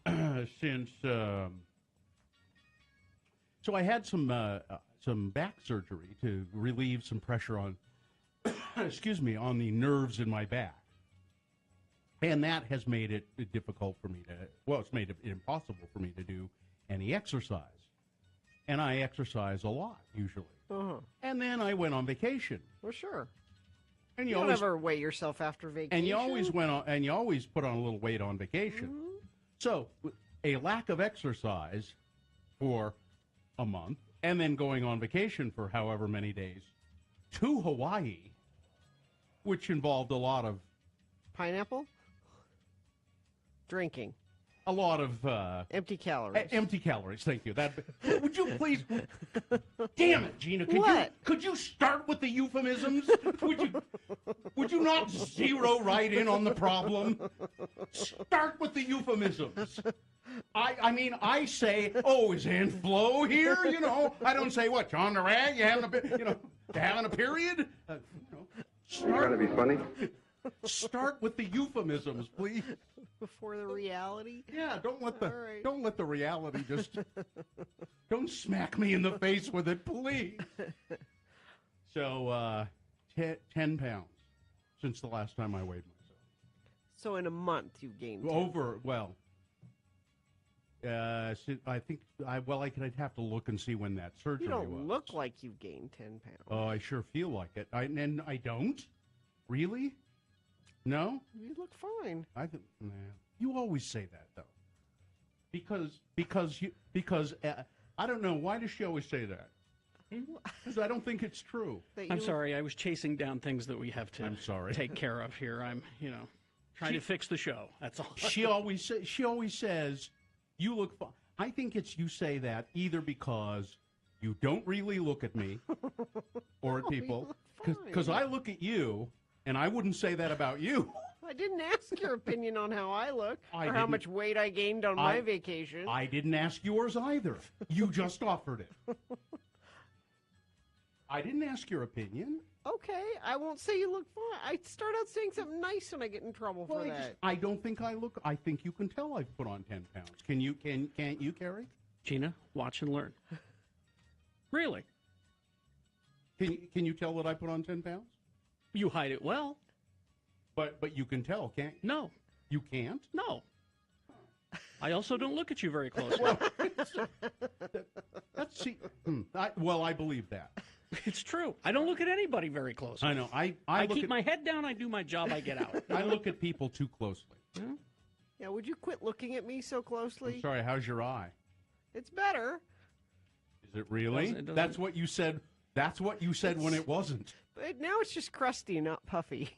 is, since. So I had some back surgery to relieve some pressure on, excuse me, on the nerves in my back, and that has made it difficult for me to. Well, it's made it impossible for me to do any exercise, and I exercise a lot usually. And then I went on vacation. Well, sure. And you don't ever weigh yourself after vacation. And you always went on, and you always put on a little weight on vacation. So a lack of exercise for a month, and then going on vacation for however many days to Hawaii, which involved a lot of pineapple, drinking. A lot of empty calories. Empty calories. Thank you. That. Would you please? Damn it, Gina. Could you start with the euphemisms? Would you not zero right in on the problem? Start with the euphemisms. I mean, I say, oh, is Aunt Flo here? You know, I don't say what, John the Rag. You having a period? Trying to be funny. Start with the euphemisms, please. Before the reality? Yeah, don't let the reality just don't smack me in the face with it, please. So 10 pounds since the last time I weighed myself. So in a month you gained 10. I think I'd have to look and see when that surgery was. You don't look like you've gained 10 pounds. Oh, I sure feel like it. And I don't? Really? No? You look fine. You always say that though. Because I don't know, why does she always say that? Because I don't think it's true. I'm sorry, I was chasing down things that we have to take care of here. I'm, trying to fix the show. That's all. She always says, you look fine. I think you say that either because you don't really look at me or at people. Because I look at you, and I wouldn't say that about you. I didn't ask your opinion on how I look or how much weight I gained on my vacation. I didn't ask yours either. You just offered it. I didn't ask your opinion. Okay, I won't say you look fine. I start out saying something nice and I get in trouble for that. I don't think I look. I think you can tell I've put on 10 pounds. Can't you, Carrie? Gina, watch and learn. Really? Can you tell that I put on 10 pounds? You hide it well. But you can tell, can't you? No. You can't? No. I also don't look at you very closely. I believe that. It's true. I don't look at anybody very closely. I know. I keep my head down. I do my job. I get out. I look at people too closely. Yeah, would you quit looking at me so closely? I'm sorry, how's your eye? It's better. Is it really? That's what you said. That's what you said when it wasn't. But now it's just crusty, not puffy.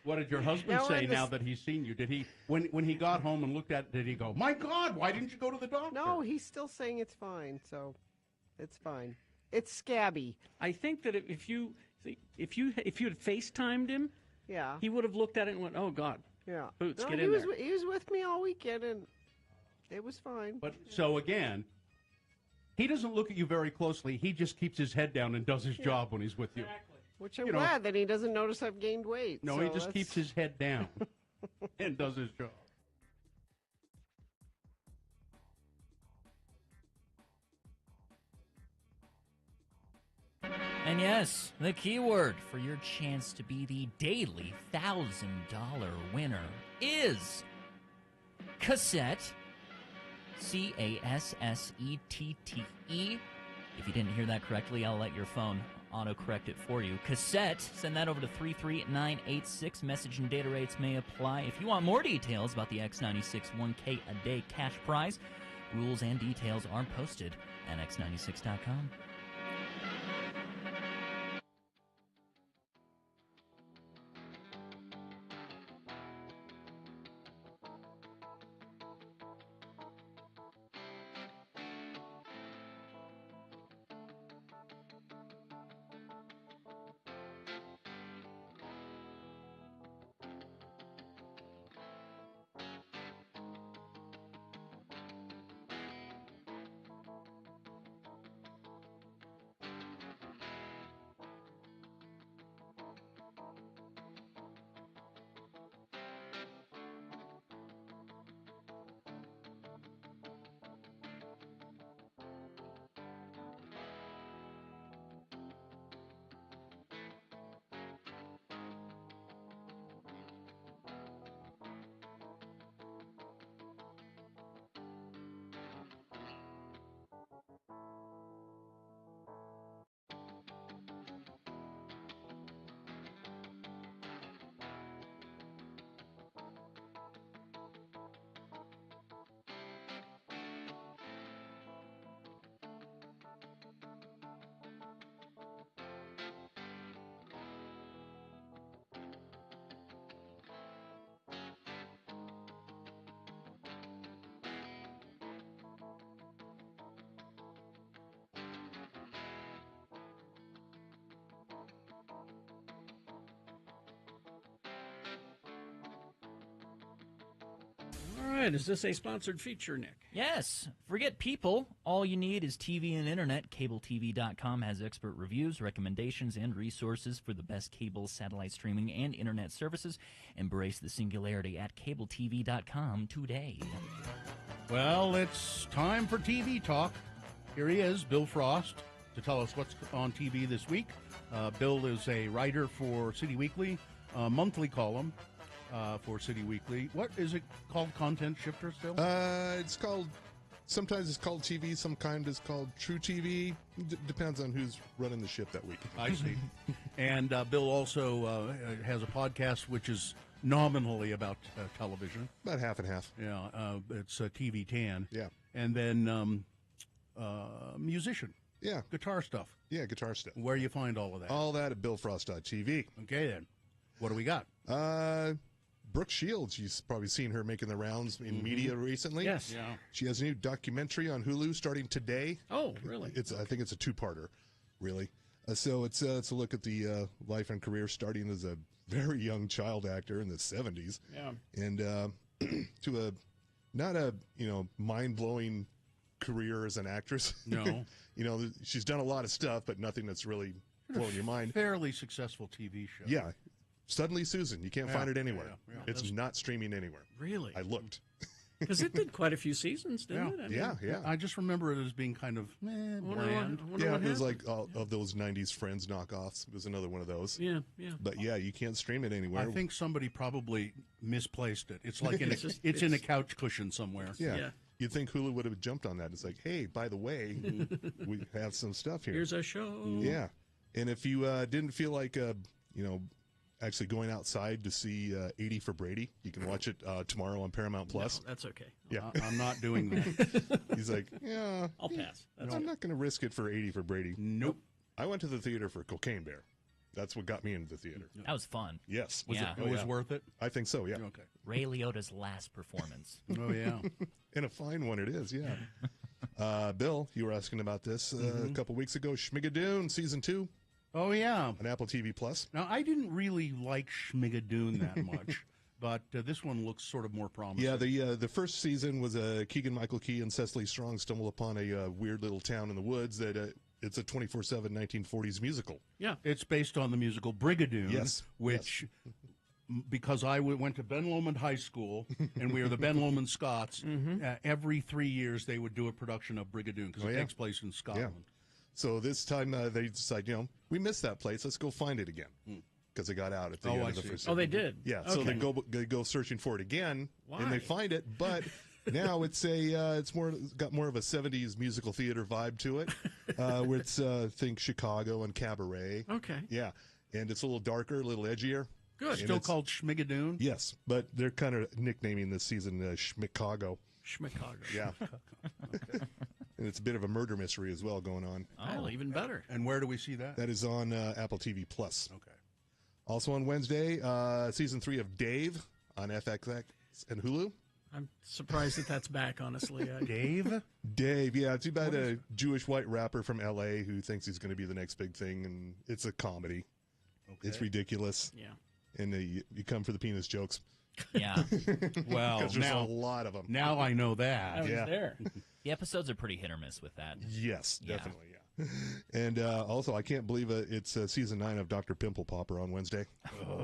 What did your husband say now that he's seen you? Did he, when he got home and looked at it, did he go, "My God, why didn't you go to the doctor?" No, he's still saying it's fine, so it's fine. It's scabby. I think that if you had FaceTimed him, yeah, he would have looked at it and went, "Oh God, yeah, Boots, no, get in there." He was with me all weekend, and it was fine. But so again, he doesn't look at you very closely. He just keeps his head down and does his job when he's with you. Which I'm glad that he doesn't notice I've gained weight. No, so he just keeps his head down and does his job. And yes, the keyword for your chance to be the daily $1,000 winner is cassette. Cassette. If you didn't hear that correctly, I'll let your phone autocorrect it for you. Cassette, send that over to 33986. Message and data rates may apply. If you want more details about the X96 1K a day cash prize, rules and details are posted at x96.com. All right, is this a sponsored feature, Nick? Yes. Forget people. All you need is TV and internet. CableTV.com has expert reviews, recommendations, and resources for the best cable, satellite streaming, and internet services. Embrace the singularity at CableTV.com today. Well, it's time for TV talk. Here he is, Bill Frost, to tell us what's on TV this week. Bill is a writer for City Weekly, a monthly column for City Weekly. What is it called? Content Shifter still? Sometimes it's called TV, sometimes it's called True TV. Depends on who's running the ship that week. I see. And Bill also has a podcast which is nominally about television. About half and half. Yeah, it's TV Tan. Yeah. And then musician. Yeah. Guitar stuff. Yeah, guitar stuff. Where you find all of that? All that at BillFrost.tv. Okay, then. What do we got? Brooke Shields, you've probably seen her making the rounds in media recently. Yes. Yeah. She has a new documentary on Hulu starting today. Oh, really? I think it's a two-parter, really. So it's a look at the life and career starting as a very young child actor in the 70s. Yeah. And to not a mind-blowing career as an actress. No. She's done a lot of stuff, but nothing that's really blowing your mind. Fairly successful TV show. Yeah. Suddenly Susan. You can't find it anywhere. Yeah. It's not streaming anywhere. Really? I looked. Because it did quite a few seasons, didn't it? Yeah. I just remember it as being kind of bland. Yeah, it was like of those 90s Friends knockoffs. It was another one of those. Yeah. But yeah, you can't stream it anywhere. I think somebody probably misplaced it. It's like it's in a couch cushion somewhere. Yeah. You'd think Hulu would have jumped on that. It's like, hey, by the way, we have some stuff here. Here's our show. Yeah. And if you didn't feel like, actually going outside to see 80 for Brady, you can watch it tomorrow on Paramount Plus. No, that's okay. Yeah. I'm not doing that. He's like, yeah. I'll pass. I'm not going to risk it for 80 for Brady. Nope. I went to the theater for Cocaine Bear. That's what got me into the theater. That was fun. Yes. It was worth it? I think so, yeah. Okay. Ray Liotta's last performance. Oh, yeah. And a fine one it is, yeah. Bill, you were asking about this a couple weeks ago. Schmigadoon, Season 2. Oh, yeah. On Apple TV Plus. Now, I didn't really like Schmigadoon that much, but this one looks sort of more promising. Yeah, the first season was Keegan-Michael Key and Cecily Strong stumble upon a weird little town in the woods that it's a 24/7 1940s musical. Yeah. It's based on the musical Brigadoon. Yes. Which, because I went to Ben Lomond High School, and we are the Ben Lomond Scots, every 3 years they would do a production of Brigadoon, because it takes place in Scotland. Yeah. So this time they decide, we missed that place. Let's go find it again. Because it got out at the end of the first season. Oh, they did? Yeah, Okay. so they go searching for it again, Why? and they find it, but now it's got more of a 70s musical theater vibe to it, where it's think Chicago and Cabaret. Okay. Yeah, and it's a little darker, a little edgier. Good. Still called Schmigadoon? Yes, but they're kind of nicknaming this season Schmicago. Schmicago. Yeah. And it's a bit of a murder mystery as well going on. Oh, even better. And where do we see that? That is on Apple TV Plus. Okay. Also on Wednesday, Season 3 of Dave on FX and Hulu. I'm surprised that's back, honestly. Dave? Dave, yeah. It's about a Jewish white rapper from L.A. who thinks he's going to be the next big thing, and it's a comedy. Okay. It's ridiculous. Yeah. And you come for the penis jokes. Yeah. Well, because there's a lot of them. Now I know that. I was there. The episodes are pretty hit or miss with that. Yes, definitely, yeah. And also, I can't believe it's Season 9 of Dr. Pimple Popper on Wednesday.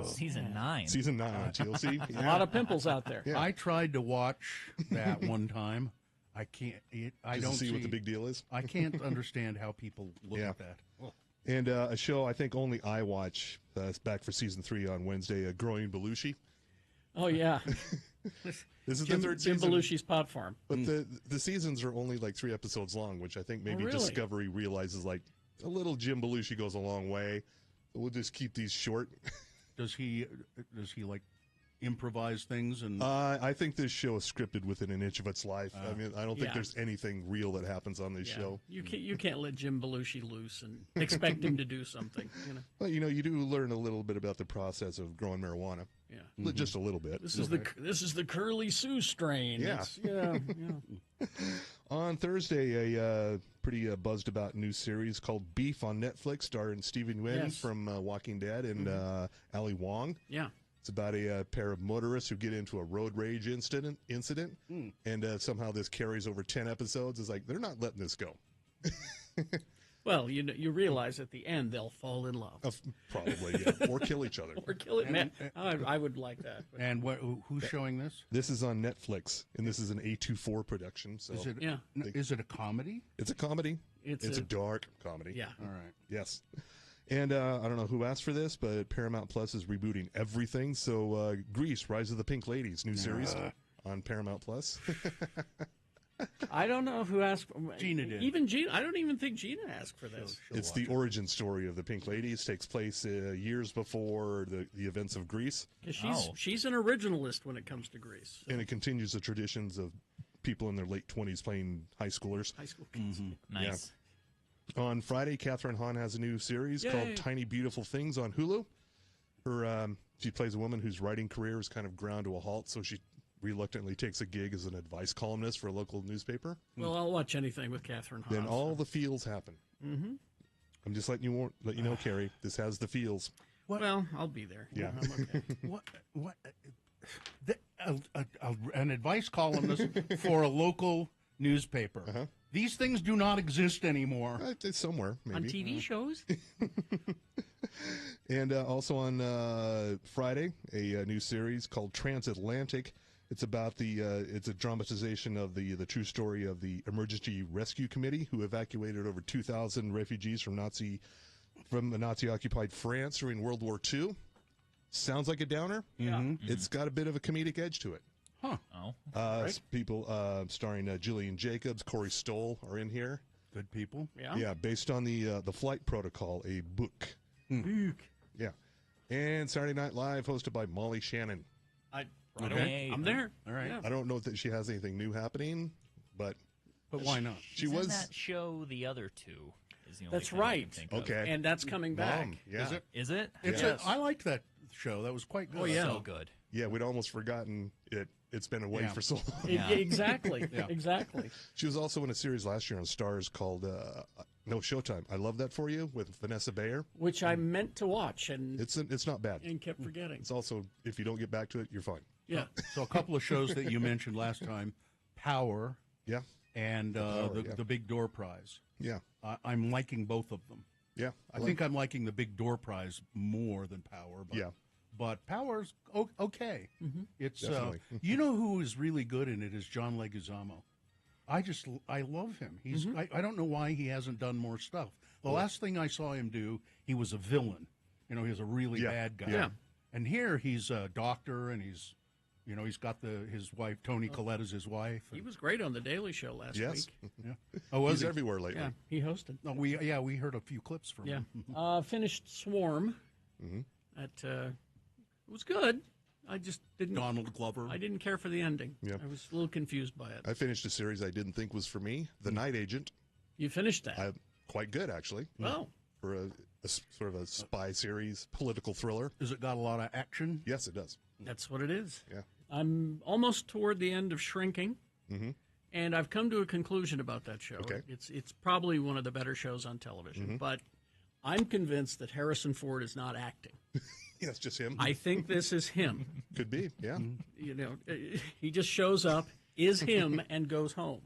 Season 9? Season 9 on TLC. A lot of pimples out there. Yeah. I tried to watch that one time. I can't. I don't see what the big deal is. I can't understand how people look at that. Oh. And a show I think only I watch. It's back for Season 3 on Wednesday. Growing Belushi. Oh, yeah. This is Jim, the third Jim season. Belushi's Pot Farm. But the seasons are only like 3 episodes long, which I think maybe really? Discovery realizes like a little Jim Belushi goes a long way. We'll just keep these short. Does he like improvise things? And I think this show is scripted within an inch of its life. I mean, I don't think Yeah. there's anything real that happens on this show. You can't let Jim Belushi loose and expect him to do something. Well, you do learn a little bit about the process of growing marijuana. Yeah. Just a little bit. This is the Curly Sue strain. Yeah. Yeah. On Thursday, a pretty buzzed about new series called Beef on Netflix, starring Stephen Wen from Walking Dead and Ali Wong. Yeah. It's about a pair of motorists who get into a road rage incident, and somehow this carries over 10 episodes. It's like, they're not letting this go. Well, you realize at the end they'll fall in love. Probably, yeah. Or kill each other. Or kill it, man. I would like that. But. And who's showing this? This is on Netflix, and this is an A24 production. So is it a comedy? It's a comedy. It's a dark comedy. Yeah. All right. Yes. And I don't know who asked for this, but Paramount Plus is rebooting everything. So Grease, Rise of the Pink Ladies, new series on Paramount Plus. I don't know who asked. Gina did. Even Gina. I don't even think Gina asked for this. It's the origin story of the Pink Ladies. Takes place years before the events of Grease. She's an originalist when it comes to Grease. So. And it continues the traditions of people in their late 20s playing high schoolers. High school kids. Mm-hmm. Nice. Yeah. On Friday, Catherine Hahn has a new series called Tiny Beautiful Things on Hulu. She plays a woman whose writing career is kind of ground to a halt, so she reluctantly takes a gig as an advice columnist for a local newspaper. Well, I'll watch anything with Catherine Hahn. Then all the feels happen. Mm-hmm. I'm just letting you know, Carrie. This has the feels. What? Well, I'll be there. Yeah. I'm okay. An advice columnist for a local newspaper. These things do not exist anymore. It's somewhere, maybe. On TV shows? And also on Friday, a new series called Transatlantic. It's about it's a dramatization of the true story of the Emergency Rescue Committee, who evacuated over 2,000 refugees from the Nazi-occupied France during World War II. Sounds like a downer. Yeah. It's got a bit of a comedic edge to it. Huh. Oh. Right. People starring Gillian Jacobs, Corey Stoll are in here. Good people. Yeah. Yeah, based on the Flight Protocol, a book. Book. Yeah. And Saturday Night Live, hosted by Molly Shannon. Okay. I'm there. All right. Yeah. I don't know that she has anything new happening, but why not? She Isn't was that show The Other Two. Is the only That's thing I can right. think of. Okay. And that's coming back. Yeah. Is it? Is it? It's Yes. I liked that show. That was quite good. Oh, yeah. So good. Yeah, we'd almost forgotten it. It's been away Yeah. for so long. Yeah. Exactly. Yeah. Exactly. She was also in a series last year on Stars called Showtime. I Love That For You with Vanessa Bayer. Which I meant to watch and It's not bad. kept forgetting. It's also, if you don't get back to it, you're fine. Yeah. So a couple of shows that you mentioned last time, Power. Yeah. And Power, the Big Door Prize. Yeah. I'm liking both of them. Yeah. I think I'm liking the Big Door Prize more than Power. But, Yeah. But Power's okay. Mm-hmm. It's Definitely. you know who is really good in it is John Leguizamo. I love him. He's I don't know why he hasn't done more stuff. The last thing I saw him do, he was a villain. He was a really bad guy. Yeah. And here he's a doctor, and he's got his wife Toni Collette as his wife. He was great on the Daily Show last Yes. week. Yeah. Oh, was He's he? everywhere lately. Yeah, he hosted. No, we heard a few clips from Yeah. him. Finished Swarm. Mm-hmm. It was good. I just didn't. Donald Glover. I didn't care for the ending. Yeah. I was a little confused by it. I finished a series I didn't think was for me, The Night Agent. You finished that? Quite good, actually. Well. For a sort of a spy series, political thriller. Does it got a lot of action? Yes, it does. That's what it is. Yeah. I'm almost toward the end of Shrinking, Mm-hmm. and I've come to a conclusion about that show. Okay. It's probably one of the better shows on television, Mm-hmm. but I'm convinced that Harrison Ford is not acting. Yeah, it's just him. I think this is him. Could be, yeah. He just shows up, is him, and goes home.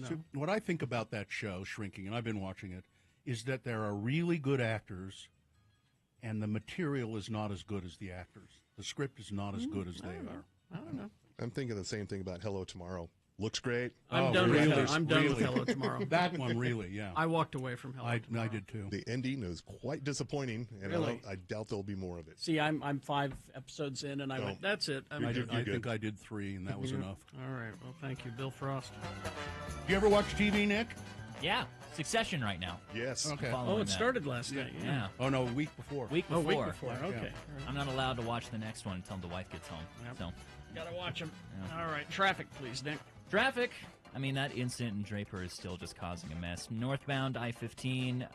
So what I think about that show, Shrinking, and I've been watching it, is that there are really good actors, and the material is not as good as the actors. The script is not as good as they are. I don't know. I'm thinking the same thing about Hello Tomorrow. Looks great. I'm done with Hello Tomorrow. That one, really, yeah. I walked away from Hello Tomorrow. I did too. The ending is quite disappointing, and Really? I doubt there'll be more of it. See, I'm 5 episodes in, and I went, that's it. I think I did 3, and that was enough. All right. Well, thank you, Bill Frost. You ever watch TV, Nick? Yeah. Succession right now. Yes. Okay. Oh, it started last night. Yeah. Oh, no, a week before. Week before. Week before. Okay. I'm not allowed to watch the next one until the wife gets home. Yep. So Gotta watch them. Yeah. All right. Traffic, please, Nick. Traffic. I mean, that incident in Draper is still just causing a mess. Northbound I-15,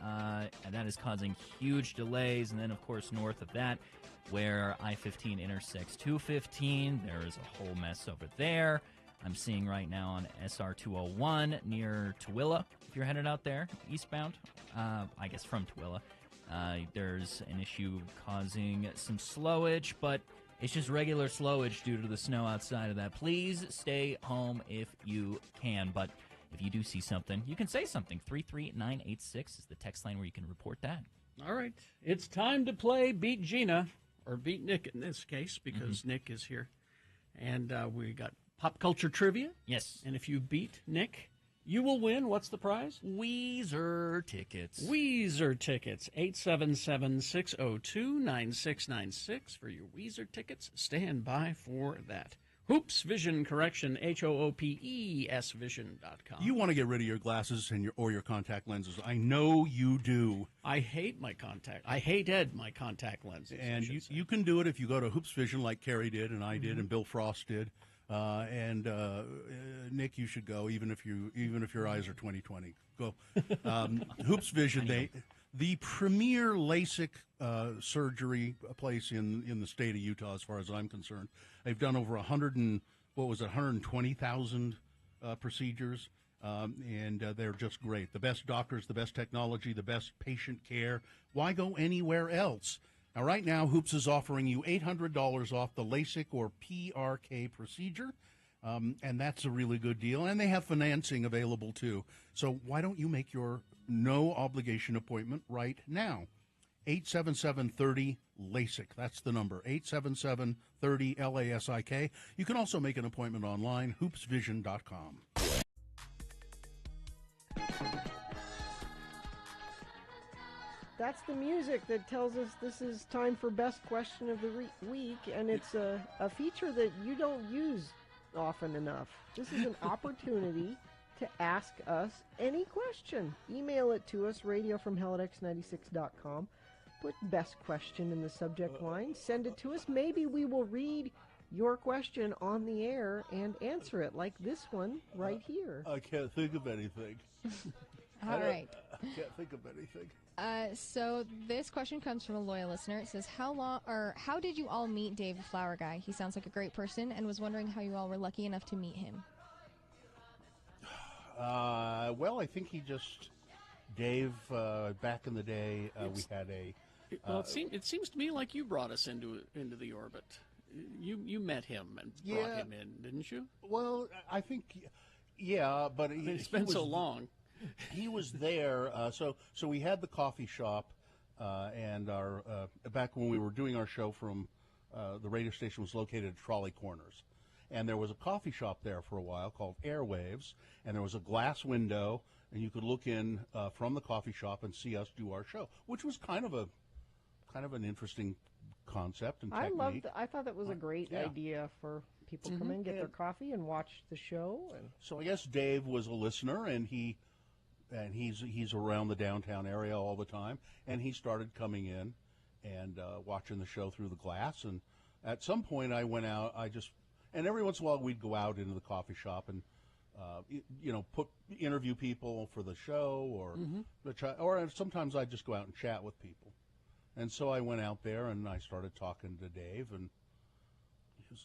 that is causing huge delays. And then, of course, north of that, where I-15 intersects 215, there is a whole mess over there. I'm seeing right now on SR 201 near Tooele, if you're headed out there, eastbound, I guess from Tooele. There's an issue causing some slowage, but it's just regular slowage due to the snow outside of that. Please stay home if you can, but if you do see something, you can say something. 33986 is the text line where you can report that. All right. It's time to play Beat Gina, or Beat Nick in this case, because Nick is here. And we got pop culture trivia. Yes. And if you beat Nick, you will win. What's the prize? Weezer tickets. Weezer tickets. 877-602-9696 for your Weezer tickets. Stand by for that. Hoops Vision Correction, HOOPES Vision.com. You want to get rid of your glasses and your contact lenses. I know you do. I hate my contact. I hated my contact lenses. And you can do it if you go to Hoops Vision like Carrie did and I did and Bill Frost did. Nick, you should go even if your eyes are 20/20. Go. Hoops Vision, the premier LASIK surgery place in the state of Utah, as far as I'm concerned. They've done over 120,000 procedures, and they're just great. The best doctors, the best technology, the best patient care. Why go anywhere else? Now, right now, Hoops is offering you $800 off the LASIK or PRK procedure, and that's a really good deal. And they have financing available, too. So why don't you make your no-obligation appointment right now? 877-30-LASIK. That's the number, 877-30-LASIK. You can also make an appointment online, hoopsvision.com. That's the music that tells us this is time for Best Question of the Week, and it's a feature that you don't use often enough. This is an opportunity to ask us any question. Email it to us, radiofromhell@x96.com. Put Best Question in the subject line. Send it to us. Maybe we will read your question on the air and answer it, like this one right here. I can't think of anything. All right. I can't think of anything. So this question comes from a loyal listener. It says, how did you all meet Dave the Flower Guy? He sounds like a great person and was wondering how you all were lucky enough to meet him. Well, I think Dave, back in the day, we had a... Well, it seems to me like you brought us into the orbit. You met him and brought him in, didn't you? Well, I think, yeah, but it's been so long. He was there, so we had the coffee shop, and our back when we were doing our show from the radio station was located at Trolley Corners, and there was a coffee shop there for a while called Airwaves, and there was a glass window, and you could look in from the coffee shop and see us do our show, which was kind of an interesting concept and technique. I thought that was a great idea for people to come in, get their coffee, and watch the show. And so I guess Dave was a listener, and he's around the downtown area all the time, and he started coming in and watching the show through the glass. And at some point, I went out. And every once in a while, we'd go out into the coffee shop and interview people for the show, or sometimes I'd just go out and chat with people. And so I went out there and I started talking to Dave, and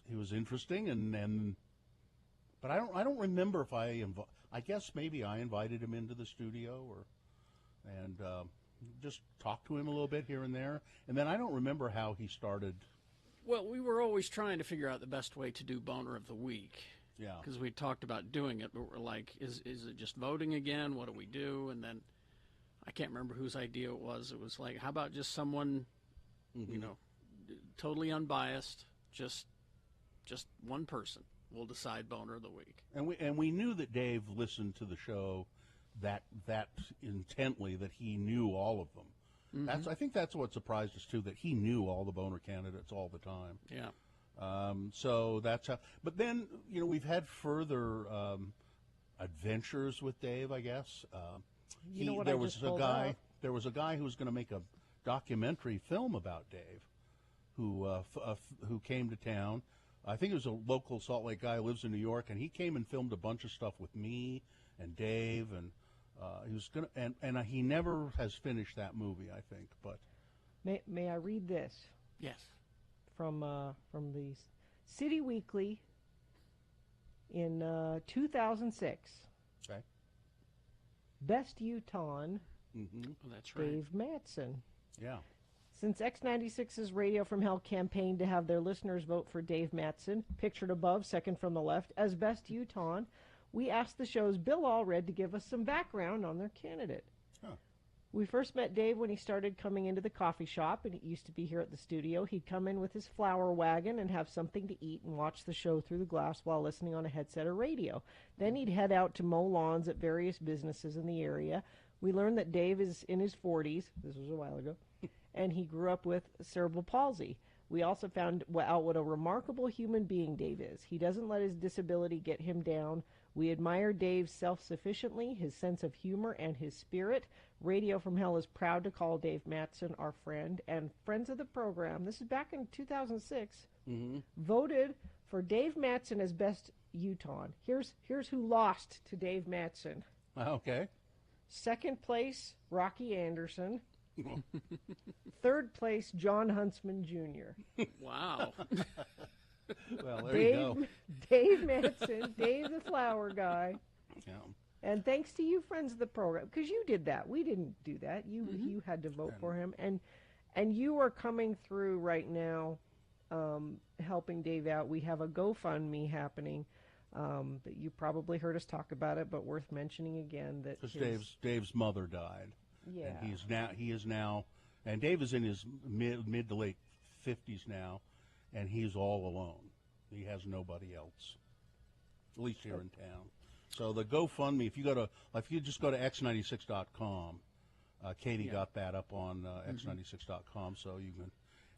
he was interesting. But I don't remember if I guess maybe I invited him into the studio and just talked to him a little bit here and there. And then I don't remember how he started. Well, we were always trying to figure out the best way to do Boner of the Week. Yeah. Because we talked about doing it, but we're like, is it just voting again? What do we do? And then I can't remember whose idea it was. It was like, how about just someone, totally unbiased, just one person will decide Boner of the Week. And we knew that Dave listened to the show that intently, that he knew all of them. Mm-hmm. I think that's what surprised us too, that he knew all the Boner candidates all the time. Yeah. So that's how. But then we've had further adventures with Dave, I guess. There was a guy who was going to make a documentary film about Dave, who came to town. I think it was a local Salt Lake guy who lives in New York, and he came and filmed a bunch of stuff with me and Dave, and he was gonna, and he never has finished that movie, I think. But may I read this? Yes. From the City Weekly in 2006. Okay. Best Utah. Mm-hmm. Oh, that's right. Dave Mattson. Yeah. Since X96's Radio from Hell campaigned to have their listeners vote for Dave Mattson, pictured above, second from the left, as Best Utah, we asked the show's Bill Allred to give us some background on their candidate. Huh. We first met Dave when he started coming into the coffee shop, and it used to be here at the studio. He'd come in with his flower wagon and have something to eat and watch the show through the glass while listening on a headset or radio. Then he'd head out to mow lawns at various businesses in the area. We learned that Dave is in his 40s. This was a while ago. And he grew up with cerebral palsy. We also found out what a remarkable human being Dave is. He doesn't let his disability get him down. We admire Dave self-sufficiently, his sense of humor, and his spirit. Radio from Hell is proud to call Dave Mattson our friend and friends of the program. This is back in 2006. Mm-hmm. Voted for Dave Mattson as Best Utah. Here's who lost to Dave Mattson. Okay. Second place, Rocky Anderson. Third place, John Huntsman Jr. Wow. Well, there you go. Dave Mattson, Dave the Flower Guy. Yeah. And thanks to you, friends of the program, because you did that. We didn't do that. You had to vote for him, and you are coming through right now, helping Dave out. We have a GoFundMe happening. That you probably heard us talk about it, but worth mentioning again that because Dave's mother died. Yeah, and he is now And Dave is in his mid to late 50s now, and he's all alone. He has nobody else, at least here in town. So the GoFundMe, if you just go to x96.com, Katie got that up on x96.com, so you can.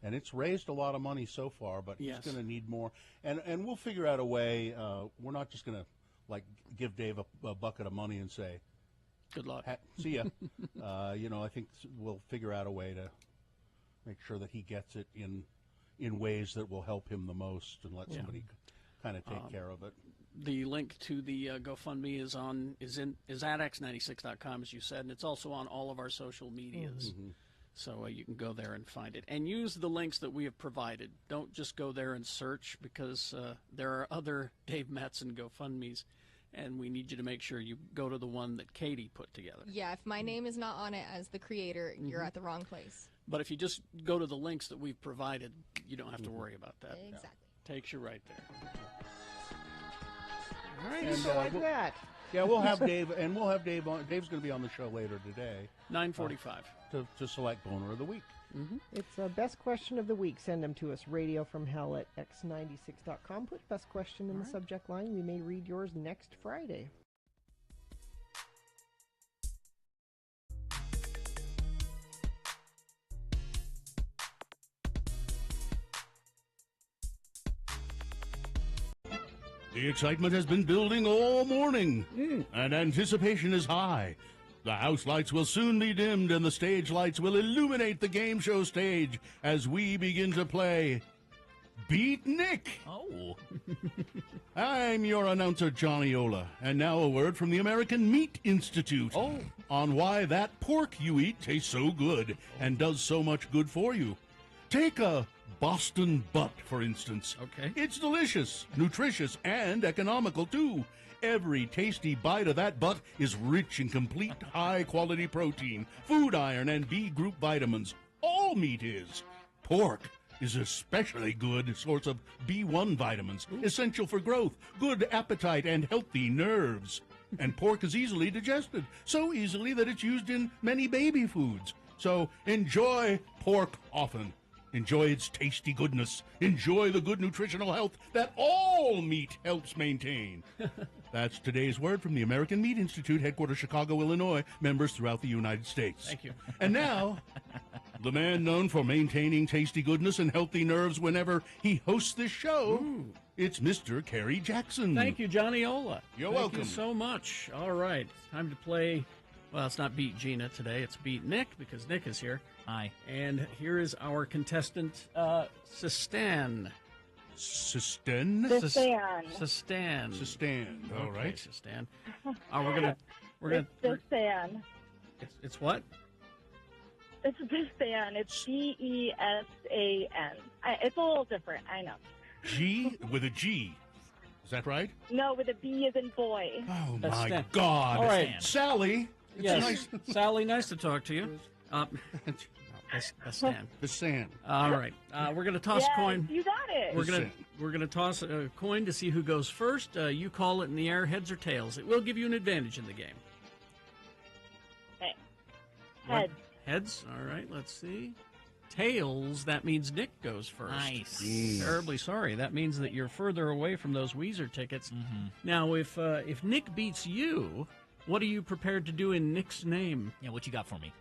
And it's raised a lot of money so far, but he's going to need more. And we'll figure out a way. We're not just going to give Dave a bucket of money and say, "Good luck, see ya." I think we'll figure out a way to make sure that he gets it in ways that will help him the most, and let somebody kind of take care of it. The link to the GoFundMe is at x96.com, as you said, and it's also on all of our social medias. Mm-hmm. So you can go there and find it. And use the links that we have provided. Don't just go there and search, because there are other Dave Mattson GoFundMes, and we need you to make sure you go to the one that Katie put together. Yeah, if my name is not on it as the creator, you're at the wrong place. But if you just go to the links that we've provided, you don't have to worry about that. Exactly. Takes you right there. All right, and, like that. Yeah, we'll have Dave, and we'll have Dave on. Dave's going to be on the show later today. 9:45. To select Boner of the Week. Mm-hmm. It's best question of the week. Send them to us, radiofromhell at x96.com. Put best question in the subject line. We may read yours next Friday. The excitement has been building all morning, and anticipation is high. The house lights will soon be dimmed, and the stage lights will illuminate the game show stage as we begin to play Beat Nick. Oh. I'm your announcer, Johnny Ola, and now a word from the American Meat Institute on why that pork you eat tastes so good and does so much good for you. Take a Boston butt, for instance. Okay. It's delicious, nutritious, and economical, too. Every tasty bite of that butt is rich in complete high-quality protein, food iron, and B-group vitamins. All meat is. Pork is especially good source of B1 vitamins, essential for growth, good appetite, and healthy nerves. And pork is easily digested, so easily that it's used in many baby foods. So enjoy pork often. Enjoy its tasty goodness. Enjoy the good nutritional health that all meat helps maintain. That's today's word from the American Meat Institute, headquarters Chicago, Illinois, members throughout the United States. Thank you. And now, the man known for maintaining tasty goodness and healthy nerves whenever he hosts this show, it's Mr. Kerry Jackson. Thank you, Johnny Ola. You're Thank welcome. you so much. All right, time to play. Well, it's not Beat Gina today. It's Beat Nick, because Nick is here. Hi. And here is our contestant, Sistan. Sistan? Sistan. Sistan. All right. Okay, Sistan. We're gonna. Sistan. It's what? It's Sistan. It's G-E-S-A-N. It's a little different. I know. G with a G. Is that right? No, with a B as in boy. Oh, That's my Stan. God. All right. Sally. Yes. Nice. Sally, nice to talk to you. Stan. Stan. All right. We're going to toss a coin. You got it. We're going to toss a coin to see who goes first. You call it in the air, heads or tails. It will give you an advantage in the game. Okay. Heads. Heads. All right. Let's see. Tails. That means Nick goes first. Nice. Terribly sorry. That means that you're further away from those Weezer tickets. Mm-hmm. Now, if Nick beats you, what are you prepared to do in Nick's name? Yeah, what you got for me?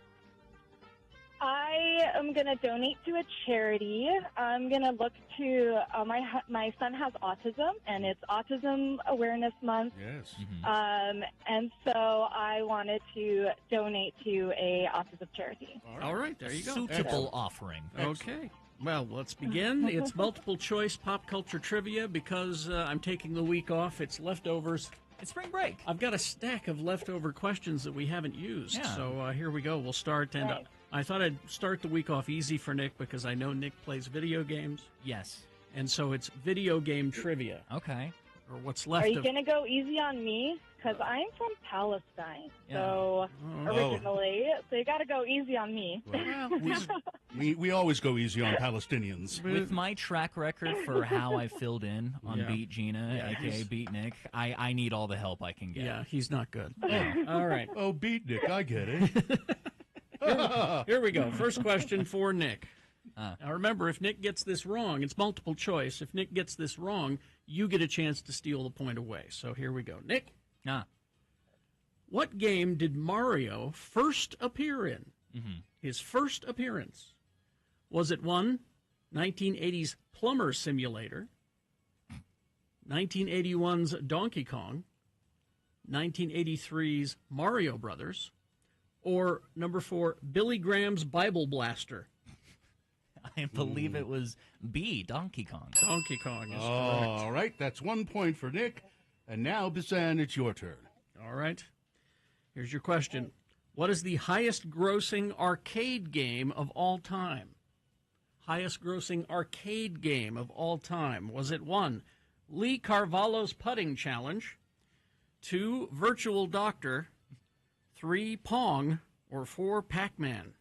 I am going to donate to a charity. I'm going to look to my son has autism, and it's Autism Awareness Month. Yes. Mm-hmm. And so I wanted to donate to a autism charity. All right, there you go. Suitable offering. Okay. Well, let's begin. It's multiple choice pop culture trivia. Because I'm taking the week off, it's leftovers. It's spring break. I've got a stack of leftover questions that we haven't used. Yeah. So here we go. We'll start. And Right. I thought I'd start the week off easy for Nick because I know Nick plays video games. Yes. And so it's video game trivia. Okay. Or what's left Are you of... going to go easy on me? Because I'm from Palestine, so originally, so you got to go easy on me. We always go easy on Palestinians. With my track record for how I filled in on Yeah. Beat Gina, a.k.a. Beat Nick, I need all the help I can get. Yeah, he's not good. All right. Oh, Beat Nick, I get it. Here we go. First question for Nick. Now remember, if Nick gets this wrong, it's multiple choice. If Nick gets this wrong, you get a chance to steal the point away. So here we go. Nick? What game did Mario first appear in? His first appearance. Was it 1, 1980's Plumber Simulator, 1981's Donkey Kong, 1983's Mario Brothers, or number 4, Billy Graham's Bible Blaster? I believe it was B, Donkey Kong. Donkey Kong is correct. All right, that's 1 point for Nick. And now, Bisan, it's your turn. All right. Here's your question. What is the highest grossing arcade game of all time? Highest grossing arcade game of all time. Was it 1, Lee Carvalho's Putting Challenge, 2, Virtual Doctor, 3, Pong, or 4, Pac-Man?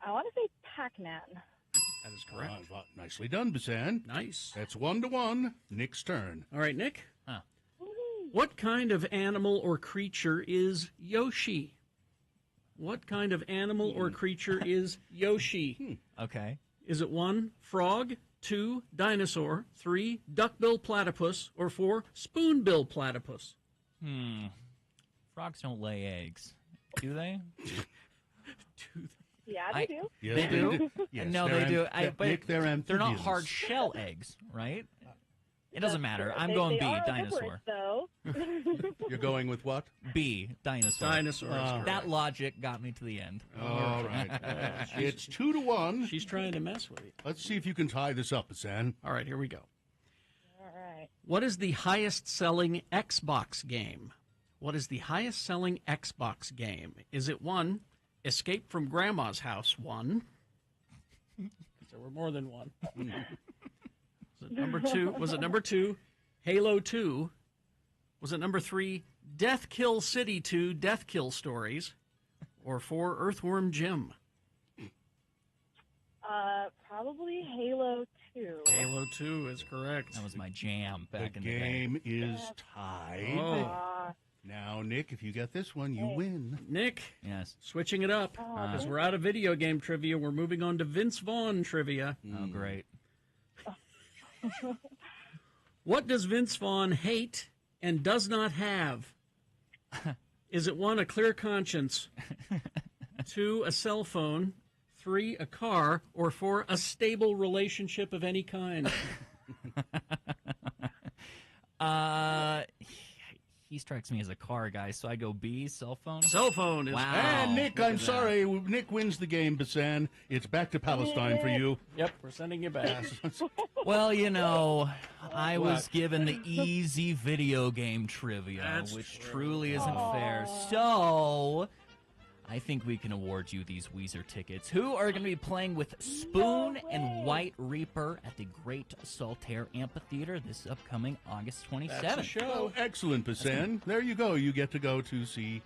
I want to say Pac-Man. That is correct. Nicely done, Bisan. Nice. That's 1-1. Nick's turn. All right, Nick. What kind of animal or creature is Yoshi? What kind of animal or creature is Yoshi? Okay. Is it 1, frog, 2, dinosaur, 3, duckbill platypus, or 4, spoonbill platypus? Frogs don't lay eggs, do they? Yeah, they do. Yes, They do? Yes, No, they do. But Nick, they're not amphibians. hard shell eggs, right? It doesn't matter. I'm They- going they B, are dinosaur. though. You're going with what? B, dinosaur. Dinosaur is correct. That logic got me to the end. All right. It's 2-1. She's trying to mess with you. Let's see if you can tie this up, Bisan. All right, here we go. All right. What is the highest-selling Xbox game? What is the highest-selling Xbox game? Is it 1, Escape from Grandma's House 1? There were more than one. Was it number 2? Was it number 2, Halo 2? Was it number 3, Death Kill City 2, Death Kill Stories? Or 4, Earthworm Jim? Probably Halo 2. Halo 2 is correct. That was my jam back The in the day. game is tied. Oh. Now, Nick, if you get this one, you win. Nick, Yes. switching it up. Because we're out of video game trivia, we're moving on to Vince Vaughn trivia. Oh, great. What does Vince Vaughn hate and does not have? Is it 1, a clear conscience, 2, a cell phone, 3, a car, or 4, a stable relationship of any kind? He strikes me as a car guy, so I go B, cell phone. Cell phone is Wow. And Nick, Look I'm at that. sorry. Nick wins the game, Bisan. It's back to Palestine for you. Yep, we're sending you back. Well, you know, I was given the easy video game trivia, That's which true. truly isn't fair. So, I think we can award you these Weezer tickets. Who are going to be playing with Spoon and White Reaper at the Great Saltaire Amphitheater this upcoming August 27th? That's a show. Excellent, Bisan. There you go. You get to go to see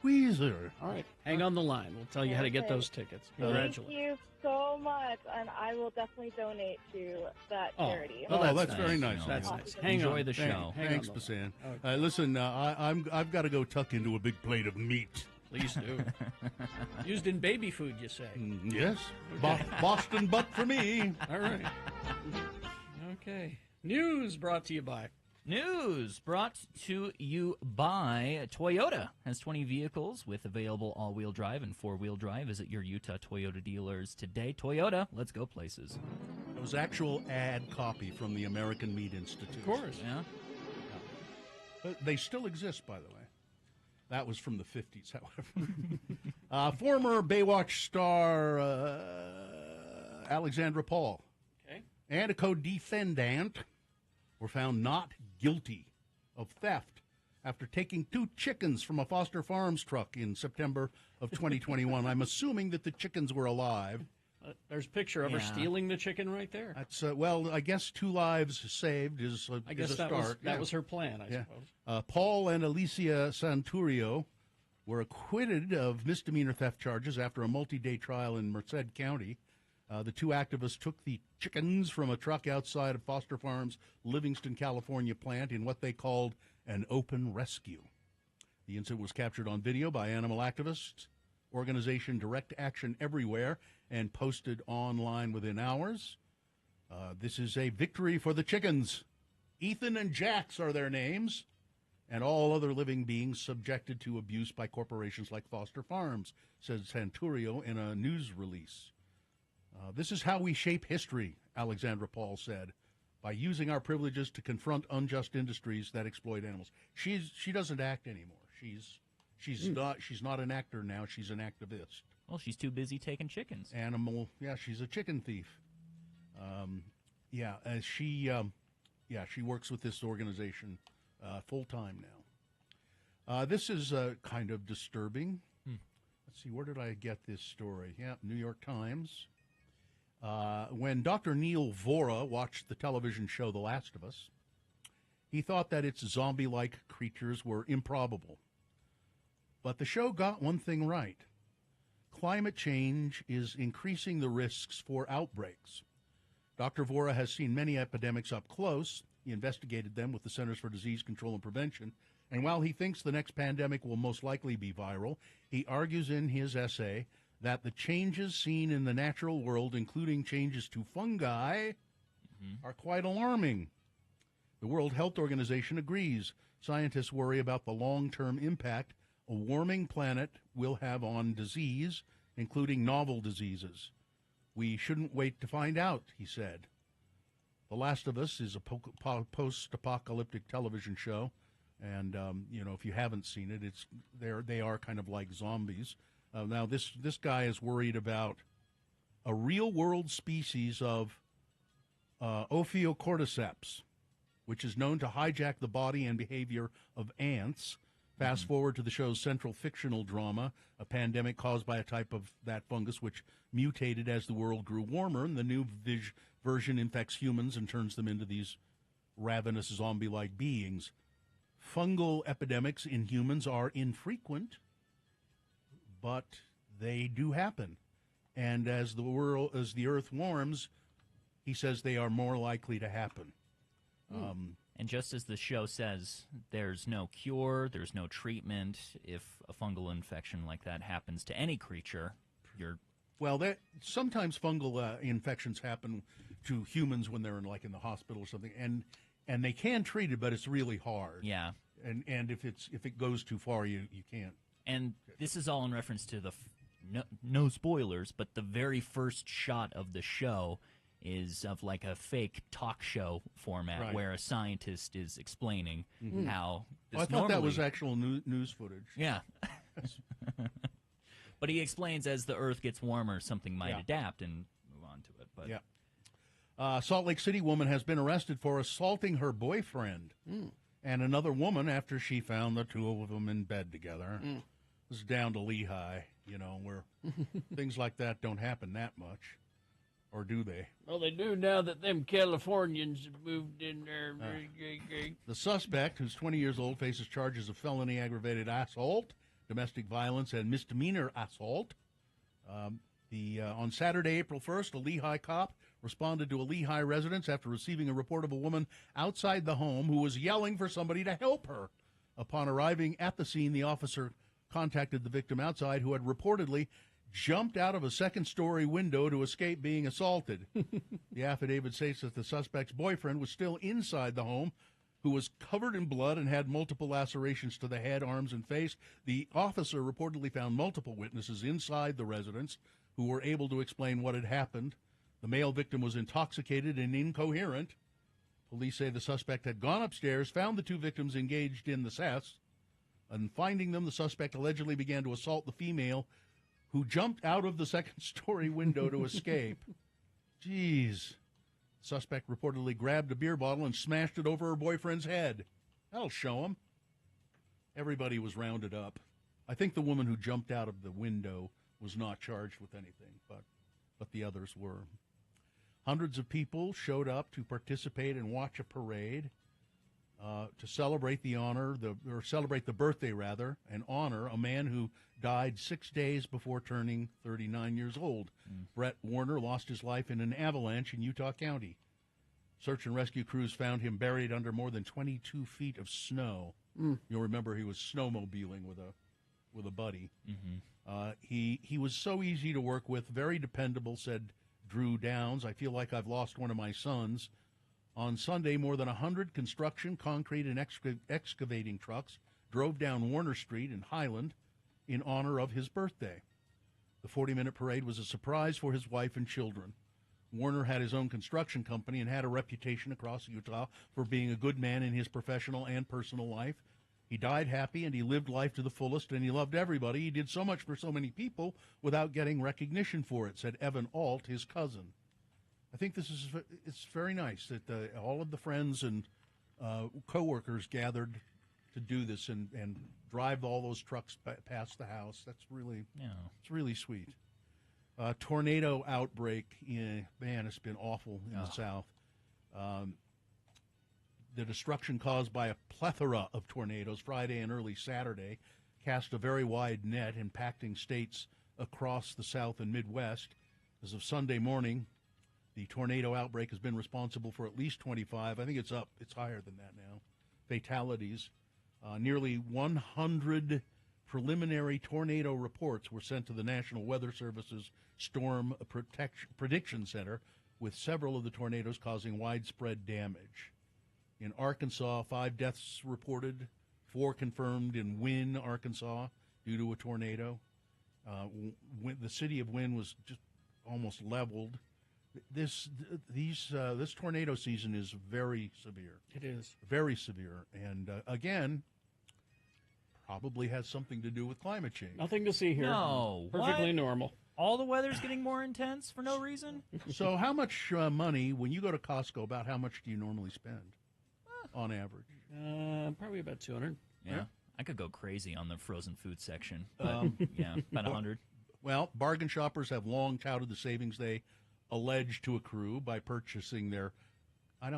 Weezer. All right, hang on the line. We'll tell you how to get Okay. those tickets. Thank Congratulations. you so much, and I will definitely donate to that charity. Oh, that's very nice. That's of you. nice. Hang Enjoy on. the show. Hang Thanks, on the Bisan. line. Listen, I've got to go tuck into a big plate of meat. Please do. Used in baby food, you say? Yes. Boston butt for me. All right. Okay. News brought to you by. News brought to you by Toyota. Has 20 vehicles with available all-wheel drive and four-wheel drive. Visit your Utah Toyota dealers today. Toyota, let's go places. It was actual ad copy from the American Meat Institute. Of course. Yeah. They still exist, by the way. That was from the 50s, however. Former Baywatch star Alexandra Paul and a co-defendant were found not guilty of theft after taking 2 chickens from a Foster Farms truck in September of 2021. I'm assuming that the chickens were alive. There's a picture of her stealing the chicken right there. That's well, I guess 2 lives saved is a, I guess is a that start. was her plan, I suppose. Paul and Alicia Santurio were acquitted of misdemeanor theft charges after a multi-day trial in Merced County. The 2 activists took the chickens from a truck outside of Foster Farms' Livingston, California plant in what they called an open rescue. The incident was captured on video by animal activists organization Direct Action Everywhere and posted online within hours. This is a victory for the chickens. Ethan and Jax are their names, and all other living beings subjected to abuse by corporations like Foster Farms, says Santurio in a news release. This is how we shape history, Alexandra Paul said, by using our privileges to confront unjust industries that exploit animals. She doesn't act anymore. She's not an actor now. She's an activist. Well, she's too busy taking chickens. She's a chicken thief. She works with this organization full time now. This is kind of disturbing. Let's see, where did I get this story? Yeah, New York Times. When Dr. Neil Vora watched the television show The Last of Us, he thought that its zombie-like creatures were improbable. But the show got one thing right. Climate change is increasing the risks for outbreaks. Dr. Vora has seen many epidemics up close. He investigated them with the Centers for Disease Control and Prevention. And while he thinks the next pandemic will most likely be viral, he argues in his essay that the changes seen in the natural world, including changes to fungi, are quite alarming. The World Health Organization agrees. Scientists worry about the long-term impact a warming planet will have on disease, including novel diseases. We shouldn't wait to find out, he said. The Last of Us is a post-apocalyptic television show, and if you haven't seen it, they are kind of like zombies. Now, this guy is worried about a real-world species of Ophiocordyceps, which is known to hijack the body and behavior of ants. Fast forward to the show's central fictional drama, a pandemic caused by a type of that fungus which mutated as the world grew warmer, and the new version infects humans and turns them into these ravenous zombie-like beings. Fungal epidemics in humans are infrequent, but they do happen. And as the earth warms, he says they are more likely to happen. And just as the show says, there's no cure, there's no treatment. If a fungal infection like that happens to any creature, sometimes fungal infections happen to humans when they're in the hospital or something, and they can treat it, but it's really hard. Yeah. And if it goes too far, you can't. And this is all in reference to no spoilers, but the very first shot of the show is of like a fake talk show format where a scientist is explaining how this I thought that was actual news footage. Yeah. But he explains as the Earth gets warmer, something might adapt and move on to it. But Salt Lake City woman has been arrested for assaulting her boyfriend and another woman after she found the two of them in bed together. This is down to Lehigh, where things like that don't happen that much. Or do they? Well, they do now that them Californians have moved in there. The suspect, who's 20 years old, faces charges of felony aggravated assault, domestic violence, and misdemeanor assault. On Saturday, April 1st, a Lehigh cop responded to a Lehigh residence after receiving a report of a woman outside the home who was yelling for somebody to help her. Upon arriving at the scene, the officer contacted the victim outside, who had reportedly jumped out of a second-story window to escape being assaulted. The affidavit states that the suspect's boyfriend was still inside the home, who was covered in blood and had multiple lacerations to the head, arms, and face. The officer reportedly found multiple witnesses inside the residence who were able to explain what had happened. The male victim was intoxicated and incoherent. Police say the suspect had gone upstairs, found the two victims engaged in the cess, and finding them, the suspect allegedly began to assault the female, who jumped out of the second-story window to escape. Jeez. Suspect reportedly grabbed a beer bottle and smashed it over her boyfriend's head. That'll show him. Everybody was rounded up. I think the woman who jumped out of the window was not charged with anything, but the others were. Hundreds of people showed up to participate and watch a parade to celebrate celebrate the birthday, and honor a man who died 6 days before turning 39 years old. Brett Warner lost his life in an avalanche in Utah County. Search and rescue crews found him buried under more than 22 feet of snow. You'll remember he was snowmobiling with with a buddy. Mm-hmm. He was so easy to work with, very dependable, said Drew Downs. I feel like I've lost one of my sons. On Sunday, more than 100 construction, concrete, and excavating trucks drove down Warner Street in Highland in honor of his birthday. The 40-minute parade was a surprise for his wife and children. Warner had his own construction company and had a reputation across Utah for being a good man in his professional and personal life. He died happy, and he lived life to the fullest, and he loved everybody. He did so much for so many people without getting recognition for it, said Evan Alt, his cousin. I think it's very nice that all of the friends and co-workers gathered to do this and drive all those trucks past the house. That's really, it's really sweet. Tornado outbreak, man, it's been awful in the South. The destruction caused by a plethora of tornadoes Friday and early Saturday cast a very wide net, impacting states across the South and Midwest. As of Sunday morning, the tornado outbreak has been responsible for at least 25. I think it's up. It's higher than that now. Fatalities. Nearly 100 preliminary tornado reports were sent to the National Weather Service's Storm Prediction Center, with several of the tornadoes causing widespread damage. In Arkansas, 5 deaths reported, 4 confirmed in Wynne, Arkansas, due to a tornado. The city of Wynne was just almost leveled. This tornado season is very severe. It is. Very severe. And, again, probably has something to do with climate change. Nothing to see here. No. Perfectly what? normal. All the weather's getting more intense for no reason? So how much money, when you go to Costco, about how much do you normally spend on average? Probably about 200. Yeah. I could go crazy on the frozen food section. But, yeah, about 100. Well, bargain shoppers have long touted the savings they allege to accrue by purchasing their,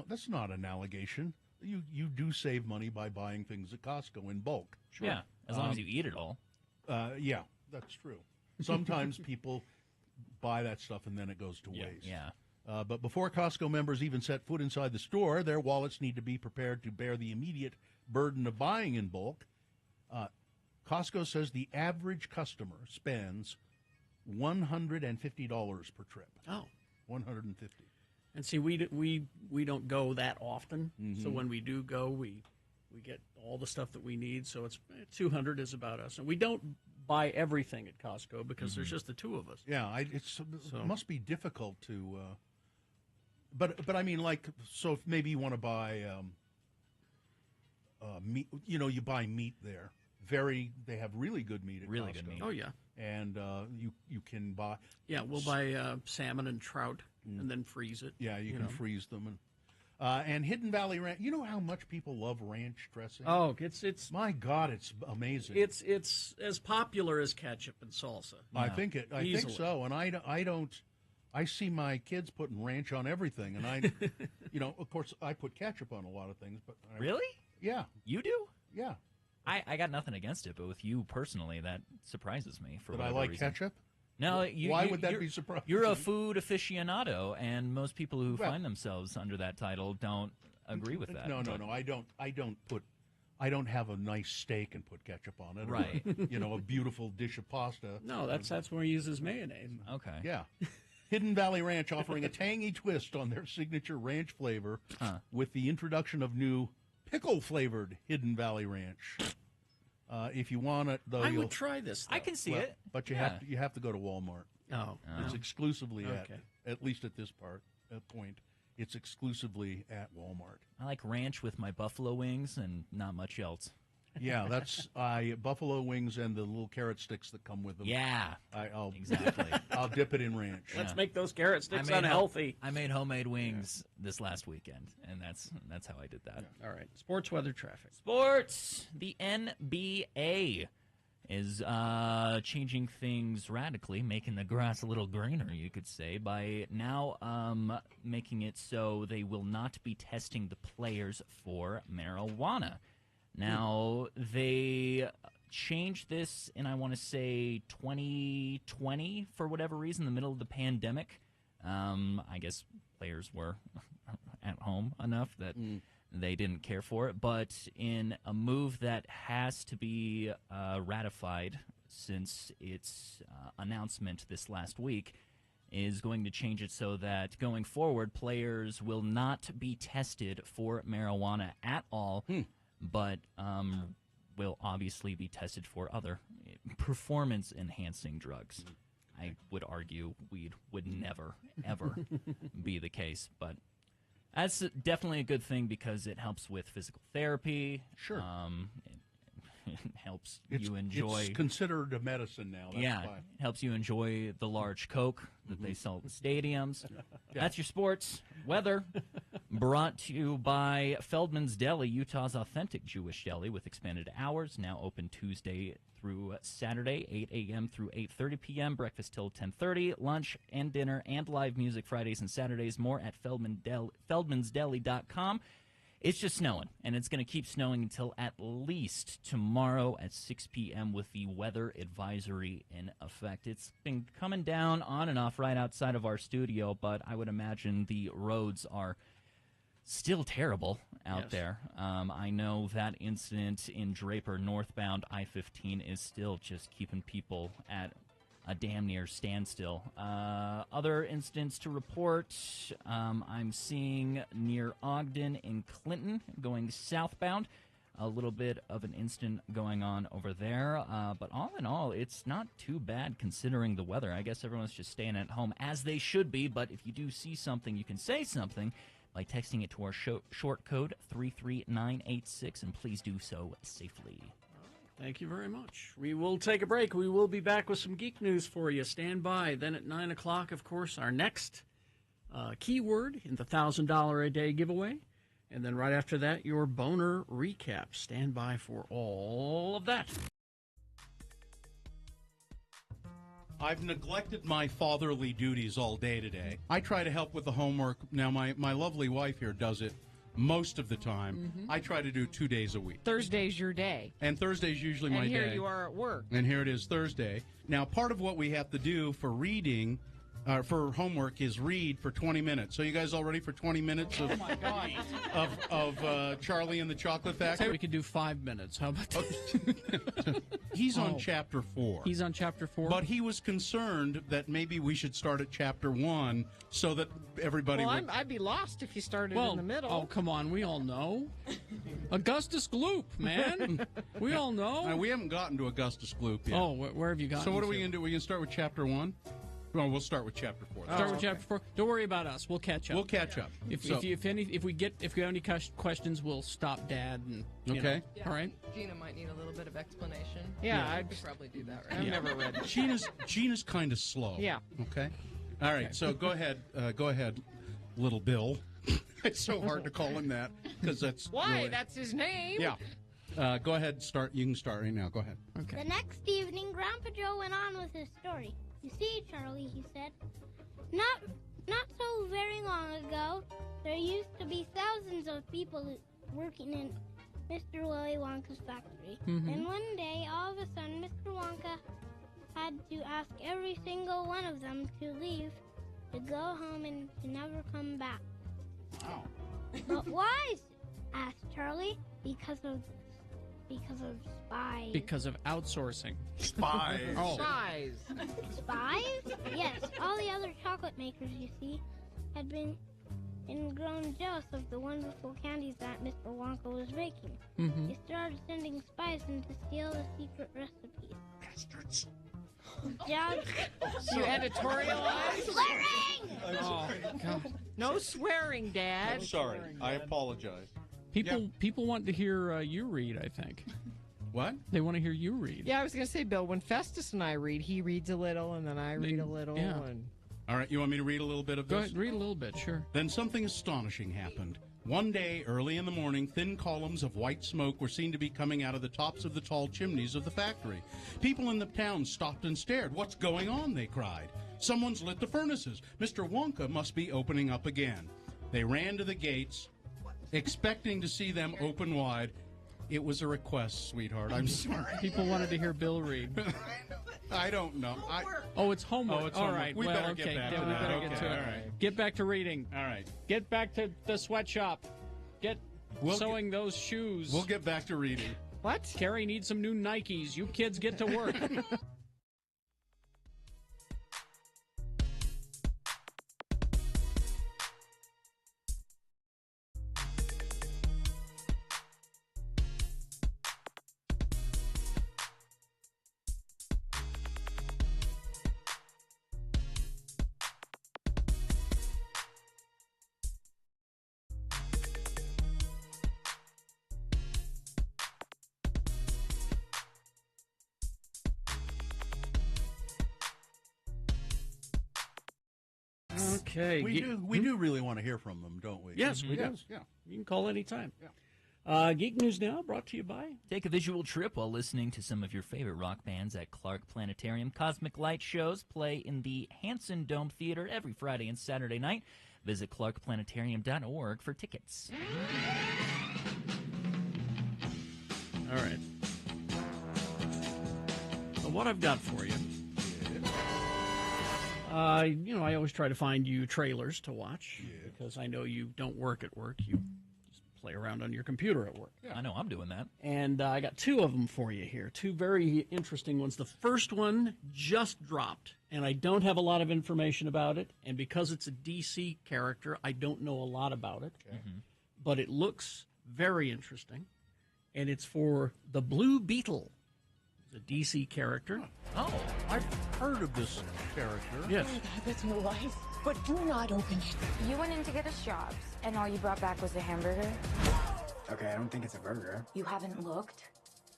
that's not an allegation. You do save money by buying things at Costco in bulk. Sure. Yeah, as long as you eat it all. Yeah, that's true. Sometimes people buy that stuff and then it goes to waste. Yeah. But before Costco members even set foot inside the store, their wallets need to be prepared to bear the immediate burden of buying in bulk. Costco says the average customer spends $150 per trip. Oh. $150. And see, we don't go that often, so Mhm. when we do go, we get all the stuff that we need. So it's 200 is about us, and we don't buy everything at Costco because there's just the two of us. Yeah, it must be difficult to. But I mean, like, so if maybe you want to buy meat, you buy meat there. They have really good meat at Really Costco. good meat. Oh yeah. And you can buy. Yeah, we'll buy salmon and trout and then freeze it. Yeah, you can freeze them. And Hidden Valley Ranch. You know how much people love ranch dressing? Oh, it's my God, it's amazing. It's as popular as ketchup and salsa. I think Easily. so. And I don't. I see my kids putting ranch on everything, and I, of course, I put ketchup on a lot of things. But Really? Yeah. You do? Yeah. I got nothing against it, but with you personally, that surprises me for That I whatever like reason. ketchup? No, Why would that be surprising? You're a food aficionado, and most people who find themselves under that title don't agree with that. No. I don't have a nice steak and put ketchup on it. Right. Or, a beautiful dish of pasta. No, that's where he uses mayonnaise. Okay. Yeah. Hidden Valley Ranch offering a tangy twist on their signature ranch flavor with the introduction of new pickle-flavored Hidden Valley Ranch. If you want it, though, I would try this. I can see it. But you have to go to Walmart. Oh, It's exclusively Okay. at least at this point, it's exclusively at Walmart. I like ranch with my buffalo wings and not much else. Yeah, that's buffalo wings and the little carrot sticks that come with them. Yeah, exactly. I'll dip it in ranch. Let's make those carrot sticks unhealthy. I made homemade wings this last weekend, and that's how I did that. All right, sports, weather, traffic. Sports. The NBA is changing things radically, making the grass a little greener, you could say, by now making it so they will not be testing the players for marijuana. Now, they changed this in, I want to say, 2020, for whatever reason, in the middle of the pandemic. I guess players were at home enough that they didn't care for it. But in a move that has to be ratified since its announcement this last week, is going to change it so that going forward, players will not be tested for marijuana at all, but will obviously be tested for other performance-enhancing drugs. I would argue weed would never, ever be the case, but that's definitely a good thing because it helps with physical therapy. Sure. It helps you enjoy. It's considered a medicine now. That's yeah, why. it helps you enjoy the large Coke that they sell at the stadiums. That's your sports weather. Brought to you by Feldman's Deli, Utah's authentic Jewish deli with expanded hours. Now open Tuesday through Saturday, 8 a.m. through 8:30 p.m. Breakfast till 10:30. Lunch and dinner and live music Fridays and Saturdays. More at feldmansdeli.com. It's just snowing, and it's going to keep snowing until at least tomorrow at 6 p.m. with the weather advisory in effect. It's been coming down on and off right outside of our studio, but I would imagine the roads are still terrible out there. I know that incident in Draper northbound I-15 is still just keeping people at a damn near standstill. Other incidents to report, I'm seeing near Ogden in Clinton going southbound. A little bit of an incident going on over there. But all in all, it's not too bad considering the weather. I guess everyone's just staying at home as they should be. But if you do see something, you can say something by texting it to our short code 33986, and please do so safely. Thank you very much. We will take a break. We will be back with some geek news for you. Stand by. Then at 9 o'clock, of course, our next keyword in the $1,000 a day giveaway. And then right after that, your boner recap. Stand by for all of that. I've neglected my fatherly duties all day today. I try to help with the homework. Now, my lovely wife here does it most of the time. I try to do 2 days a week. Thursday's your day. And Thursday's usually my day. And here you are at work. And here it is Thursday. Now, part of what we have to do for reading, for homework, is read for 20 minutes. So you guys all ready for 20 minutes of, of Charlie and the Chocolate Factory? We could do 5 minutes. How about that? He's on chapter 4. He's on chapter 4? But he was concerned that maybe we should start at chapter 1 so that everybody would... I'd be lost if you started in the middle. Oh, come on. We all know. Augustus Gloop, man. We all know. We haven't gotten to Augustus Gloop yet. Oh, where have you gotten So what are we going to do? We're going to start with chapter 1? Well, we'll start with chapter 4. Start with chapter 4. Don't worry about us. We'll catch up. We'll catch up. If we have any questions, we'll stop Dad. And okay. Yeah. All right. Gina might need a little bit of explanation. Yeah, I could probably do that. Right? I've never read it. Gina's kind of slow. Yeah. Okay. All right. So go ahead, little Bill. It's so hard to call him that because that's why really... that's his name. Yeah. Go ahead. Start. You can start right now. Go ahead. Okay. The next evening, Grandpa Joe went on with his story. You see, Charlie, he said, not so very long ago, there used to be thousands of people working in Mr. Willy Wonka's factory. And one day, all of a sudden, Mr. Wonka had to ask every single one of them to leave, to go home and to never come back. Wow. But why? Asked Charlie. Because of spies. Because of outsourcing. Spies. Oh. Spies. Spies? Yes. All the other chocolate makers, you see, had been grown jealous of the wonderful candies that Mr. Wonka was making. They started sending spies in to steal the secret recipes. Bastards. You editorialize? Swearing! Oh, God. No swearing, Dad. I'm sorry. I apologize. People want to hear you read, I think. What? They want to hear you read. Yeah, I was going to say, Bill, when Festus and I read, he reads a little, and then I read a little. Yeah. And... All right, you want me to read a little bit of this? Go ahead, read a little bit, sure. Then something astonishing happened. One day, early in the morning, thin columns of white smoke were seen to be coming out of the tops of the tall chimneys of the factory. People in the town stopped and stared. What's going on? They cried. Someone's lit the furnaces. Mr. Wonka must be opening up again. They ran to the gates, expecting to see them open wide. It was a request, sweetheart. I'm sorry. People wanted to hear Bill read. I don't know. It's homework. Oh, it's all homework. right. We well, better okay. get back to we that. better Okay, get to it. all right. Get back to reading. All right. Get back to the sweatshop. sewing those shoes. We'll get back to reading. What? Carrie needs some new Nikes. You kids get to work. Okay. We do really want to hear from them, don't we? Yes, we do. Yeah. You can call anytime. Yeah. Geek News Now, brought to you by... Take a visual trip while listening to some of your favorite rock bands at Clark Planetarium. Cosmic Light shows play in the Hanson Dome Theater every Friday and Saturday night. Visit clarkplanetarium.org for tickets. All right. So what I've got for you... I always try to find you trailers to watch because I know you don't work at work. You just play around on your computer at work. Yeah, I know I'm doing that. And I got two of them for you here, two very interesting ones. The first one just dropped, and I don't have a lot of information about it. And because it's a DC character, I don't know a lot about it. Okay. But it looks very interesting, and it's for the Blue Beetle. It's a DC character. Oh, I've heard of this character. Yes. Oh my God, that's my wife. But do not open it. You went in to get us jobs, and all you brought back was a hamburger? Okay, I don't think it's a burger. You haven't looked?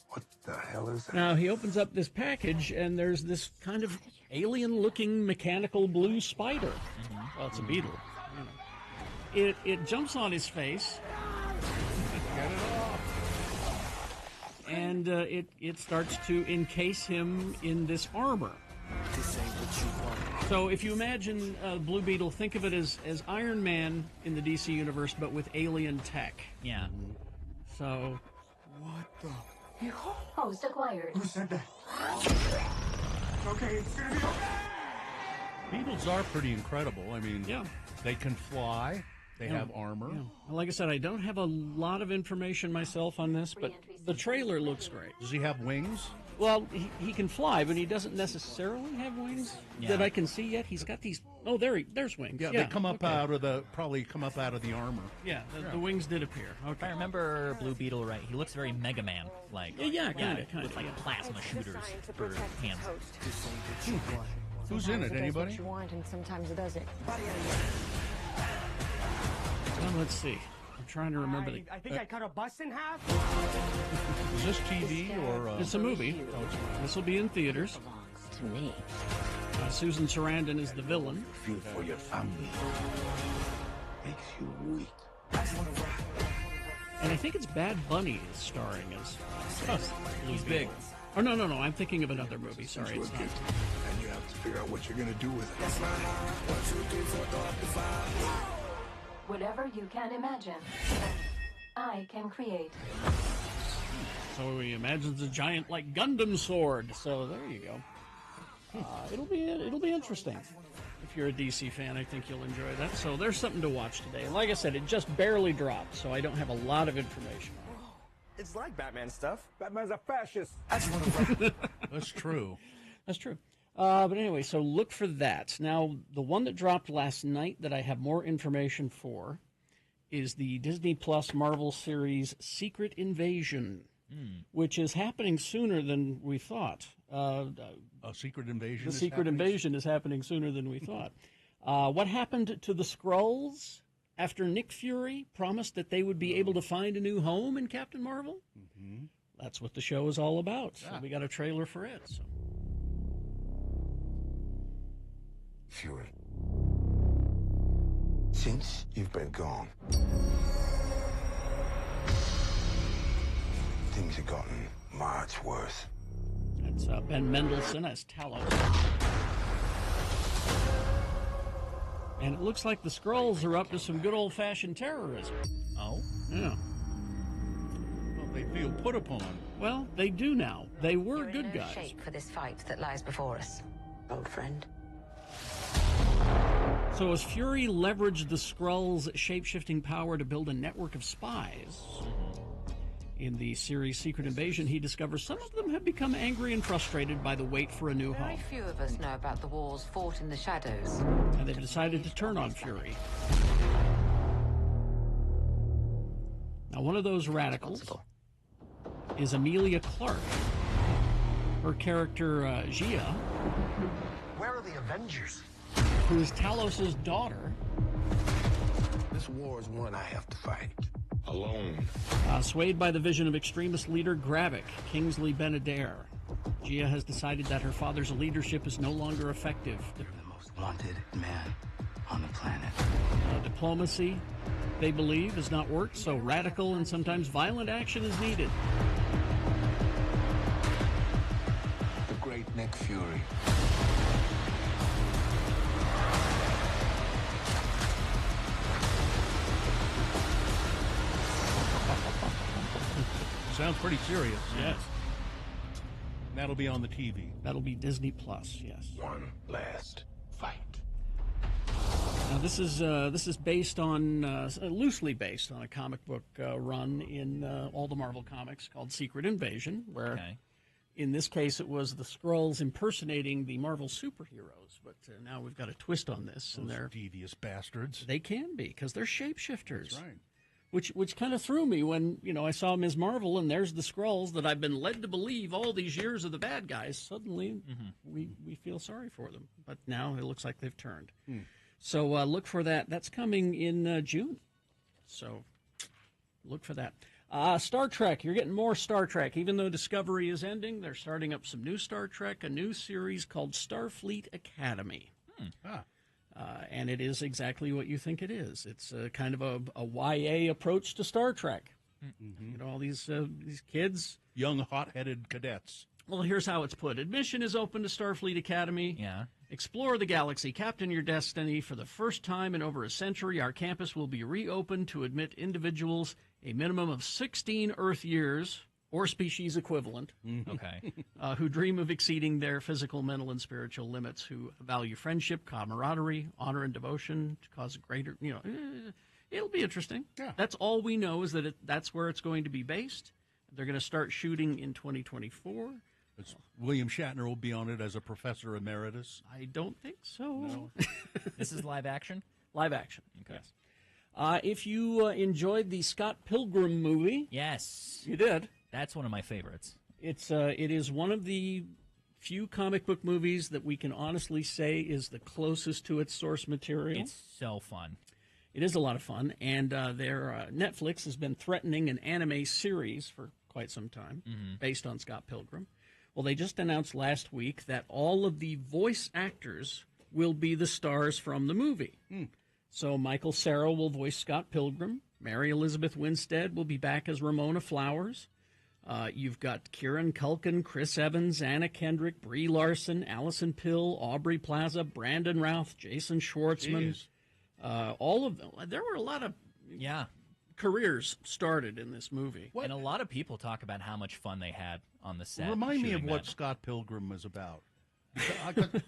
What the hell is that? Now, he opens up this package, and there's this kind of alien-looking mechanical blue spider. Well, it's a beetle. You know. It jumps on his face. Get it off. And it starts to encase him in this armor. This ain't what you want. So if you imagine Blue Beetle, think of it as Iron Man in the DC universe, but with alien tech. Yeah. So... What the... Host acquired. Who said that? Okay, it's gonna be okay. Beetles are pretty incredible. I mean, yeah. They can fly. They have armor. Yeah. Well, like I said, I don't have a lot of information myself on this, but the trailer looks great. Does he have wings? Well, he can fly, but he doesn't necessarily have wings that I can see yet. He's got these... Oh, there's wings. Yeah, they come up out of the... Probably come up out of the armor. Yeah, the wings did appear. Okay. If I remember Blue Beetle right, he looks very Mega Man-like. Yeah, kind of. With like plasma shooters for hands. Who's in it? Anybody? What you want, and sometimes it doesn't. Well, let's see. I'm trying to remember I think I cut a bus in half. Is this TV or... It's a movie. This will be in theaters. To me. Susan Sarandon is the villain. Feel for your family. Makes you weak. And I think it's Bad Bunny is starring as... He's big. Oh, no. I'm thinking of another movie. Sorry, it's not. And you have to figure out what you're going to do with it. Whatever you can imagine, I can create. So he imagines a giant, like, Gundam sword. So there you go. It'll be interesting. If you're a DC fan, I think you'll enjoy that. So there's something to watch today. And like I said, it just barely dropped, so I don't have a lot of information. It's like Batman stuff. Batman's a fascist. That's true. That's true. But anyway, so look for that. Now, the one that dropped last night that I have more information for is the Disney Plus Marvel series Secret Invasion, which is happening sooner than we thought. A Secret Invasion? The Secret Invasion is happening sooner than we thought. What happened to the Skrulls after Nick Fury promised that they would be able to find a new home in Captain Marvel? That's what the show is all about. So we got a trailer for it. So. Fury. Since you've been gone, things have gotten much worse. That's Ben Mendelsohn as Talos. And it looks like the Skrulls are up to some good old-fashioned terrorism. Oh? Yeah. Well, they feel put upon. Well, they do now. They were You're good in no guys. shape for this fight that lies before us, old friend. So as Fury leveraged the Skrull's shape-shifting power to build a network of spies, in the series Secret Invasion, he discovers some of them have become angry and frustrated by the wait for a new home. Very few of us know about the wars fought in the shadows. And they've decided to turn on Fury. Now, one of those radicals is Amelia Clark. Her character, Gia, Where are the Avengers? who is Talos's daughter. This war is one I have to fight. Alone. Swayed by the vision of extremist leader Gravik, Kingsley Ben-Adair, Gia has decided that her father's leadership is no longer effective. You're the most wanted man on the planet. Diplomacy, they believe, has not worked, so radical and sometimes violent action is needed. The great Nick Fury. Sounds pretty serious. Yes. That'll be on the TV. That'll be Disney Plus. Yes. One last fight. Now this is based on loosely based on a comic book run in all the Marvel comics called Secret Invasion, where in this case it was the Skrulls impersonating the Marvel superheroes. But now we've got a twist on this, Those and they're devious bastards. They can be because they're shapeshifters. That's right. Which kind of threw me when, I saw Ms. Marvel and there's the Skrulls that I've been led to believe all these years are the bad guys. Suddenly, we feel sorry for them. But now it looks like they've turned. So look for that. That's coming in June. So look for that. Star Trek. You're getting more Star Trek. Even though Discovery is ending, they're starting up some new Star Trek, a new series called Starfleet Academy. And it is exactly what you think it is. It's kind of a YA approach to Star Trek. All these kids. Young, hot-headed cadets. Well, here's how it's put. Admission is open to Starfleet Academy. Yeah. Explore the galaxy. Captain your destiny. For the first time in over a century, our campus will be reopened to admit individuals a minimum of 16 Earth years, or species equivalent, who dream of exceeding their physical, mental, and spiritual limits, who value friendship, camaraderie, honor, and devotion to cause a greater, it'll be interesting. Yeah. That's all we know is that that's where it's going to be based. They're going to start shooting in 2024. William Shatner will be on it as a professor emeritus. I don't think so. No. This is live action? Live action. Okay. Yes. If you enjoyed the Scott Pilgrim movie. Yes. You did. That's one of my favorites. It is one of the few comic book movies that we can honestly say is the closest to its source material. It's so fun. It is a lot of fun, and Netflix has been threatening an anime series for quite some time based on Scott Pilgrim. Well, they just announced last week that all of the voice actors will be the stars from the movie. So Michael Cera will voice Scott Pilgrim. Mary Elizabeth Winstead will be back as Ramona Flowers. You've got Kieran Culkin, Chris Evans, Anna Kendrick, Brie Larson, Allison Pill, Aubrey Plaza, Brandon Routh, Jason Schwartzman. All of them. There were a lot of careers started in this movie. And a lot of people talk about how much fun they had on the set. Remind me of shooting what that. Scott Pilgrim is about.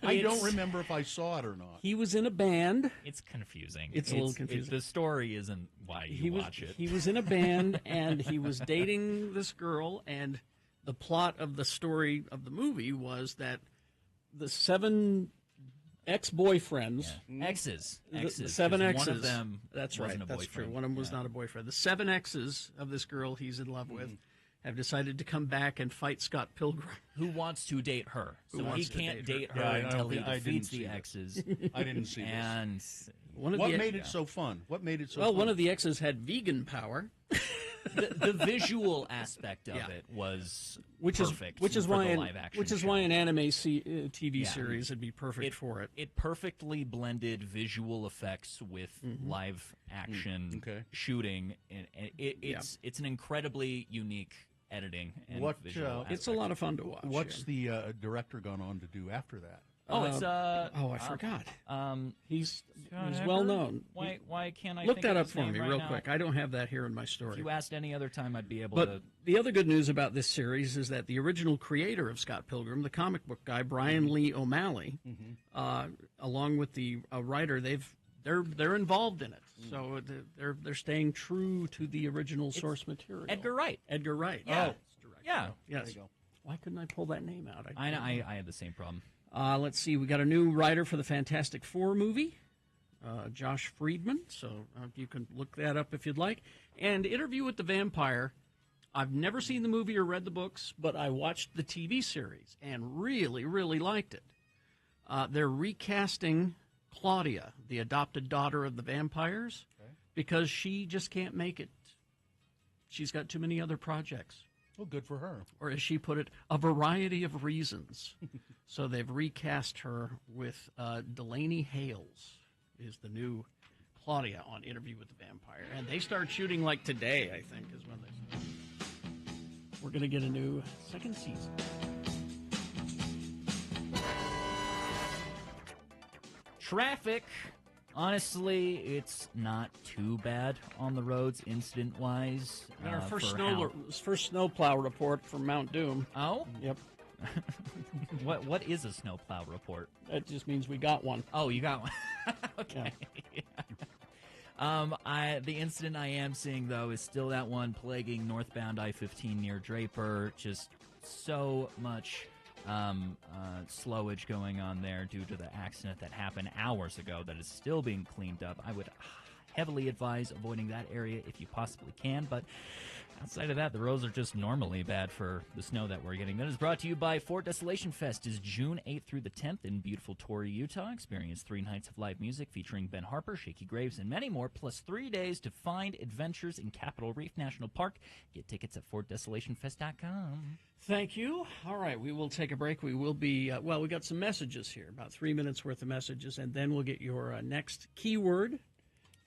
I don't remember if I saw it or not. He was in a band. It's confusing. It's a little confusing. The story isn't why you watch it. He was in a band, and he was dating this girl, and the plot of the story of the movie was that the 7 ex-boyfriends... Exes. The 7 exes. One of them That's wasn't right. a That's boyfriend. true. One of them was not a boyfriend. The 7 exes of this girl he's in love with have decided to come back and fight Scott Pilgrim. Who wants to date her. So he can't date her until he defeats the exes. I didn't see this. And what made it so fun? What made it so Well, fun? one of the exes had vegan power. the visual aspect of it was perfect. Which is for why the an, live action which is show. why an anime TV series would be perfect for it. It perfectly blended visual effects with live action shooting, and it's an incurably unique editing and visual it's a lot of fun to watch. What's the director gone on to do after that? Oh, it's I forgot. He's Ever? well known. Why can't I look think that of up his for name me right real now? quick? I don't have that here in my story. If you asked any other time, I'd be able But to. the other good news about this series is that the original creator of Scott Pilgrim, the comic book guy Brian Lee O'Malley, along with the writer, they've they're involved in it. So they're staying true to the original source material. Edgar Wright. Edgar Wright. Yeah. Oh, Yeah. Yes. There you go. Why couldn't I pull that name out? I know. I had the same problem. Let's see. We got a new writer for the Fantastic Four movie, Josh Friedman. So you can look that up if you'd like. And Interview with the Vampire. I've never seen the movie or read the books, but I watched the TV series and really, really liked it. They're recasting Claudia, the adopted daughter of the vampires, because she just can't make it. She's got too many other projects. Well, good for her. Or as she put it, a variety of reasons. So they've recast her with Delaney Hales is the new Claudia on Interview with the Vampire. And they start shooting like today, I think, is when they start. We're going to get a new second season. Traffic. Honestly, it's not too bad on the roads incident-wise. And our first snowplow report from Mount Doom. Oh? Yep. What is a snowplow report? That just means we got one. Oh, you got one. Okay. Yeah. The incident I am seeing, though, is still that one plaguing northbound I-15 near Draper. Just so much slowage going on there due to the accident that happened hours ago that is still being cleaned up. I would heavily advise avoiding that area if you possibly can, but outside of that, the roads are just normally bad for the snow that we're getting. That is brought to you by Fort Desolation Fest. Is June 8th through the 10th in beautiful Torrey, Utah. Experience 3 nights of live music featuring Ben Harper, Shaky Graves, and many more, plus 3 days to find adventures in Capitol Reef National Park. Get tickets at FortDesolationFest.com. Thank you. All right, we will take a break. We will be, we got some messages here, about 3 minutes worth of messages, and then we'll get your next keyword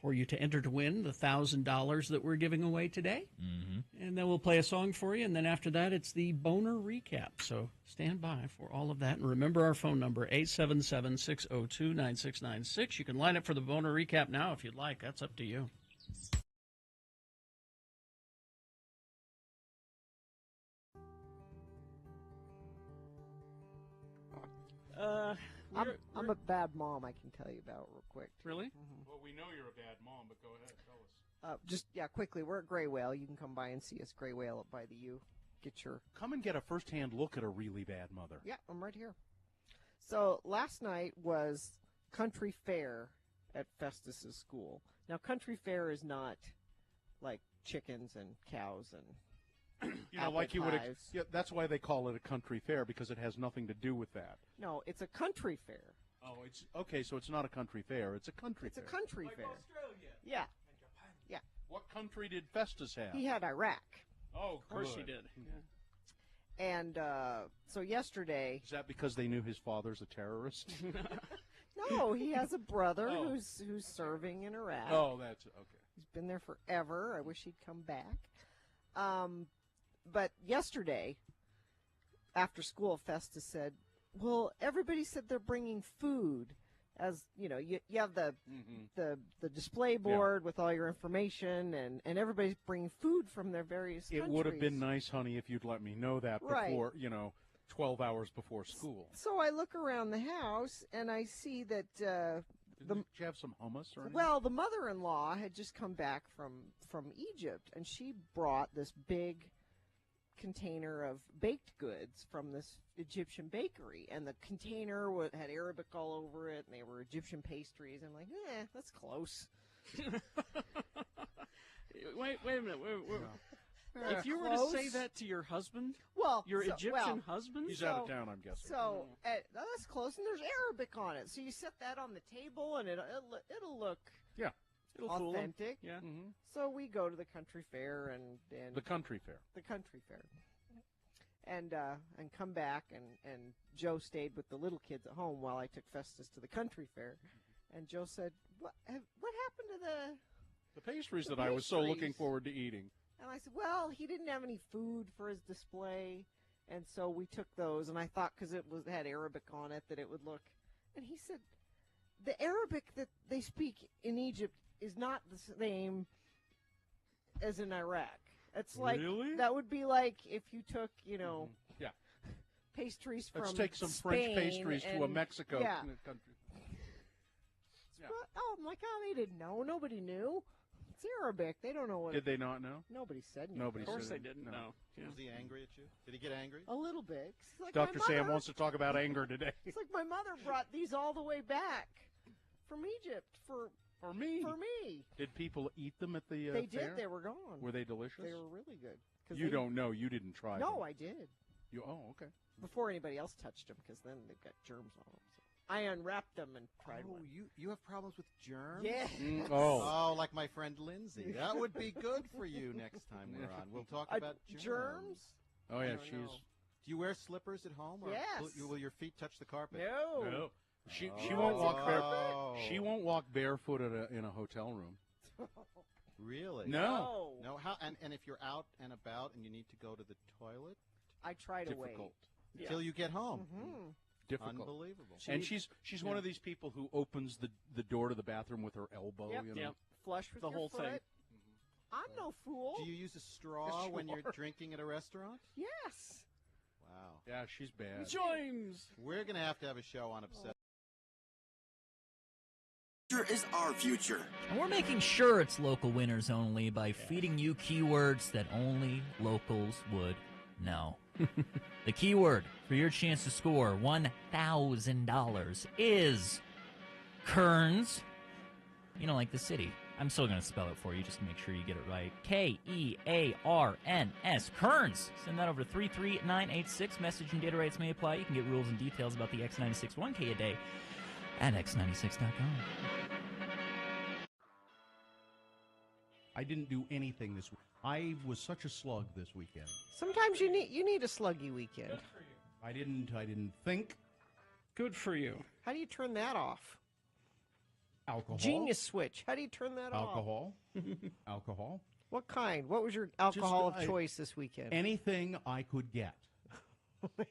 for you to enter to win the $1,000 that we're giving away today. Mm-hmm. And then we'll play a song for you, and then after that, it's the boner recap. So stand by for all of that. And remember our phone number, 877-602-9696. You can line up for the boner recap now if you'd like. That's up to you. I'm a bad mom, I can tell you about real quick. Really? Mm-hmm. Well, we know you're a bad mom, but go ahead, tell us. Quickly, we're at Gray Whale. You can come by and see us, Gray Whale up by the U. Come and get a first-hand look at a really bad mother. Yeah, I'm right here. So last night was country fair at Festus's school. Now, country fair is not like chickens and cows and like you would. That's why they call it a country fair, because it has nothing to do with that. No, it's a country fair. Oh, it's okay. So it's not a country fair. It's a country fair. It's a country fair. Australia. Yeah. Yeah. What country did Festus have? He had Iraq. Oh, of course good. he did. Yeah. And so yesterday. Is that because they knew his father's a terrorist? No, he has a brother who's serving in Iraq. Oh, that's okay. He's been there forever. I wish he'd come back. But yesterday, after school, Festus said, well, everybody said they're bringing food. As you know, you have the display board with all your information, and everybody's bringing food from their various countries. It would have been nice, honey, if you'd let me know that before, 12 hours before school. So I look around the house, and I see that Did you have some hummus or anything? Well, the mother-in-law had just come back from Egypt, and she brought this big container of baked goods from this Egyptian bakery, and the container had Arabic all over it, and they were Egyptian pastries. I'm like, that's close. Wait a minute. If you were to say that to your husband, your Egyptian husband, he's out of town, I'm guessing. So that's close, and there's Arabic on it. So you set that on the table, and it'll look it'll authentic. Yeah. Mm-hmm. So we go to the country fair and the country fair, and come back, and Joe stayed with the little kids at home while I took Festus to the country fair. And Joe said, "What happened to the pastries that I was so looking forward to eating?" And I said, well, he didn't have any food for his display, and so we took those, and I thought because it had Arabic on it that it would look. And he said, the Arabic that they speak in Egypt is not the same as in Iraq. It's like, that would be like if you took, pastries from Let's take some Spain French pastries to a Mexico country. What? Oh, I'm like, they didn't know. Nobody knew. It's Arabic. They don't know what. Did they not know? Nobody said anything. Nobody. Of course said they didn't know. Yeah. Was he angry at you? Did he get angry? A little bit. Like, Dr. my Sam mother- wants to talk about anger today. It's like my mother brought these all the way back from Egypt for me. For me. Did people eat them at the They fair? did. They were gone. Were they delicious? They were really good. You don't know. You didn't try them. No, I did. Okay. Before anybody else touched them, because then they've got germs on them. So I unwrapped them and tried one. You have problems with germs? Yeah. Oh, like my friend Lindsay. That would be good for you next time we're on. We'll talk about germs. Oh, yeah, Do you wear slippers at home? Or Yes. will your feet touch the carpet? No. She won't walk barefoot. She won't walk barefoot in a hotel room. Really? No. No. How? And if you're out and about and you need to go to the toilet, I try to wait difficult till you get home. Mm-hmm. Difficult. Unbelievable. And she's one of these people who opens the door to the bathroom with her elbow. Yep. You know? Yep. Flush with The your whole foot. thing. I'm no fool. Do you use a straw when you're drinking at a restaurant? Yes. Wow. Yeah, she's bad. James. We're going to have a show on obsession. Is our future. And we're making sure it's local winners only by feeding you keywords that only locals would know. The keyword for your chance to score $1,000 is Kearns. You know, like the city. I'm still going to spell it for you just to make sure you get it right. Kearns. Kearns. Send that over to 33986. Message and data rates may apply. You can get rules and details about the X96 1K a day at x96.com. I didn't do anything this week. I was such a slug this weekend. Sometimes you need a sluggy weekend. Good for you. I didn't think. Good for you. How do you turn that off? Alcohol. Genius switch. How do you turn that off? Alcohol. What kind? What was your alcohol of choice this weekend? Anything I could get.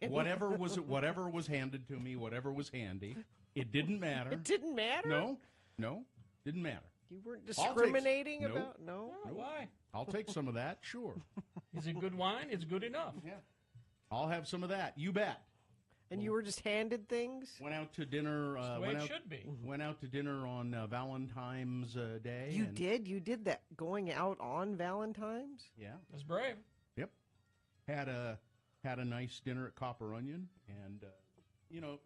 Whatever was handed to me, whatever was handy. It didn't matter. It didn't matter? No, didn't matter. You weren't discriminating Nope. about? No? Why? I'll take some of that, sure. Is it good wine? It's good enough. Yeah. I'll have some of that. You bet. And you were just handed things? Went out to dinner. That's the way it should be. Went out to dinner on Valentine's Day. You did? You did that going out on Valentine's? Yeah. That's brave. Yep. Had a nice dinner at Copper Onion, and you know,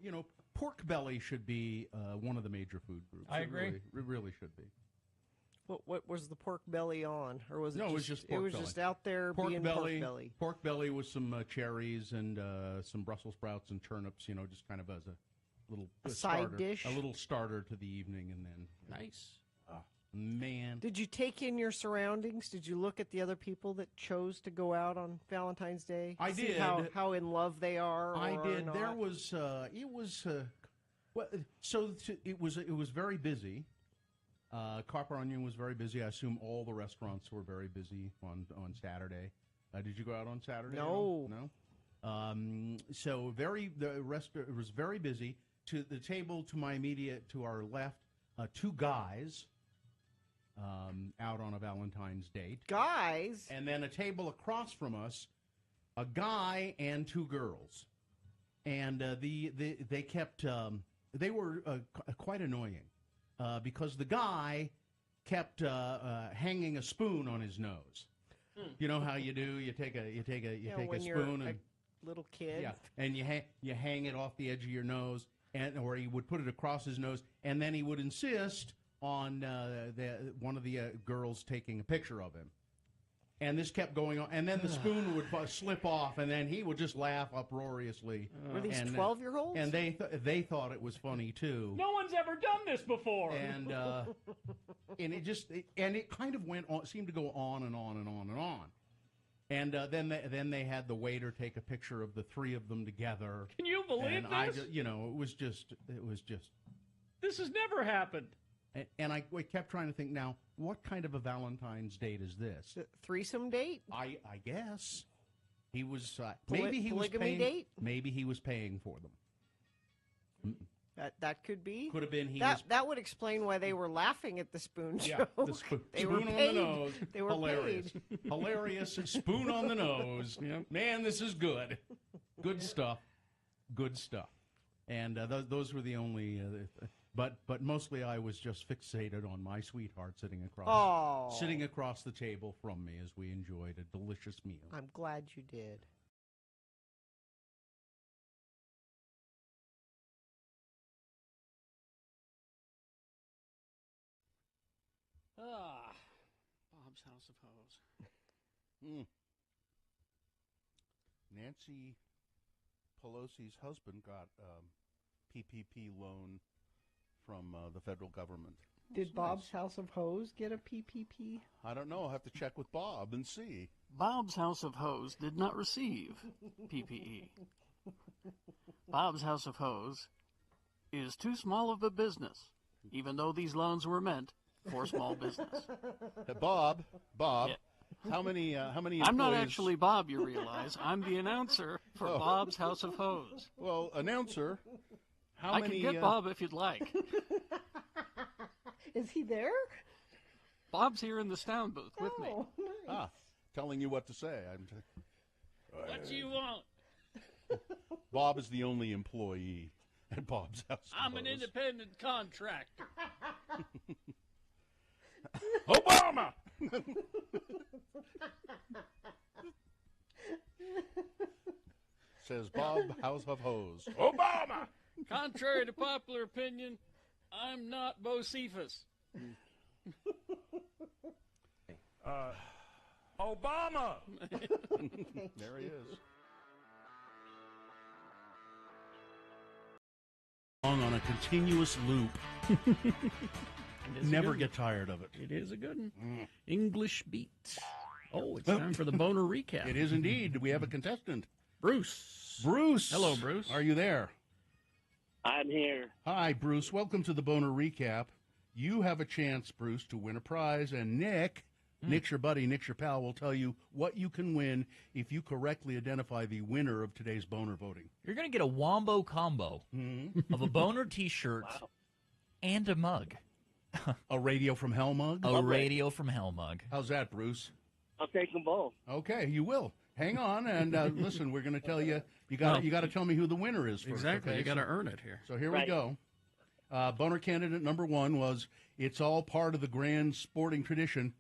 pork belly should be one of the major food groups. I agree. It really should be. What was the pork belly on, or was it? No, just, it was just pork belly. It was just out there being pork belly. Pork belly with some cherries and some Brussels sprouts and turnips. You know, just kind of as a little side starter, dish, a little starter to the evening, and then nice. Man, did you take in your surroundings? Did you look at the other people that chose to go out on Valentine's Day? I See did. How in love they are. I or did. Not? There was. It was. Well, it was very busy. Copper Onion was very busy. I assume all the restaurants were very busy on Saturday. Did you go out on Saturday? No. No. So the restaurant was very busy. To the table to our left, two guys out on a Valentine's date. Guys? And then a table across from us, a guy and two girls. And they kept they were quite annoying. Because the guy kept hanging a spoon on his nose. You know how you do? You take a spoon and little kid. Yeah, and you hang it off the edge of your nose, or he would put it across his nose, and then he would insist on one of the girls taking a picture of him. And this kept going on, and then the spoon would slip off, and then he would just laugh uproariously. Were these 12-year-olds? And they thought it was funny too. No one's ever done this before. And it kind of went on, seemed to go on and on and on and on. And then they had the waiter take a picture of the three of them together. Can you believe this? It was just. This has never happened. And I kept trying to think, now, what kind of a Valentine's date is this? Threesome date? I guess. He was, polygamy date? Maybe he was paying for them. That could be. Could have been that would explain why they were laughing at the spoon joke. Yeah, the spoon on the nose. They were hilarious. paid. Hilarious. Spoon on the nose. Yep. Man, this is good. Good stuff. Good stuff. And those were the only. But mostly I was just fixated on my sweetheart sitting across the table from me as we enjoyed a delicious meal. I'm glad you did. Bob's House of Hose. Nancy Pelosi's husband got PPP loan from the federal government. Did Bob's House of Hose get a PPP? I don't know. I'll have to check with Bob and see. Bob's House of Hose did not receive PPE. Bob's House of Hose is too small of a business, even though these loans were meant for small business. Bob, Yeah. how many employees? I'm not actually Bob, you realize. I'm the announcer for Bob's House of Hose. Well, announcer, I can get Bob if you'd like. Is he there? Bob's here in the sound booth with me. Nice. Telling you what to say. What do you want? Bob is the only employee at Bob's House of I'm an Hose. independent contractor. Obama! Says Bob House of Hose. Obama! Contrary to popular opinion, I'm not Bocephus. Obama! There he is. On a continuous loop. Never get tired of it. It is a good one. English beats. Oh, it's time for the boner recap. It is indeed. Do we have a contestant? Bruce. Bruce. Hello, Bruce. Are you there? I'm here. Hi, Bruce. Welcome to the Boner Recap. You have a chance, Bruce, to win a prize, and Nick's your buddy, Nick's your pal, will tell you what you can win if you correctly identify the winner of today's Boner voting. You're going to get a wombo combo of a Boner T-shirt and a mug. A Radio from Hell mug? A Radio from Hell mug. How's that, Bruce? I'll take them both. Okay, you will. Hang on, and listen, we're going to tell you, you got to tell me who the winner is first. Exactly, okay? you got to earn it here. So here we go. Boner candidate number one was, it's all part of the grand sporting tradition.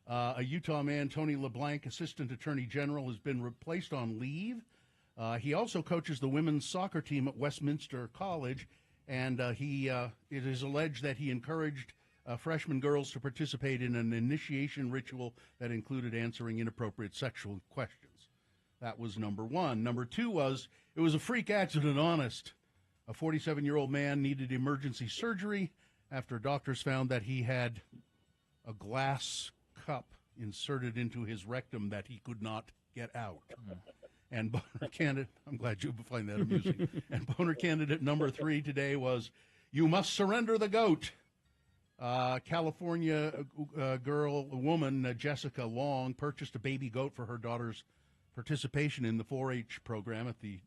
A Utah man, Tony LeBlanc, Assistant Attorney General, has been replaced on leave. He also coaches the women's soccer team at Westminster College, and it is alleged that he encouraged freshman girls to participate in an initiation ritual that included answering inappropriate sexual questions. That was number one. Number two was, it was a freak accident, honest. A 47-year-old man needed emergency surgery after doctors found that he had a glass cup inserted into his rectum that he could not get out. And Boner candidate, I'm glad you find that amusing. And Boner candidate number three today was, you must surrender the goat. California woman Jessica Long purchased a baby goat for her daughter's participation in the 4-H program at the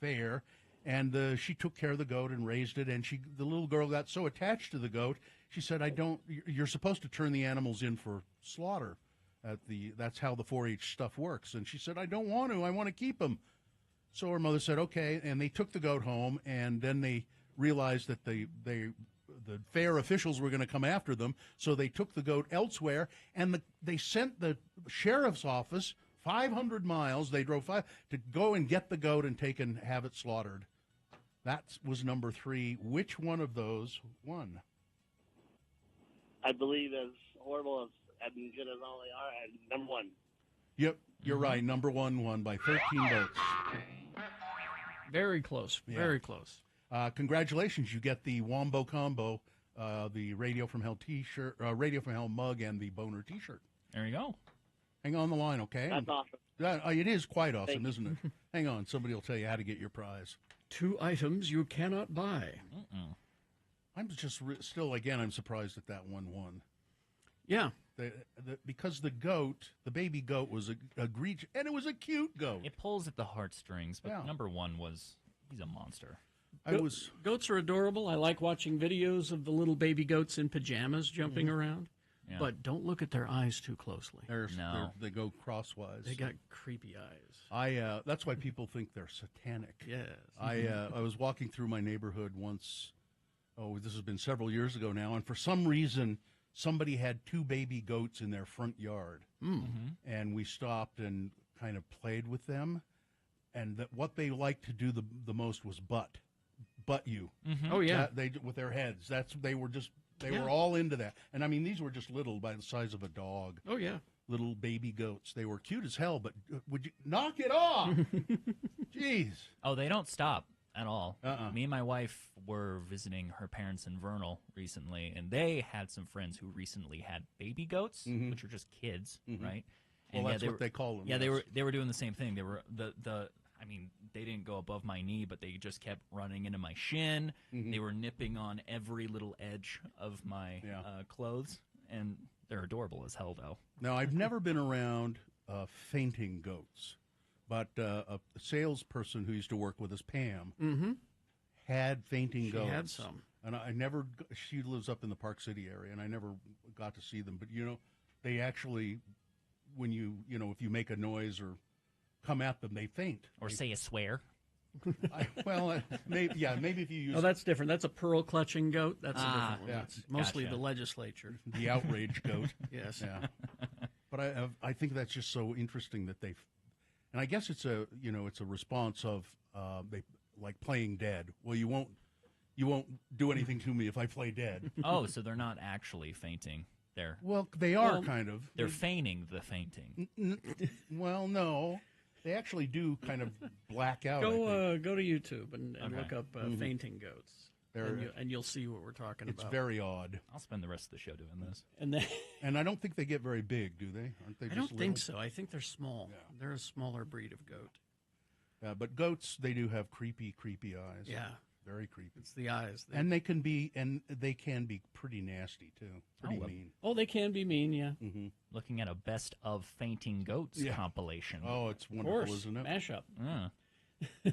fair, and she took care of the goat and raised it, and the little girl got so attached to the goat, she said, you're supposed to turn the animals in for slaughter. That's how the 4-H stuff works. And she said, I don't want to. I want to keep them. So her mother said, okay, and they took the goat home, and then they realized that the fair officials were going to come after them, so they took the goat elsewhere, and they sent the sheriff's office 500 miles. They drove to go and get the goat and have it slaughtered. That was number three. Which one of those won? I believe as horrible as good as all they are, number one. Yep, you're right. Number one won by 13 votes. Very close. Yeah. Very close. Congratulations. You get the Wombo Combo, the Radio from Hell T-shirt, Radio from Hell mug, and the Boner T-shirt. There you go. Hang on the line, okay? That's awesome. It is quite awesome, isn't it? Hang on. Somebody will tell you how to get your prize. 2 items you cannot buy. I'm just still, again, I'm surprised that one won. Yeah. Because the baby goat was egregious, and it was a cute goat. It pulls at the heartstrings, but number one he's a monster. Goats are adorable. I like watching videos of the little baby goats in pajamas jumping around. Yeah. But don't look at their eyes too closely. They go crosswise. They got creepy eyes. That's why people think they're satanic. Yes. I was walking through my neighborhood once. Oh, this has been several years ago now, and for some reason, somebody had 2 baby goats in their front yard, and we stopped and kind of played with them, and what they liked to do the most was butt you. Oh yeah, they with their heads. They were all into that, and I mean these were just little, by the size of a dog. Oh yeah, little baby goats. They were cute as hell, but would you knock it off? Jeez. Oh, they don't stop at all. Me and my wife were visiting her parents in Vernal recently, and they had some friends who recently had baby goats, which are just kids, right? Well, And that's what they call them. Yeah, yes. they were doing the same thing. They were I mean, they didn't go above my knee, but they just kept running into my shin. They were nipping on every little edge of my clothes, and they're adorable as hell, though. Now, I've never been around fainting goats, but a salesperson who used to work with us, Pam, had fainting goats. She had some. And she lives up in the Park City area, and I never got to see them. But, they actually, when if you make a noise or come at them, they faint. Or say a swear. Maybe if you use... Oh, that's different. That's a pearl-clutching goat. That's a different one. Yeah. That's mostly the legislature. The outrage goat. Yes. Yeah. But I think that's just so interesting that they've... And I guess it's a response of they like playing dead. Well, you won't do anything to me if I play dead. Oh, so they're not actually fainting. They are kind of. They're feigning the fainting. Well, no. They actually do kind of black out. Go to YouTube and look up fainting goats, and you'll see what we're talking about. It's very odd. I'll spend the rest of the show doing this. And I don't think they get very big, do they? Aren't they? I don't think so. I think they're small. Yeah. They're a smaller breed of goat. But goats, they do have creepy eyes. Yeah, very creepy. It's the eyes, and they can be pretty nasty too. Pretty mean. Oh, they can be mean. Yeah. Looking at a best of fainting goats compilation. Oh, it's wonderful, isn't it? Mashup. Yeah.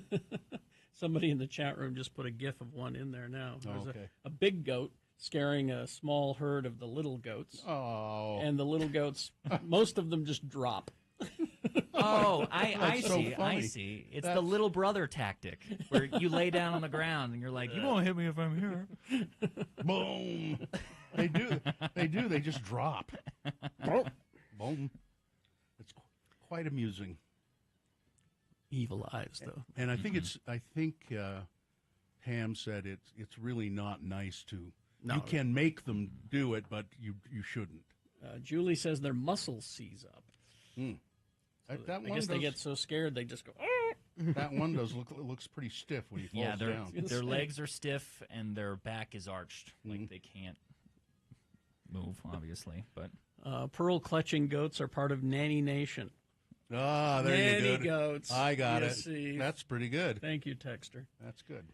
Somebody in the chat room just put a GIF of one in there now. There's okay. a big goat scaring a small herd of the little goats. Oh. And the little goats, most of them just drop. Oh, I so see. funny. I see. It's the little brother tactic where you lay down on the ground and you're like, you won't hit me if I'm here. Boom. They do. They just drop. Boom. It's quite amusing. Evil eyes, though. And I think Pam said it's really not nice to. No. You can make them do it, but you shouldn't. Julie says their muscles seize up. So I guess they get so scared they just go. That one looks pretty stiff when he falls down. Their legs are stiff and their back is arched, like they can't move, obviously. But pearl clutching goats are part of Nanny Nation. Ah, there you go. Nanny goats. I got it. See. That's pretty good. Thank you, Texter. That's good.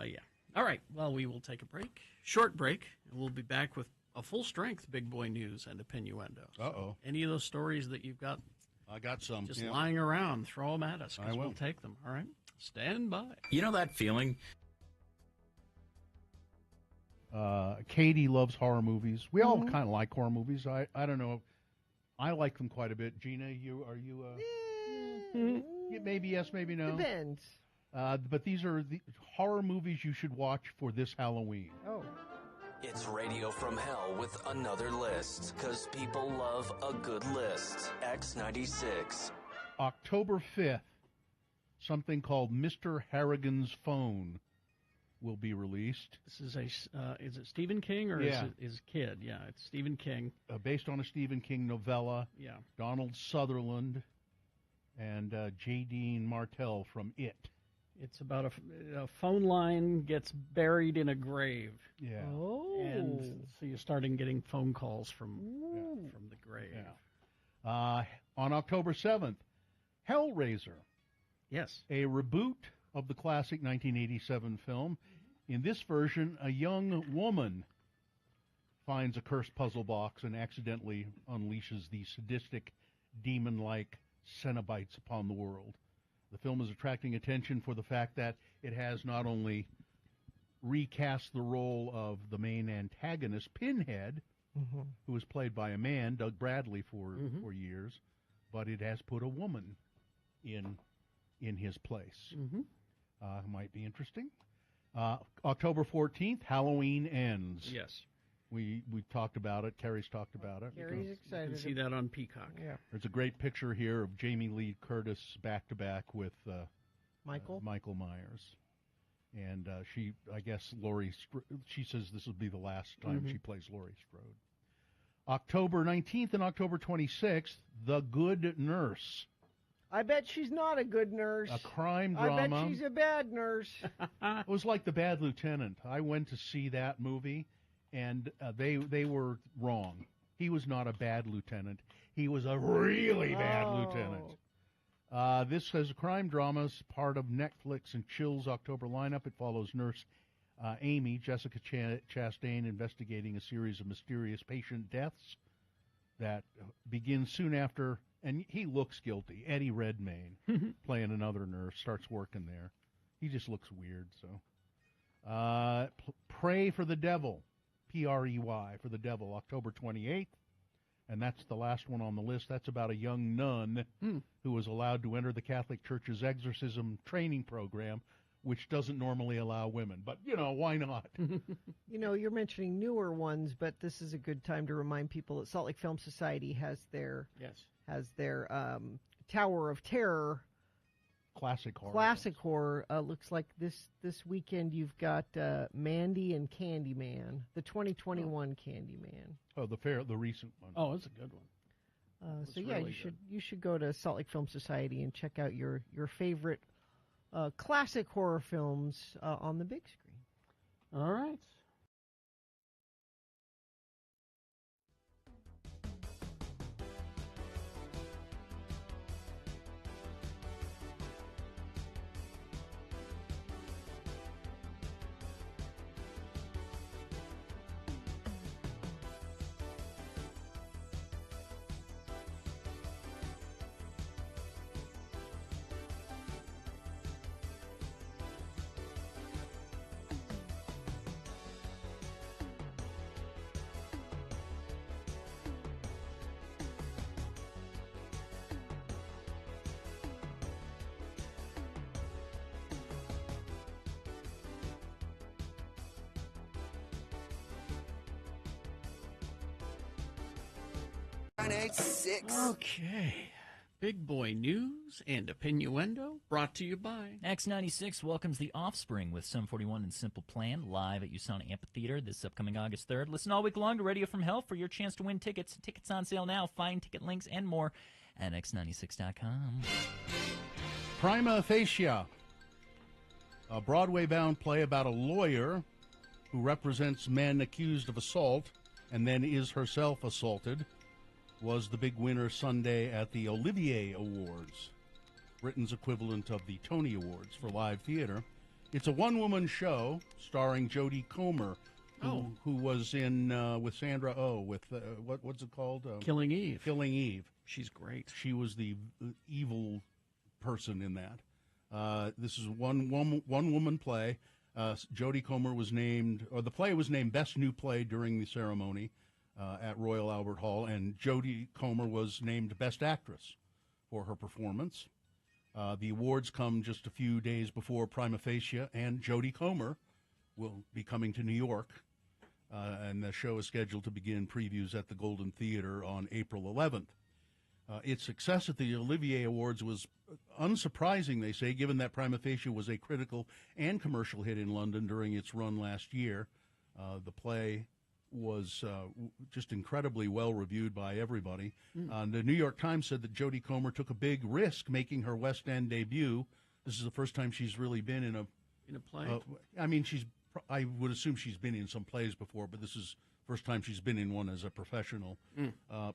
Yeah. All right. Well, we will take a break. Short break. And we'll be back with a full-strength Big Boy News and Opinnuendo. Uh-oh. Any of those stories that you've got? I got some. Just lying around, throw them at us, because we'll take them. All right? Stand by. You know that feeling? Katie loves horror movies. We all kind of like horror movies. I don't know. I like them quite a bit. Gina, maybe yes, maybe no. Depends. But these are the horror movies you should watch for this Halloween. Oh. It's Radio from Hell with another list, because people love a good list. X96. October 5th, something called Mr. Harrigan's Phone will be released. This is is it Stephen King or is it his kid? Yeah, it's Stephen King. Based on a Stephen King novella. Yeah. Donald Sutherland and J. Dean Martell from It. It's about a phone line gets buried in a grave. Yeah. Oh. And so you're starting getting phone calls from the grave. Yeah. On October 7th, Hellraiser. Yes. A reboot of the classic 1987 film. In this version, a young woman finds a cursed puzzle box and accidentally unleashes the sadistic, demon-like Cenobites upon the world. The film is attracting attention for the fact that it has not only recast the role of the main antagonist, Pinhead, who was played by a man, Doug Bradley, for years, but it has put a woman in his place. Might be interesting. October 14th, Halloween Ends. Yes. We talked about it. Carrie's talked about it. Carrie's excited. You can see that on Peacock. Yeah. There's a great picture here of Jamie Lee Curtis back-to-back with Michael Myers. And she, I guess, she says this will be the last time she plays Laurie Strode. October 19th and October 26th, The Good Nurse. I bet she's not a good nurse. A crime drama. I bet she's a bad nurse. It was like The Bad Lieutenant. I went to see that movie, and they were wrong. He was not a bad lieutenant. He was a really bad lieutenant. This is a crime drama, part of Netflix and Chill's October lineup. It follows nurse Amy, Jessica Chastain, investigating a series of mysterious patient deaths that begins soon after, and he looks guilty. Eddie Redmayne, playing another nurse, starts working there. He just looks weird. So, Pray for the Devil, P-R-E-Y, for the Devil, October 28th. And that's the last one on the list. That's about a young nun who was allowed to enter the Catholic Church's exorcism training program, which doesn't normally allow women. But, why not? You're mentioning newer ones, but this is a good time to remind people that Salt Lake Film Society has their Tower of Terror. Classic horror. Looks like this weekend you've got Mandy and Candyman, the 2021 Candyman. Oh, the recent one. Oh, it's a good one. So yeah, really you should go to Salt Lake Film Society and check out your favorite classic horror films on the big screen. All right. Okay. Big boy news and opinioendo brought to you by X96 welcomes The Offspring with Sum 41 and Simple Plan live at USANA Amphitheater this upcoming August 3rd. Listen all week long to Radio from Hell for your chance to win tickets. Tickets on sale now. Find ticket links and more at x96.com. Prima Facie, a Broadway-bound play about a lawyer who represents men accused of assault and then is herself assaulted, was the big winner Sunday at the Olivier Awards, Britain's equivalent of the Tony Awards for live theater. It's a one-woman show starring Jodie Comer, who was in with Sandra Oh with what's it called? Killing Eve. Killing Eve. She's great. She was the evil person in that. This is one woman play. Jodie Comer was named, or the play was named Best New Play during the ceremony at Royal Albert Hall, and Jodie Comer was named Best Actress for her performance. The awards come just a few days before Prima Facie, and Jodie Comer will be coming to New York, and the show is scheduled to begin previews at the Golden Theater on April 11th. Its success at the Olivier Awards was unsurprising, they say, given that Prima Facie was a critical and commercial hit in London during its run last year. The play was just incredibly well reviewed by everybody. The New York Times said that Jodie Comer took a big risk making her West End debut. This is the first time she's really been in a play. I would assume she's been in some plays before, but this is the first time she's been in one as a professional,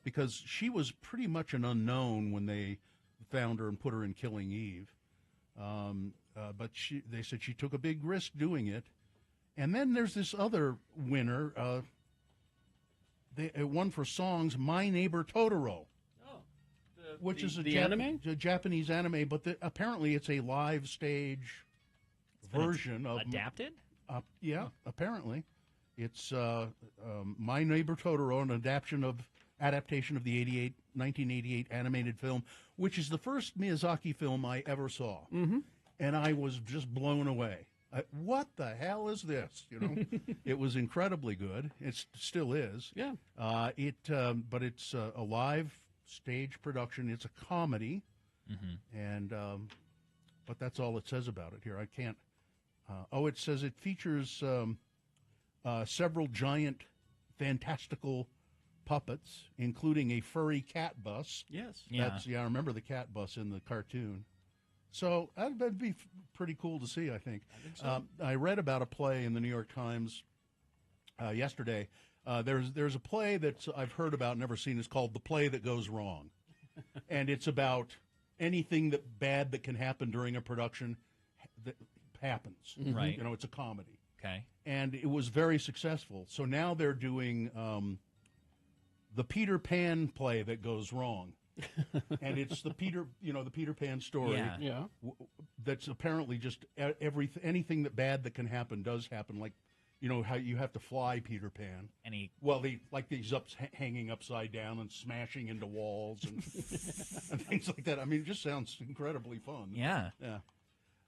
because she was pretty much an unknown when they found her and put her in Killing Eve. But they said she took a big risk doing it. And then there's this other winner. They won for songs, My Neighbor Totoro, which is a Japanese anime, but apparently it's a live stage version of adapted. Yeah, apparently. It's My Neighbor Totoro, an adaptation of the 1988 animated film, which is the first Miyazaki film I ever saw. Mm-hmm. And I was just blown away. What the hell is this? You know, it was incredibly good. It still is. Yeah. But it's a live stage production. It's a comedy, and but that's all it says about it here. I can't. It says it features several giant, fantastical puppets, including a furry cat bus. Yes. I remember the cat bus in the cartoon. So that'd be pretty cool to see, I think. So. I read about a play in the New York Times yesterday. There's a play that I've heard about, never seen. It's called The Play That Goes Wrong. And it's about anything bad that can happen during a production that happens. Right. You know, it's a comedy. Okay. And it was very successful. So now they're doing the Peter Pan play that goes wrong. And it's the Peter Pan story. Yeah. That's apparently just anything bad that can happen does happen. Like, you know, how you have to fly Peter Pan. He's hanging upside down and smashing into walls and, and things like that. I mean, it just sounds incredibly fun. Yeah.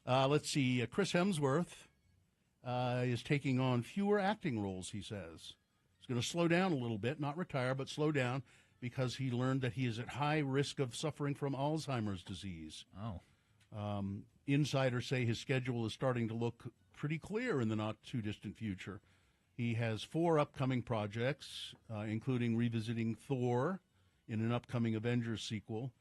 Let's see. Chris Hemsworth is taking on fewer acting roles, he says. He's going to slow down a little bit, not retire, but slow down, because he learned that he is at high risk of suffering from Alzheimer's disease. Oh. Insiders say his schedule is starting to look pretty clear in the not-too-distant future. He has 4 upcoming projects, including revisiting Thor in an upcoming Avengers sequel,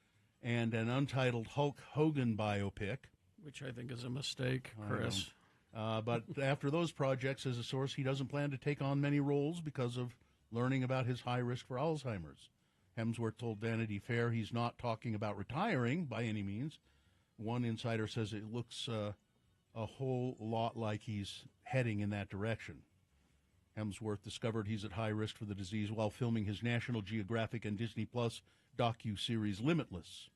and an untitled Hulk Hogan biopic. Which I think is a mistake, Chris. But after those projects, as a source, he doesn't plan to take on many roles because of learning about his high risk for Alzheimer's. Hemsworth told Vanity Fair he's not talking about retiring by any means. One insider says it looks a whole lot like he's heading in that direction. Hemsworth discovered he's at high risk for the disease while filming his National Geographic and Disney Plus docu-series Limitless.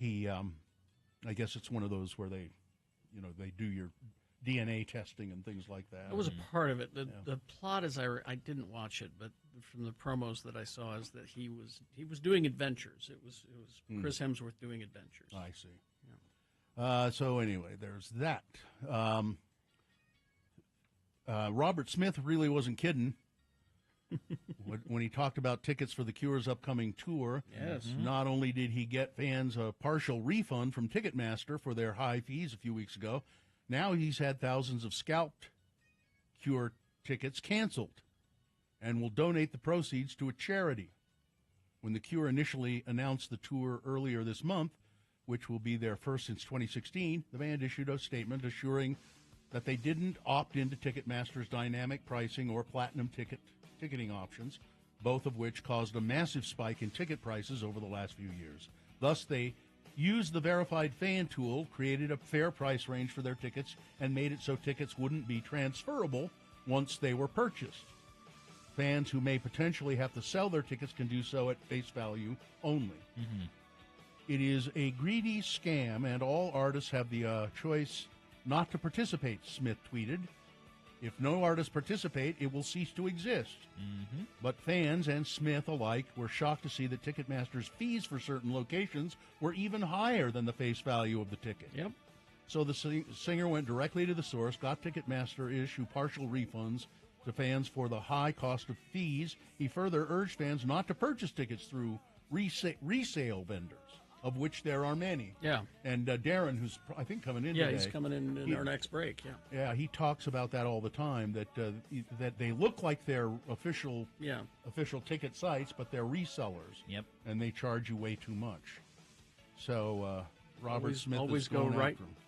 He, I guess it's one of those where they do your DNA testing and things like that. That was a part of it. The plot, I didn't watch it, but from the promos that I saw, is that he was doing adventures. It was Chris Hemsworth doing adventures. I see. Yeah. So anyway, there's that. Robert Smith really wasn't kidding when he talked about tickets for The Cure's upcoming tour. Yes. Not only did he get fans a partial refund from Ticketmaster for their high fees a few weeks ago, now he's had thousands of scalped Cure tickets canceled and will donate the proceeds to a charity. When The Cure initially announced the tour earlier this month, which will be their first since 2016, the band issued a statement assuring that they didn't opt into Ticketmaster's dynamic pricing or platinum ticketing options, both of which caused a massive spike in ticket prices over the last few years. Thus, they used the verified fan tool, created a fair price range for their tickets, and made it so tickets wouldn't be transferable once they were purchased. Fans who may potentially have to sell their tickets can do so at face value only. Mm-hmm. It is a greedy scam, and all artists have the choice not to participate, Smith tweeted. If no artists participate, it will cease to exist. Mm-hmm. But fans and Smith alike were shocked to see that Ticketmaster's fees for certain locations were even higher than the face value of the ticket. Yep. So the singer went directly to the source, got Ticketmaster to issue partial refunds to fans for the high cost of fees. He further urged fans not to purchase tickets through resale vendors, of which there are many. Yeah. And Darren, who's I think coming in today. Yeah, he's coming in our next break, Yeah, he talks about that all the time, that they look like they're official ticket sites, but they're resellers. Yep. And they charge you way too much. So Robert Smith always is going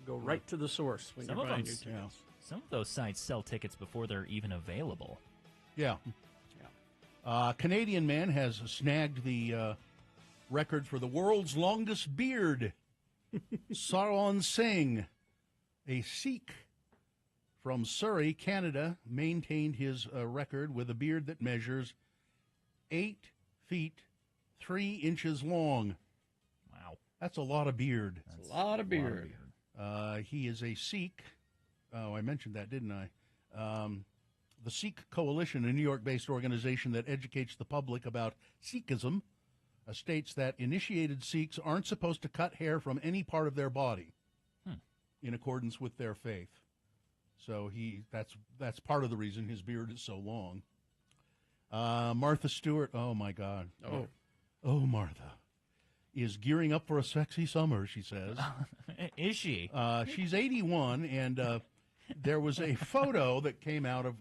go right to the source when you're buying your tickets. Yeah. Some of those sites sell tickets before they're even available. Yeah. Canadian man has snagged the record for the world's longest beard. Saron Singh, a Sikh from Surrey, Canada, maintained his record with a beard that measures 8 feet 3 inches long. Wow. That's a lot of beard. That's a lot of beard. He is a Sikh. Oh, I mentioned that, didn't I? The Sikh Coalition, a New York-based organization that educates the public about Sikhism, states that initiated Sikhs aren't supposed to cut hair from any part of their body in accordance with their faith. So that's part of the reason his beard is so long. Martha Stewart, oh my God. Oh, Martha is gearing up for a sexy summer, she says. Is she? She's 81, and there was a photo that came out of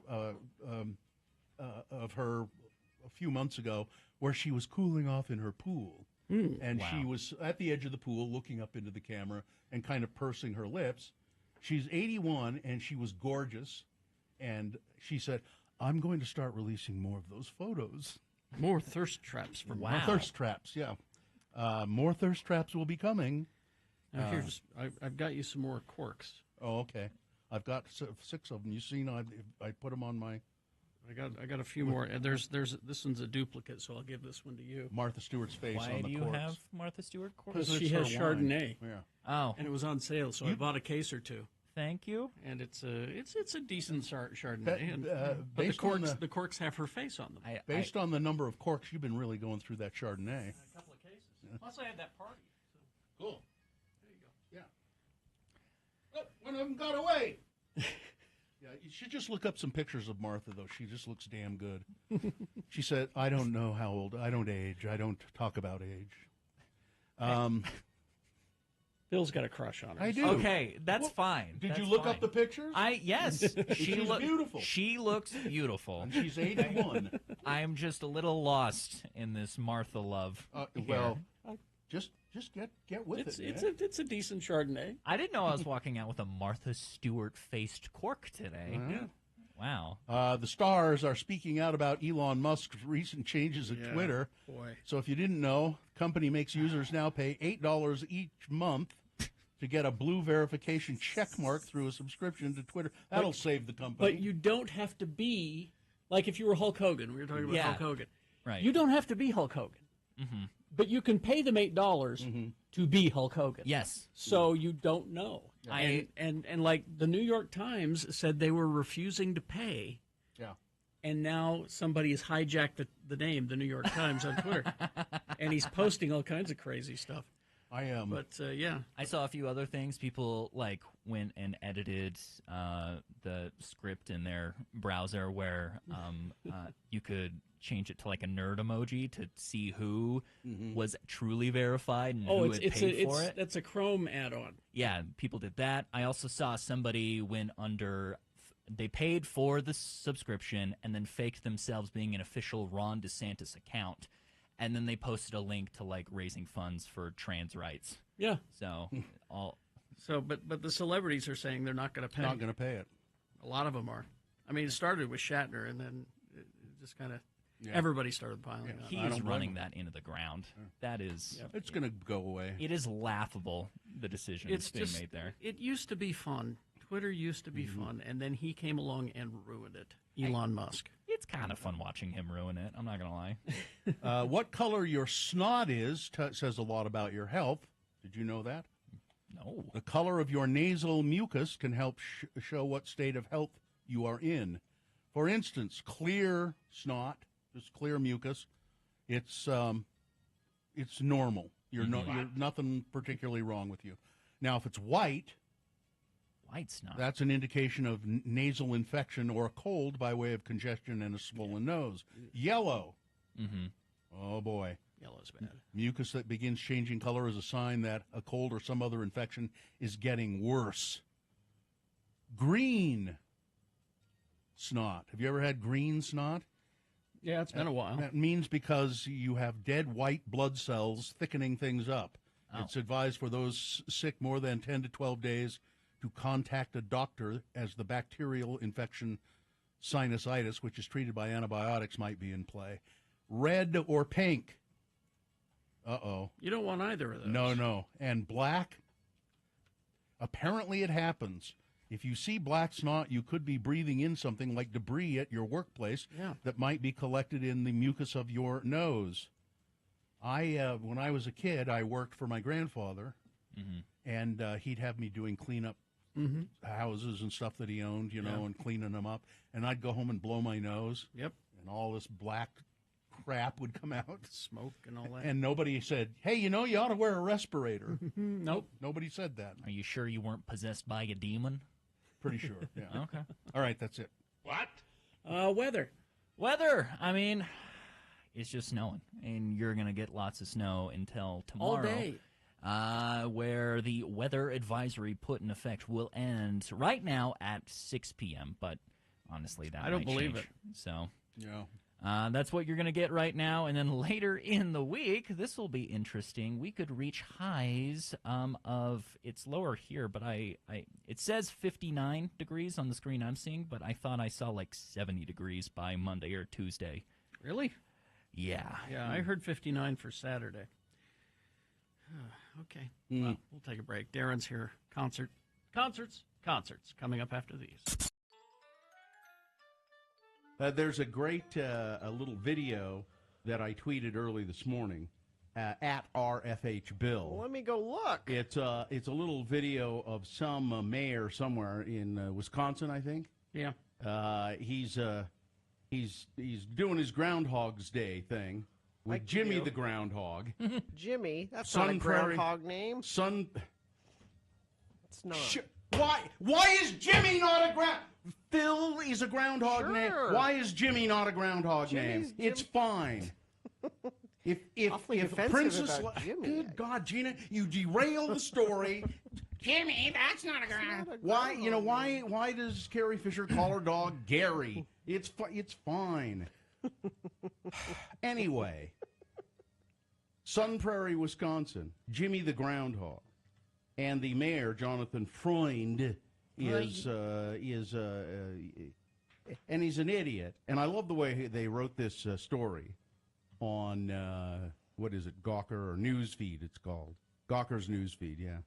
her a few months ago where she was cooling off in her pool. And she was at the edge of the pool looking up into the camera and kind of pursing her lips. She's 81, and she was gorgeous. And she said, I'm going to start releasing more of those photos. More thirst traps for More thirst traps, yeah. More thirst traps will be coming. Now I've got you some more corks. Oh, okay. I've got 6 of them. You seen? I put them on my. I got a few more. And there's this one's a duplicate, so I'll give this one to you. Martha Stewart's face Why on the do you corks. have Martha Stewart corks? Because she has Chardonnay. Yeah. Oh, and it was on sale, so I bought a case or two. Thank you. And it's a decent Chardonnay. But the corks have her face on them. Based on the number of corks, you've been really going through that Chardonnay. A couple of cases. Plus, I had that party. So. Cool. There you go. Yeah. Oh, one of them got away. Yeah, you should just look up some pictures of Martha, though. She just looks damn good. She said, I don't know how old. I don't age. I don't talk about age. Bill's got a crush on her. I do. Okay, that's fine. Did That's you look fine. up the pictures? Yes. She's beautiful. She looks beautiful. And she's 81. I'm just a little lost in this Martha love. Well, just get with it. It's a decent Chardonnay. I didn't know I was walking out with a Martha Stewart faced cork today. Yeah. Wow. The stars are speaking out about Elon Musk's recent changes at Twitter. Boy. So if you didn't know, the company makes users now pay $8 each month to get a blue verification check mark through a subscription to Twitter. That'll save the company. But you don't have to be, like if you were Hulk Hogan. We were talking about Hulk Hogan. Right. You don't have to be Hulk Hogan. Mm-hmm. But you can pay them $8 to be Hulk Hogan. Yes. So you don't know. And like the New York Times said they were refusing to pay. Yeah. And now somebody has hijacked the name, the New York Times, on Twitter. And he's posting all kinds of crazy stuff. I am. But, yeah. I saw a few other things. People, like, went and edited the script in their browser where you could change it to, like, a nerd emoji to see who was truly verified and who had paid for it. That's a Chrome add-on. Yeah, people did that. I also saw somebody went under... They paid for the subscription and then faked themselves being an official Ron DeSantis account. And then they posted a link to, like, raising funds for trans rights. Yeah. So, but the celebrities are saying they're not going to pay. Not going to pay it. A lot of them are. I mean, it started with Shatner, and then it just kind of everybody started piling up. He is running that into the ground. That is... It's going to go away. It is laughable, the decision that's being made there. It used to be fun. Twitter used to be fun, and then he came along and ruined it. Elon Musk. It's kind of fun watching him ruin it. I'm not going to lie. What color your snot is says a lot about your health. Did you know that? No. The color of your nasal mucus can help show what state of health you are in. For instance, clear snot, just clear mucus, it's normal. You're nothing particularly wrong with you. Now, if it's white snot, that's an indication of nasal infection or a cold by way of congestion and a swollen nose. Yellow. Oh, boy. Yellow's bad. Mucus that begins changing color is a sign that a cold or some other infection is getting worse. Green snot. Have you ever had green snot? Yeah, it's been a while. That means because you have dead white blood cells thickening things up. Oh. It's advised for those sick more than 10 to 12 days to contact a doctor as the bacterial infection sinusitis, which is treated by antibiotics, might be in play. Red or pink. Uh-oh. You don't want either of those. No. And black, apparently it happens. If you see black snot, you could be breathing in something like debris at your workplace that might be collected in the mucus of your nose. When I was a kid, I worked for my grandfather, and he'd have me doing cleanup houses and stuff that he owned, and cleaning them up. And I'd go home and blow my nose. Yep. And all this black crap would come out. Smoke and all that. And nobody said, hey, you ought to wear a respirator. Nope. Nobody said that. Are you sure you weren't possessed by a demon? Pretty sure, yeah. Okay. All right, that's it. What? Weather. Weather. I mean, it's just snowing, and you're going to get lots of snow until tomorrow. All day. Where the weather advisory put in effect will end right now at 6 p.m., but honestly, that I don't might believe change. it. So, yeah. that's what you're going to get right now, and then later in the week, this will be interesting. We could reach highs of, it's lower here, but it says 59 degrees on the screen I'm seeing, but I thought I saw like 70 degrees by Monday or Tuesday. Really? Yeah. Yeah, I heard 59 for Saturday. Okay. Well, we'll take a break. Darren's here. Concerts coming up after these. There's a great a little video that I tweeted early this morning at RFH Bill. Well, let me go look. It's a little video of some mayor somewhere in Wisconsin, I think. Yeah. He's doing his Groundhog's Day thing with Like Jimmy the Groundhog. Jimmy, that's Sun not a Prairie- groundhog name. It's not. Why is Jimmy not a ground? Phil is a groundhog name. Why is Jimmy not a groundhog name? It's fine. If defensive Princess, about Jimmy. Good God, Gina, you derail the story. Jimmy, that's not a groundhog. Why does Carrie Fisher call her dog Gary? It's fine. Anyway, Sun Prairie, Wisconsin, Jimmy the Groundhog, and the mayor, Jonathan Freund, is and he's an idiot. And I love the way they wrote this story on, what is it, Gawker or Newsfeed it's called. Gawker's Newsfeed, yeah.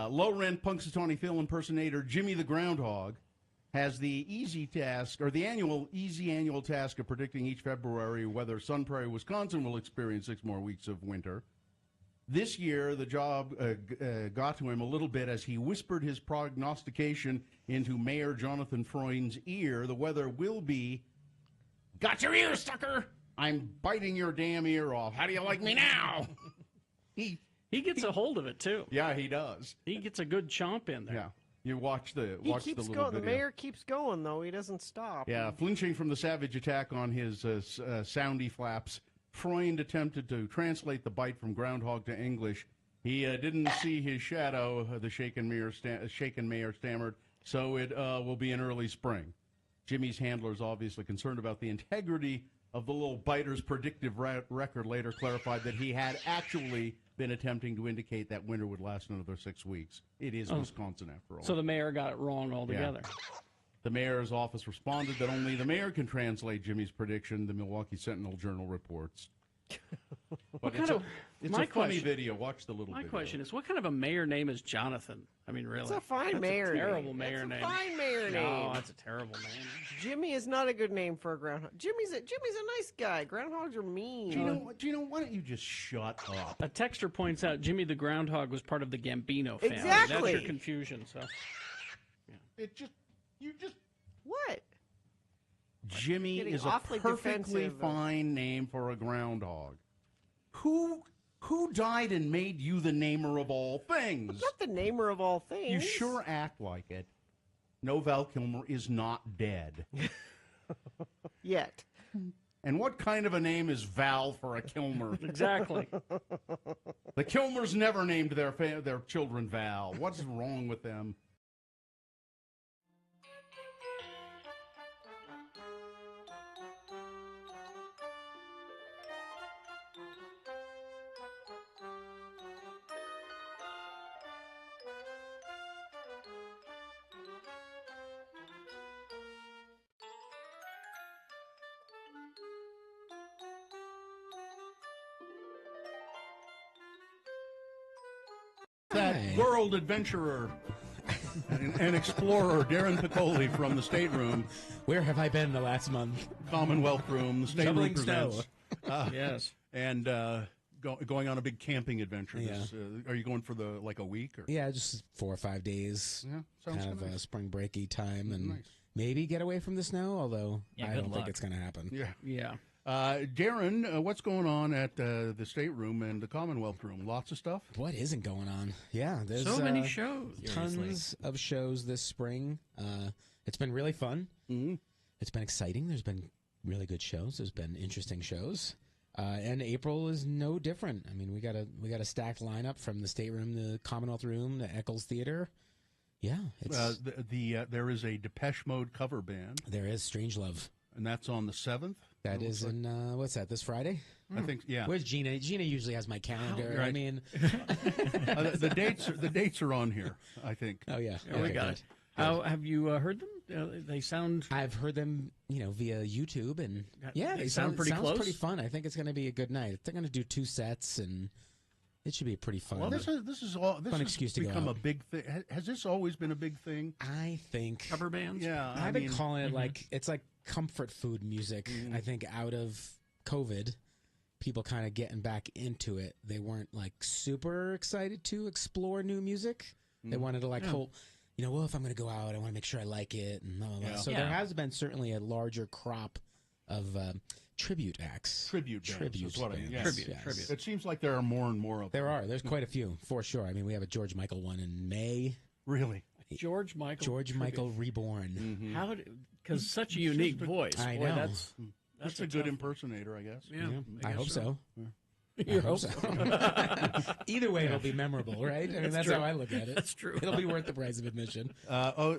Low-rent Punxsutawney Phil impersonator Jimmy the Groundhog has the easy annual task of predicting each February whether Sun Prairie, Wisconsin will experience 6 more weeks of winter. This year, the job got to him a little bit as he whispered his prognostication into Mayor Jonathan Freund's ear. The weather will be, got your ear, sucker! I'm biting your damn ear off. How do you like me now? He gets a hold of it, too. Yeah, he does. He gets a good chomp in there. Yeah. You watch the He keeps little going. video. The mayor keeps going, though. He doesn't stop. Yeah, flinching from the savage attack on his soundy flaps, Freund attempted to translate the bite from groundhog to English. He didn't see his shadow, the shaken mayor stammered, so it will be in early spring. Jimmy's handler is obviously concerned about the integrity of the little biter's predictive record, later clarified that he had actually been attempting to indicate that winter would last another 6 weeks. It is Wisconsin, after all. So the mayor got it wrong altogether. Yeah. The mayor's office responded that only the mayor can translate Jimmy's prediction, the Milwaukee Sentinel-Journal reports. But it's a funny video. Watch the little video. My question is, what kind of a mayor name is Jonathan? I mean, really? It's a fine mayor name. Terrible name. mayor name. Fine mayor name. No, that's a terrible name. Jimmy is not a good name for a groundhog. Jimmy's a nice guy. Groundhogs are mean. Gino, why don't you just shut up? A texter points out Jimmy the Groundhog was part of the Gambino family. Exactly. That's your confusion. So, What? Jimmy Getting is a awfully perfectly defensive. fine name for a groundhog. Who died and made you the namer of all things? I'm not the namer of all things. You sure act like it. No, Val Kilmer is not dead. Yet. And what kind of a name is Val for a Kilmer? Exactly. The Kilmers never named their children Val. What's wrong with them? That world adventurer and explorer, Darren Piccoli from the stateroom. Where have I been the last month? Commonwealth Room, the stateroom Shoveling snow. presents. Yes. And going on a big camping adventure. Yeah. Are you going for a week? Or? Yeah, just 4 or 5 days. Yeah, sounds kind of nice. a spring breaky time, and Nice. maybe get away from the snow. Although Yeah, I good don't think luck. it's going to happen. Yeah. Darren, what's going on at the stateroom and the Commonwealth Room? Lots of stuff? What isn't going on? Yeah, there's So many shows. Tons of shows this spring. It's been really fun. Mm-hmm. It's been exciting. There's been really good shows. There's been interesting shows. And April is no different. I mean, we got a stacked lineup from the stateroom, the Commonwealth Room, the Eccles Theater. Yeah, it's there is a Depeche Mode cover band. There is Strangelove, and that's on the 7th. That is in what's that? This Friday? I think. Yeah. Where's Gina? Gina usually has my calendar. Right. I mean, the dates are on here. I think. Oh yeah, we got it. How have you heard them? They sound. I've heard them, via YouTube, and they sound pretty close. Pretty fun. I think it's going to be a good night. They're going to do 2 sets, and it should be a pretty fun. Well, this has excuse to go become a out. big thing. Has this always been a big thing? I think cover bands. Yeah, I've been calling it like it's like comfort food music. I think out of COVID, people kind of getting back into it. They weren't like super excited to explore new music. They wanted to hold. Well, if I'm going to go out, I want to make sure I like it, and blah, blah, blah. So there has been certainly a larger crop of tribute acts. Tribute is what I mean. bands. Tribute. It seems like there are more and more of them. There are. There's quite a few, for sure. I mean, we have a George Michael one in May. Really? George Michael Reborn. Mm-hmm. How? Because such a unique voice. I Boy, know. That's a good impersonator, I guess. Yeah, I hope so. You hope so. Either way, it'll be memorable, right? I mean, that's true. how I look at it. That's true. It'll be worth the price of admission.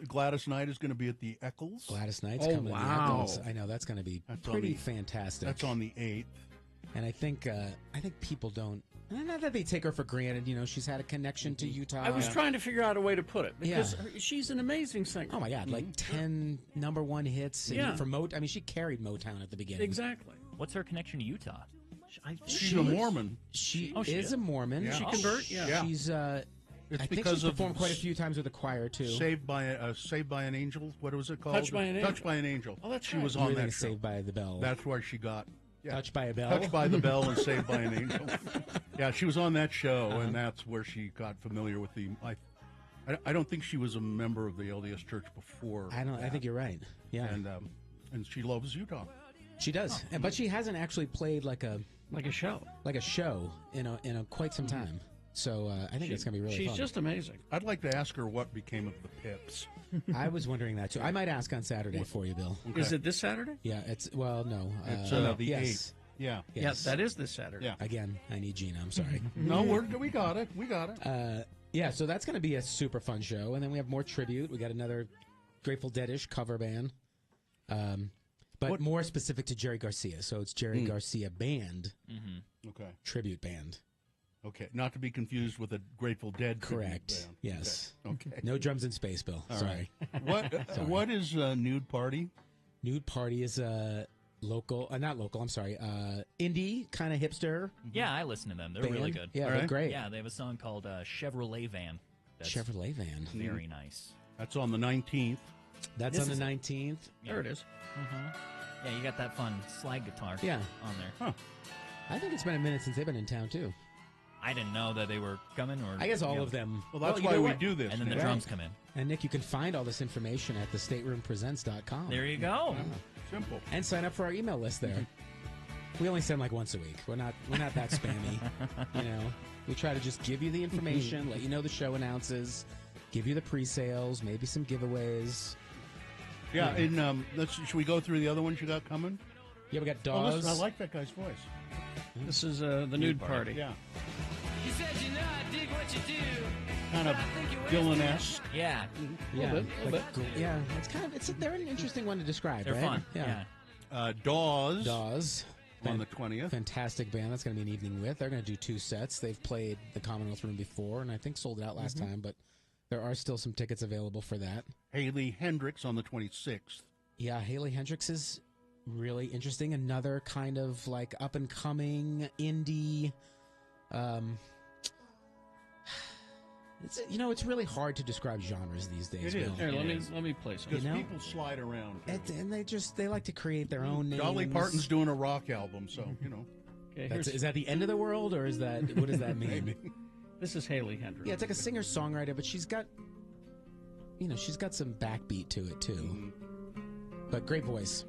Gladys Knight is going to be at the Eccles. Gladys Knight's coming to the Eccles. I know that's going to be pretty fantastic. That's on the 8th. And I think people don't. Not that they take her for granted. She's had a connection to Utah. I was trying to figure out a way to put it because she's an amazing singer. Oh my God, like 10 #1 hits. And for I mean, she carried Motown at the beginning. Exactly. What's her connection to Utah? She's a Mormon. She is a Mormon. Yeah. She convert? Yeah. She's. It's I think because she's performed quite a few times with the choir too. Saved by an Angel. What was it called? Touched by an Angel. Touched by an Angel. Oh, that's she right. was on that show. Saved by the Bell. That's where she got. Yeah. Touched by a Bell. Touched by the Bell and Saved by an Angel. Yeah, she was on that show, and that's where she got familiar with the. I don't think she was a member of the LDS Church before. I think you're right. Yeah. And she loves Utah. She does, but she hasn't actually played like a show in quite some time. So I think it's going to be really fun. She's just amazing. I'd like to ask her what became of the Pips. I was wondering that too. I might ask on Saturday for you, Bill. Okay. Is it this Saturday? Yeah, it's no. It's the 8th. Yeah. Yes, that is this Saturday. Yeah. Again, I need Gina. I'm sorry. No, we got it. We got it. Yeah, so that's going to be a super fun show, and then we have more tribute. We got another Grateful Dead-ish cover band, but more specific to Jerry Garcia. So it's Jerry Garcia Band, okay, tribute band. Okay, not to be confused with a Grateful Dead. Correct. Band. Yes. Okay. No drums in space, Bill. All Sorry. Right. What is Nude Party? Nude Party is local, not local. I'm sorry, indie kind of hipster. Yeah, I listen to them. They're band. really good. Yeah, they're great. Yeah, they have a song called Chevrolet Van. Chevrolet Van. Very nice. That's on the 19th. That's on the 19th. Yeah. There it is. Yeah, you got that fun slide guitar. Yeah. On there. Huh. I think it's been a minute since they've been in town too. I didn't know that they were coming. Or I guess all of them. Well, that's why we do this. And then the drums come in. And Nick, you can find all this information at thestateroompresents.com. There you go. Simple. And sign up for our email list there. We only send like once a week. We're not that spammy. We try to just give you the information, let you know the show announces, give you the pre-sales, maybe some giveaways. Yeah, and should we go through the other ones you got coming? Yeah, we got Oh, Dawes. listen, I like that guy's voice. This is the Nude Party. Yeah. You said I dig what you do. Kind of Dylan-esque. Yeah. Yeah, A little bit. Yeah, they're an interesting one to describe. They're right? fun. Yeah. Dawes. On the 20th. Fantastic band. That's going to be an evening with. They're going to do 2 sets. They've played the Commonwealth Room before, and I think sold it out last time, but there are still some tickets available for that. Haley Hendricks on the 26th. Yeah, Haley Hendricks is really interesting. Another kind of like up and coming indie. It's really hard to describe genres these days. It is. Here, let me play some. Because people slide around. And they like to create their own name. Dolly Parton's doing a rock album, so Okay, Is that the end of the world, or is that what does that mean? This is Haley Hendricks. Yeah, it's like a singer-songwriter, but she's got some backbeat to it too. But great voice.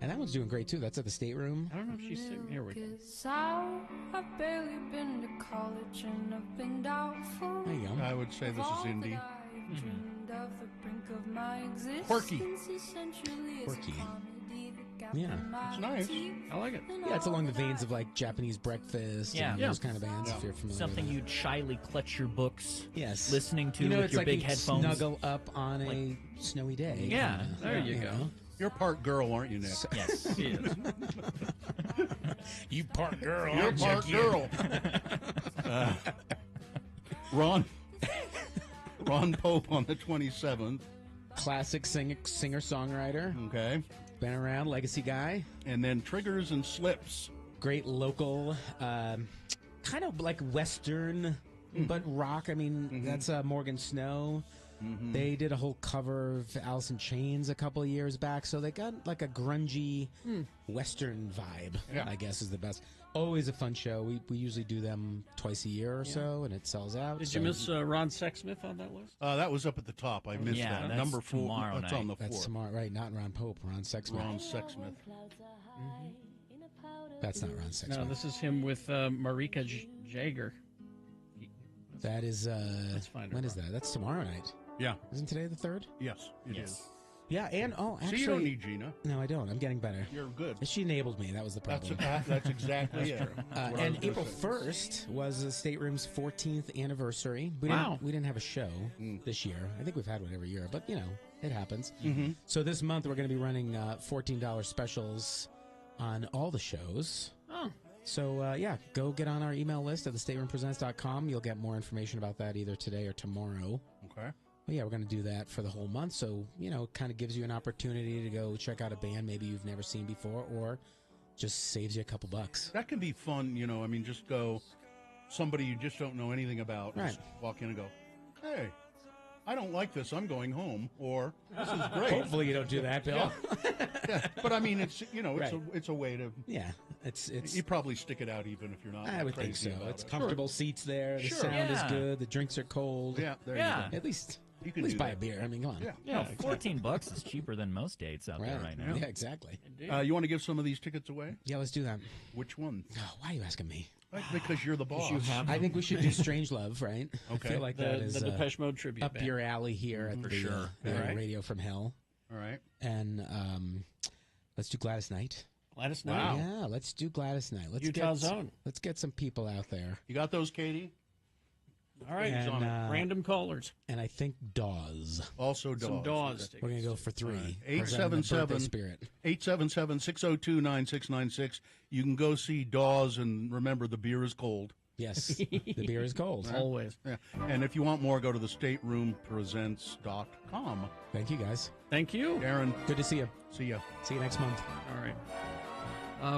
And that one's doing great too. That's at the stateroom. I don't know if she's singing. Here we go. I've barely been to college and I've been doubtful. There you go. I would say this is indie. Quirky. Quirky. Yeah. It's nice. I like it. Yeah, it's along the veins of like Japanese Breakfast and those kind of bands, if you're familiar Something with you'd shyly clutch your books listening to with with your like big you'd headphones. snuggle up on a snowy day. Yeah, there you go. know? You're part girl, aren't you, Nick? Yes, he is. You part girl. You're aren't you, part kid? girl. Ron Pope on the 27th. Classic singer-songwriter. Okay. Been around, legacy guy. And then Triggers and Slips. Great local, kind of like Western, but rock. I mean, that's Morgan Snow. They did a whole cover of Alice in Chains a couple of years back, so they got like a grungy Western vibe, I guess is the best. Always a fun show. We usually do them twice a year or so, and it sells out. Did you miss Ron Sexsmith on that list? That was up at the top. I missed that. That's Number 4. tomorrow That's night. on the 4th. That's tomorrow, right? Not Ron Pope, Ron Sexsmith. Ron Sexsmith. That's not Ron Sexsmith. No, this is him with Marika Jager. That is, Let's find her when is wrong. that? That's tomorrow night. Yeah. Isn't today the 3rd? Yes, it is. Yeah, and actually... So you don't need Gina. No, I don't. I'm getting better. You're good. She enabled me. That was the problem. That's exactly it. And April 1st was the Stateroom's 14th anniversary. We didn't have a show this year. I think we've had one every year, but, it happens. So this month we're going to be running $14 specials on all the shows. Oh. So, go get on our email list at thestateroompresents.com. You'll get more information about that either today or tomorrow. Okay. Well, yeah, we're going to do that for the whole month. So, it kind of gives you an opportunity to go check out a band maybe you've never seen before, or just saves you a couple bucks. That can be fun, just go, somebody you just don't know anything about, just walk in and go, hey, I don't like this, I'm going home, or this is great. Hopefully you don't do that, Bill. Yeah. But I mean, it's, it's a way to... Yeah, it's you probably stick it out even if you're not I would think crazy so. about It's it. comfortable seats there. The sound is good. The drinks are cold. Yeah, there you go. At least... You can At least do buy that. a beer. I mean, come on. Yeah, $14 is cheaper than most dates out there right now. Yeah, exactly. You want to give some of these tickets away? Yeah, let's do that. Which one? Oh, why are you asking me? Because you're the boss. I think we should do Strange Love, right? Okay. I feel like that is the Depeche Mode tribute up band. your alley here at For the sure. Radio from Hell. All right. And let's do Gladys Knight. Gladys Knight. Wow. Yeah, let's do Gladys Knight. Utah's own. Let's get some people out there. You got those, Katie? All right. And, random callers. And I think Dawes. Also Dawes. Some Dawes. We're going to go for 3. 877-602-9696. You can go see Dawes, and remember, the beer is cold. Yes, the beer is cold. Always. Yeah. And if you want more, go to thestateroompresents.com. Thank you, guys. Thank you. Aaron. Good to see you. See ya. See you next month. All right.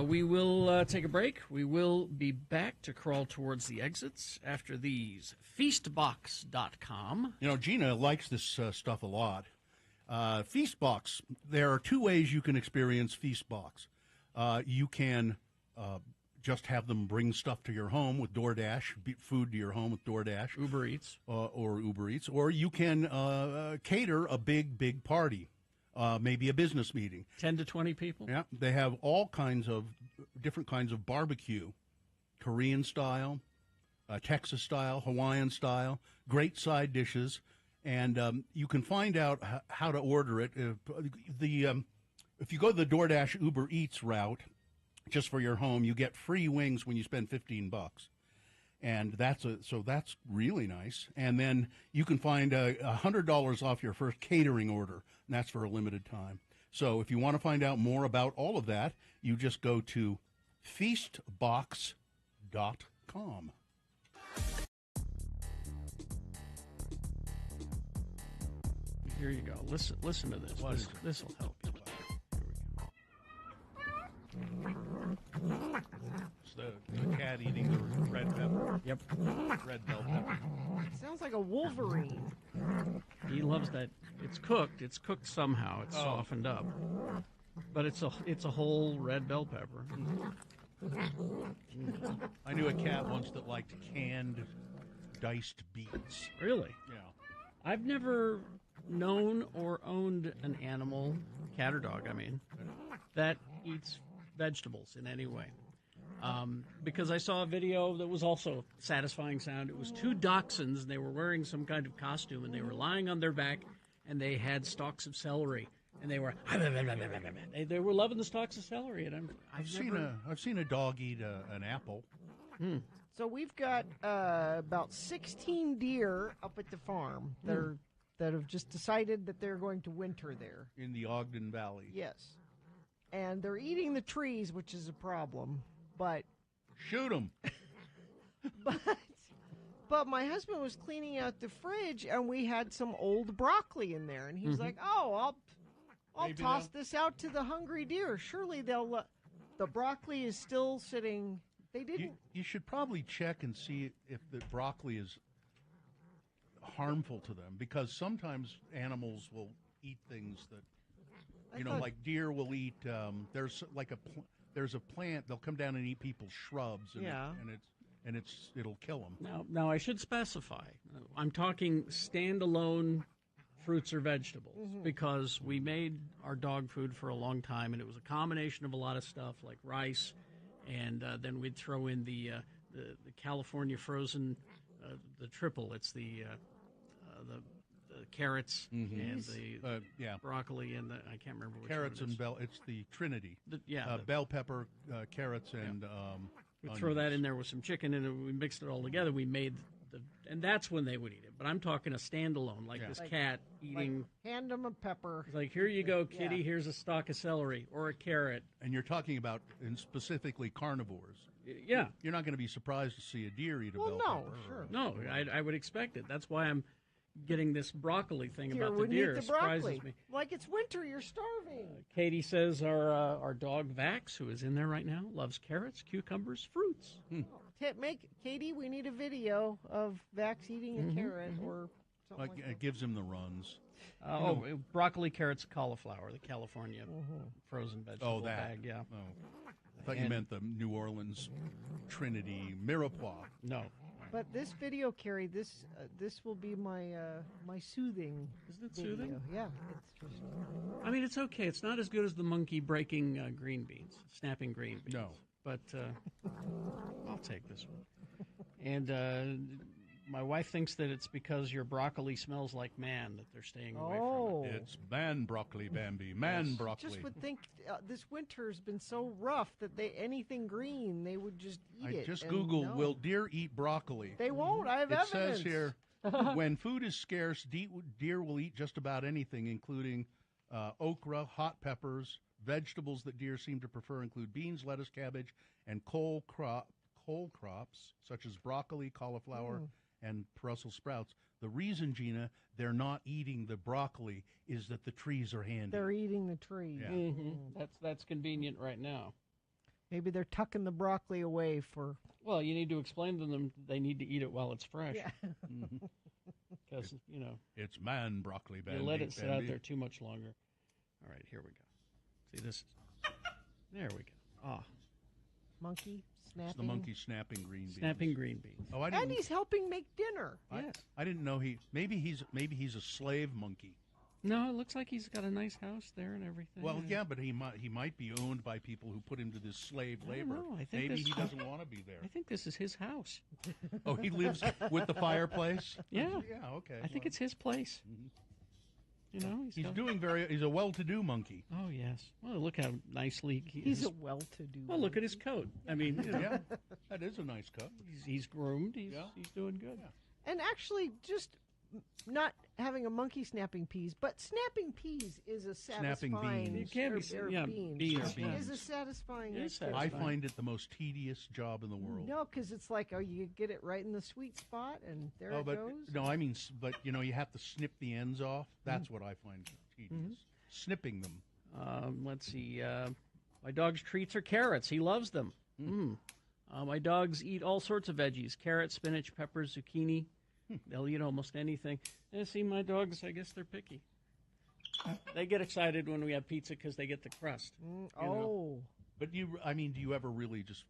We will take a break. We will be back to crawl towards the exits after these. Feastbox.com. Gina likes this stuff a lot. Feastbox, there are 2 ways you can experience Feastbox. You can just have them bring stuff to your home with DoorDash, food to your home with DoorDash. Uber Eats. Or Uber Eats. Or you can cater a big party. Maybe a business meeting. 10 to 20 people? Yeah. They have all kinds of different kinds of barbecue. Korean style, Texas style, Hawaiian style, great side dishes. And you can find out how to order it. If you go the DoorDash Uber Eats route, just for your home, you get free wings when you spend $15. And that's really nice. And then you can find $100 off your first catering order, and that's for a limited time. So if you want to find out more about all of that, you just go to feastbox.com. Here you go. Listen to this. This will help you. It's the cat eating the red pepper. Yep. Red bell pepper. Sounds like a Wolverine. He loves that. It's cooked. It's cooked somehow. It's softened up. But it's a whole red bell pepper. I knew a cat once that liked canned diced beets. Really? Yeah. I've never known or owned an animal, cat or dog, I mean, that eats vegetables in any way. Because I saw a video that was also satisfying sound. It was two dachshunds, and they were wearing some kind of costume, and they were lying on their back, and they had stalks of celery, and they were they were loving the stalks of celery. And I've seen a dog eat an apple. So we've got about 16 deer up at the farm that have just decided that they're going to winter there in the Ogden Valley. Yes, and they're eating the trees, which is a problem. But shoot them. But my husband was cleaning out the fridge, and we had some old broccoli in there, and he was like, "Oh, I'll toss this out to the hungry deer. Surely they'll." The broccoli is still sitting. They didn't. You should probably check and see if the broccoli is harmful to them, because sometimes animals will eat things that, like deer will eat. There's a plant. They'll come down and eat people's shrubs. And it'll kill them. Now I should specify. I'm talking standalone fruits or vegetables, because we made our dog food for a long time, and it was a combination of a lot of stuff like rice, and then we'd throw in the California frozen, the triple. It's the carrots and the broccoli and I can't remember which carrots one it is. And bell. It's the Trinity. The bell pepper, carrots, and we throw that in there with some chicken, and we mixed it all together. We made and that's when they would eat it. But I'm talking a standalone, like this cat eating. Hand them a pepper. It's like, here you go, kitty. Here's a stalk of celery or a carrot. And you're talking about specifically carnivores. Yeah. You're not going to be surprised to see a deer eat a bell pepper. Sure. No, I would expect it. That's why I'm getting this broccoli thing Deer about the deer. Eat the surprises broccoli. me. Like it's winter, you're starving. Katie says our dog Vax, who is in there right now, loves carrots, cucumbers, fruits. Katie, we need a video of Vax eating a carrot or something like that. It gives him the runs. Broccoli, carrots, cauliflower, the California frozen vegetable bag. Yeah. Oh. I thought you meant the New Orleans Trinity Mirepoix. No. But this video, Carrie, this will be my my soothing. Isn't it video. soothing? Yeah, it's just. I mean, it's okay. It's not as good as the monkey breaking green beans, snapping green beans. No. But I'll take this one. And my wife thinks that it's because your broccoli smells like man that they're staying away from it. It's man broccoli, Bambi. Man broccoli. Just would think this winter has been so rough that anything green, they would just eat it. I just Googled, will deer eat broccoli? They won't. I have evidence. It says here, when food is scarce, deer will eat just about anything, including okra, hot peppers. Vegetables that deer seem to prefer include beans, lettuce, cabbage, and coal crops, such as broccoli, cauliflower, and Brussels sprouts. The reason, Gina, they're not eating the broccoli is that the trees are handy. They're eating the tree. Yeah. That's convenient right now. Maybe they're tucking the broccoli away for... Well, you need to explain to them they need to eat it while it's fresh. Yeah. Because, it's man broccoli, Bambi. You let it sit out there too much longer. All right, here we go. See this? There we go. Monkey snapping. It's the monkey snapping green beans. Snapping green beans. Oh, I didn't. And he's helping make dinner. I didn't know maybe he's a slave monkey. No, it looks like he's got a nice house there and everything. Well, yeah, but he might be owned by people who put him to this slave labor. I think maybe he doesn't want to be there. I think this is his house. Oh, he lives with the fireplace? Yeah. Yeah, okay. I think it's his place. He's a well-to-do monkey. Oh, yes. Well, look how nicely he's a well-to-do. Well, look at his coat. I mean, yeah, that is a nice coat. He's groomed. He's doing good. Yeah. And actually, just not having a monkey snapping peas, but snapping peas is a satisfying. Snapping beans. It can be beans. Beans. Is a satisfying. I find it the most tedious job in the world. No, because it's like, you get it right in the sweet spot, and there it goes. No, I mean, but you have to snip the ends off. That's what I find tedious. Snipping them. Let's see. My dog's treats are carrots. He loves them. My dogs eat all sorts of veggies: carrots, spinach, peppers, zucchini. They'll eat almost anything. And see, my dogs, I guess they're picky. They get excited when we have pizza because they get the crust. But do you ever really just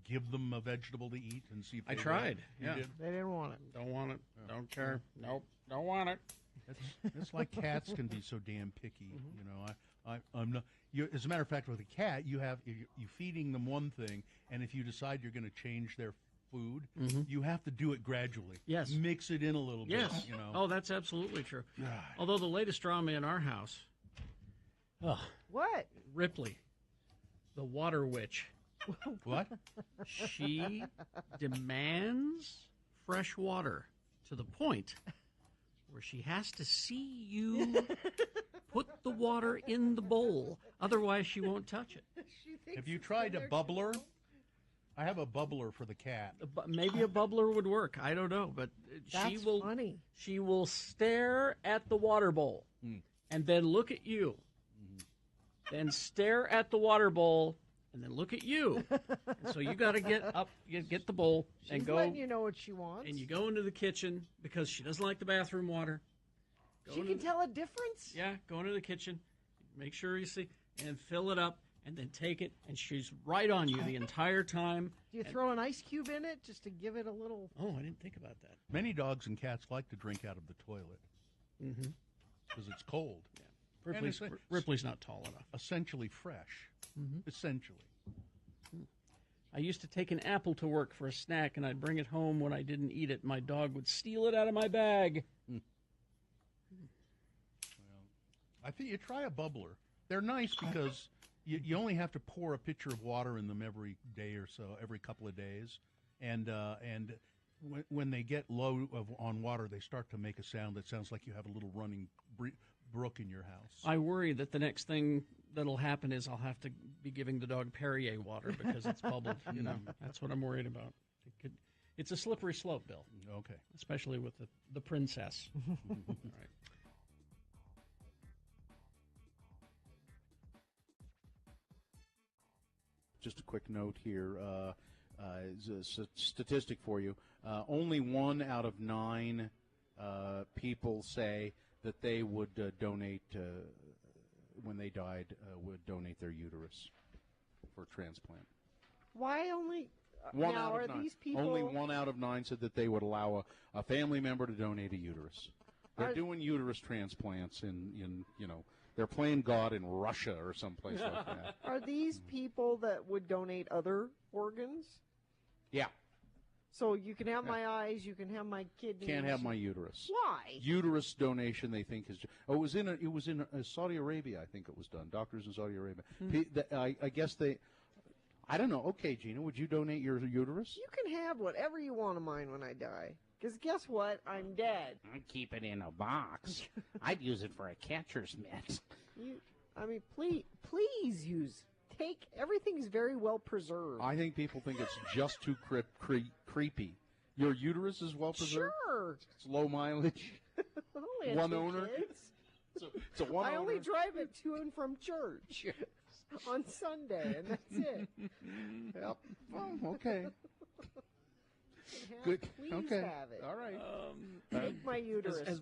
give them a vegetable to eat and see if I they tried. You Yeah. did? They didn't want it. Don't want it. Don't care. Nope. Don't want it. It's like cats can be so damn picky. You know, I'm not. As a matter of fact, with a cat, you feeding them one thing, and if you decide you're going to change their food, you have to do it gradually. Yes. Mix it in a little bit. Yes. You know. Oh, that's absolutely true. God. Although the latest drama in our house. What? Ripley, the water witch. What? She demands fresh water to the point where she has to see you put the water in the bowl. Otherwise, she won't touch it. Have you tried a bubbler? I have a bubbler for the cat. Maybe a bubbler would work. I don't know, but That's funny. She will stare at the water bowl and then look at you. Then stare at the water bowl and then look at you. And so you got to get up, get the bowl, and She's go. letting you know what she wants. And you go into the kitchen because she doesn't like the bathroom water. She can tell a difference? Yeah, go into the kitchen, make sure you see, and fill it up, and then take it, and she's right on you the entire time. Do you throw an ice cube in it just to give it a little... Oh, I didn't think about that. Many dogs and cats like to drink out of the toilet. Because it's cold. Yeah. Ripley's not tall enough. Essentially fresh. Essentially. I used to take an apple to work for a snack, and I'd bring it home. When I didn't eat it, my dog would steal it out of my bag. Well, I think you try a bubbler. They're nice because you only have to pour a pitcher of water in them every day or so, every couple of days. And when they get low on water, they start to make a sound that sounds like you have a little running brook in your house. I worry that the next thing that'll happen is I'll have to be giving the dog Perrier water because it's bubbled. You know, that's what I'm worried about. It's a slippery slope, Bill. Okay. Especially with the princess. All right. Just a quick note here. Is a statistic for you. Only 1 out of 9 people say that they would donate, when they died, would donate their uterus for transplant. Why only... One now, out are of 9. these people... Only 1 out of 9 said that they would allow a family member to donate a uterus. They're doing uterus transplants in they're playing God in Russia or someplace like that. Are these people that would donate other organs? Yeah. So you can have my eyes, you can have my kidneys. Can't have my uterus. Why? Uterus donation, they think is. It was in Saudi Arabia. I think it was done. Doctors in Saudi Arabia. I guess they. I don't know. Okay, Gina, would you donate your uterus? You can have whatever you want of mine when I die. Because guess what? I'm dead. I'd keep it in a box. I'd use it for a catcher's mitt. Please take everything's very well preserved. I think people think it's just too creepy. Your uterus is well preserved? Sure. It's low mileage. One owner. It's a one I owner. only drive it to and from church on Sunday, and that's it. Yep. Well, okay. Good. Please okay. Have it. All right. Take my uterus.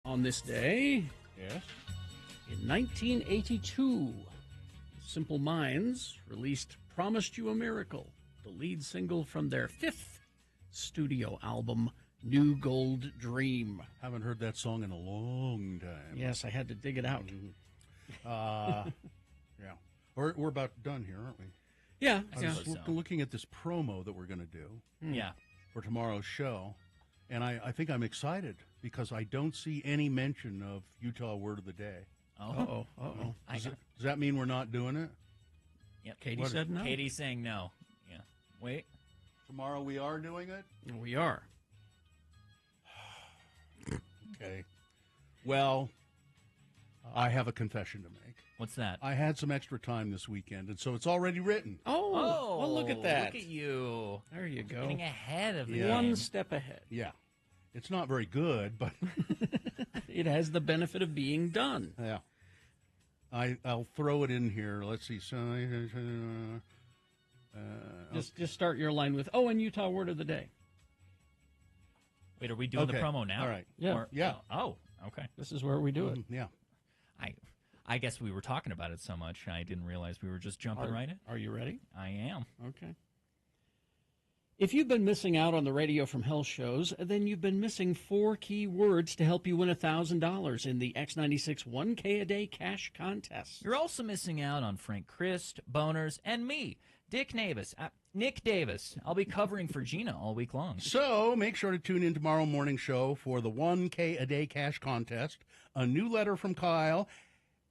On this day, yes, in 1982, Simple Minds released Promised You a Miracle, the lead single from their 5th studio album, New Gold Dream. Haven't heard that song in a long time. Yes, I had to dig it out. Yeah. We're about done here, aren't we? Yeah. I was looking at this promo that we're going to do. Yeah. For tomorrow's show. And I think I'm excited because I don't see any mention of Utah Word of the Day. Uh-oh. Does that mean we're not doing it? Yep. Katie said no. Katie's saying no. Yeah. Wait. Tomorrow we are doing it? We are. Okay. Well, I have a confession to make. What's that? I had some extra time this weekend, and so it's already written. Oh, well, look at that. Look at you. There you go. Getting ahead of the One game. step ahead. Yeah. It's not very good, but it has the benefit of being done. Yeah. I'll throw it in here. Let's see. Just start your line with, and Utah word of the day. Wait, are we doing the promo now? All right. Yeah. Yeah. Oh, okay. This is where we do it. Yeah. I guess we were talking about it so much, I didn't realize we were just jumping right in. Are you ready? I am. Okay. If you've been missing out on the Radio from Hell shows, then you've been missing 4 key words to help you win $1,000 in the X96 1K a Day cash contest. You're also missing out on Frank Christ, Boners, and me, Nick Davis. I'll be covering for Gina all week long. So make sure to tune in tomorrow morning show for the 1K a Day cash contest, a new letter from Kyle,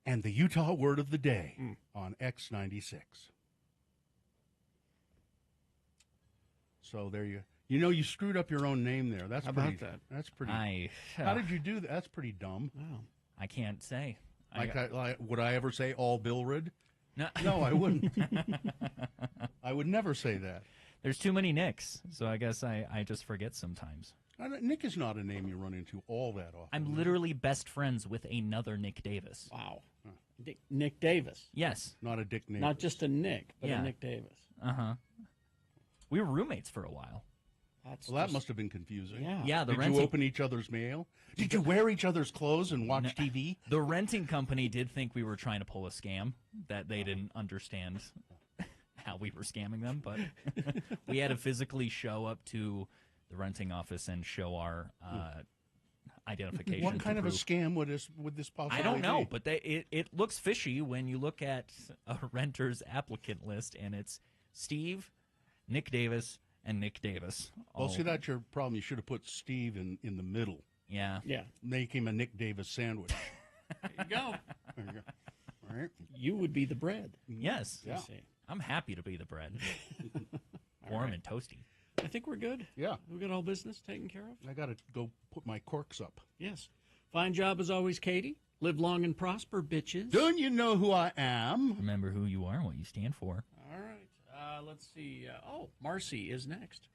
and the Utah word of the day on X96. So there you screwed up your own name there. That's How pretty. about that? That's pretty. How did you do that? That's pretty dumb. Wow. I can't say. Would I ever say all Billrid? No, I wouldn't. I would never say that. There's too many Nicks, so I guess I just forget sometimes. Nick is not a name you run into all that often. I'm literally best friends with another Nick Davis. Wow. Nick Davis. Yes. Not a Dick Davis. Not just a Nick, but a Nick Davis. Uh-huh. We were roommates for a while. That must have been confusing. Yeah. Did you open each other's mail? Did you wear each other's clothes and watch TV? The renting company did think we were trying to pull a scam, that they didn't understand how we were scamming them, but we had to physically show up to the renting office and show our identification. What kind of a scam would this possibly be? I don't know, but it looks fishy when you look at a renter's applicant list, and it's Steve, Nick Davis, and Nick Davis. Well, see, that's your problem. You should have put Steve in the middle. Yeah. Make him a Nick Davis sandwich. There you go. There you go. All right. You would be the bread. Yes. Yeah. I'm happy to be the bread. Warm and toasty. I think we're good. Yeah. We got all business taken care of? I got to go put my corks up. Yes. Fine job as always, Katie. Live long and prosper, bitches. Don't you know who I am? Remember who you are and what you stand for. All right. Let's see. Marcy is next.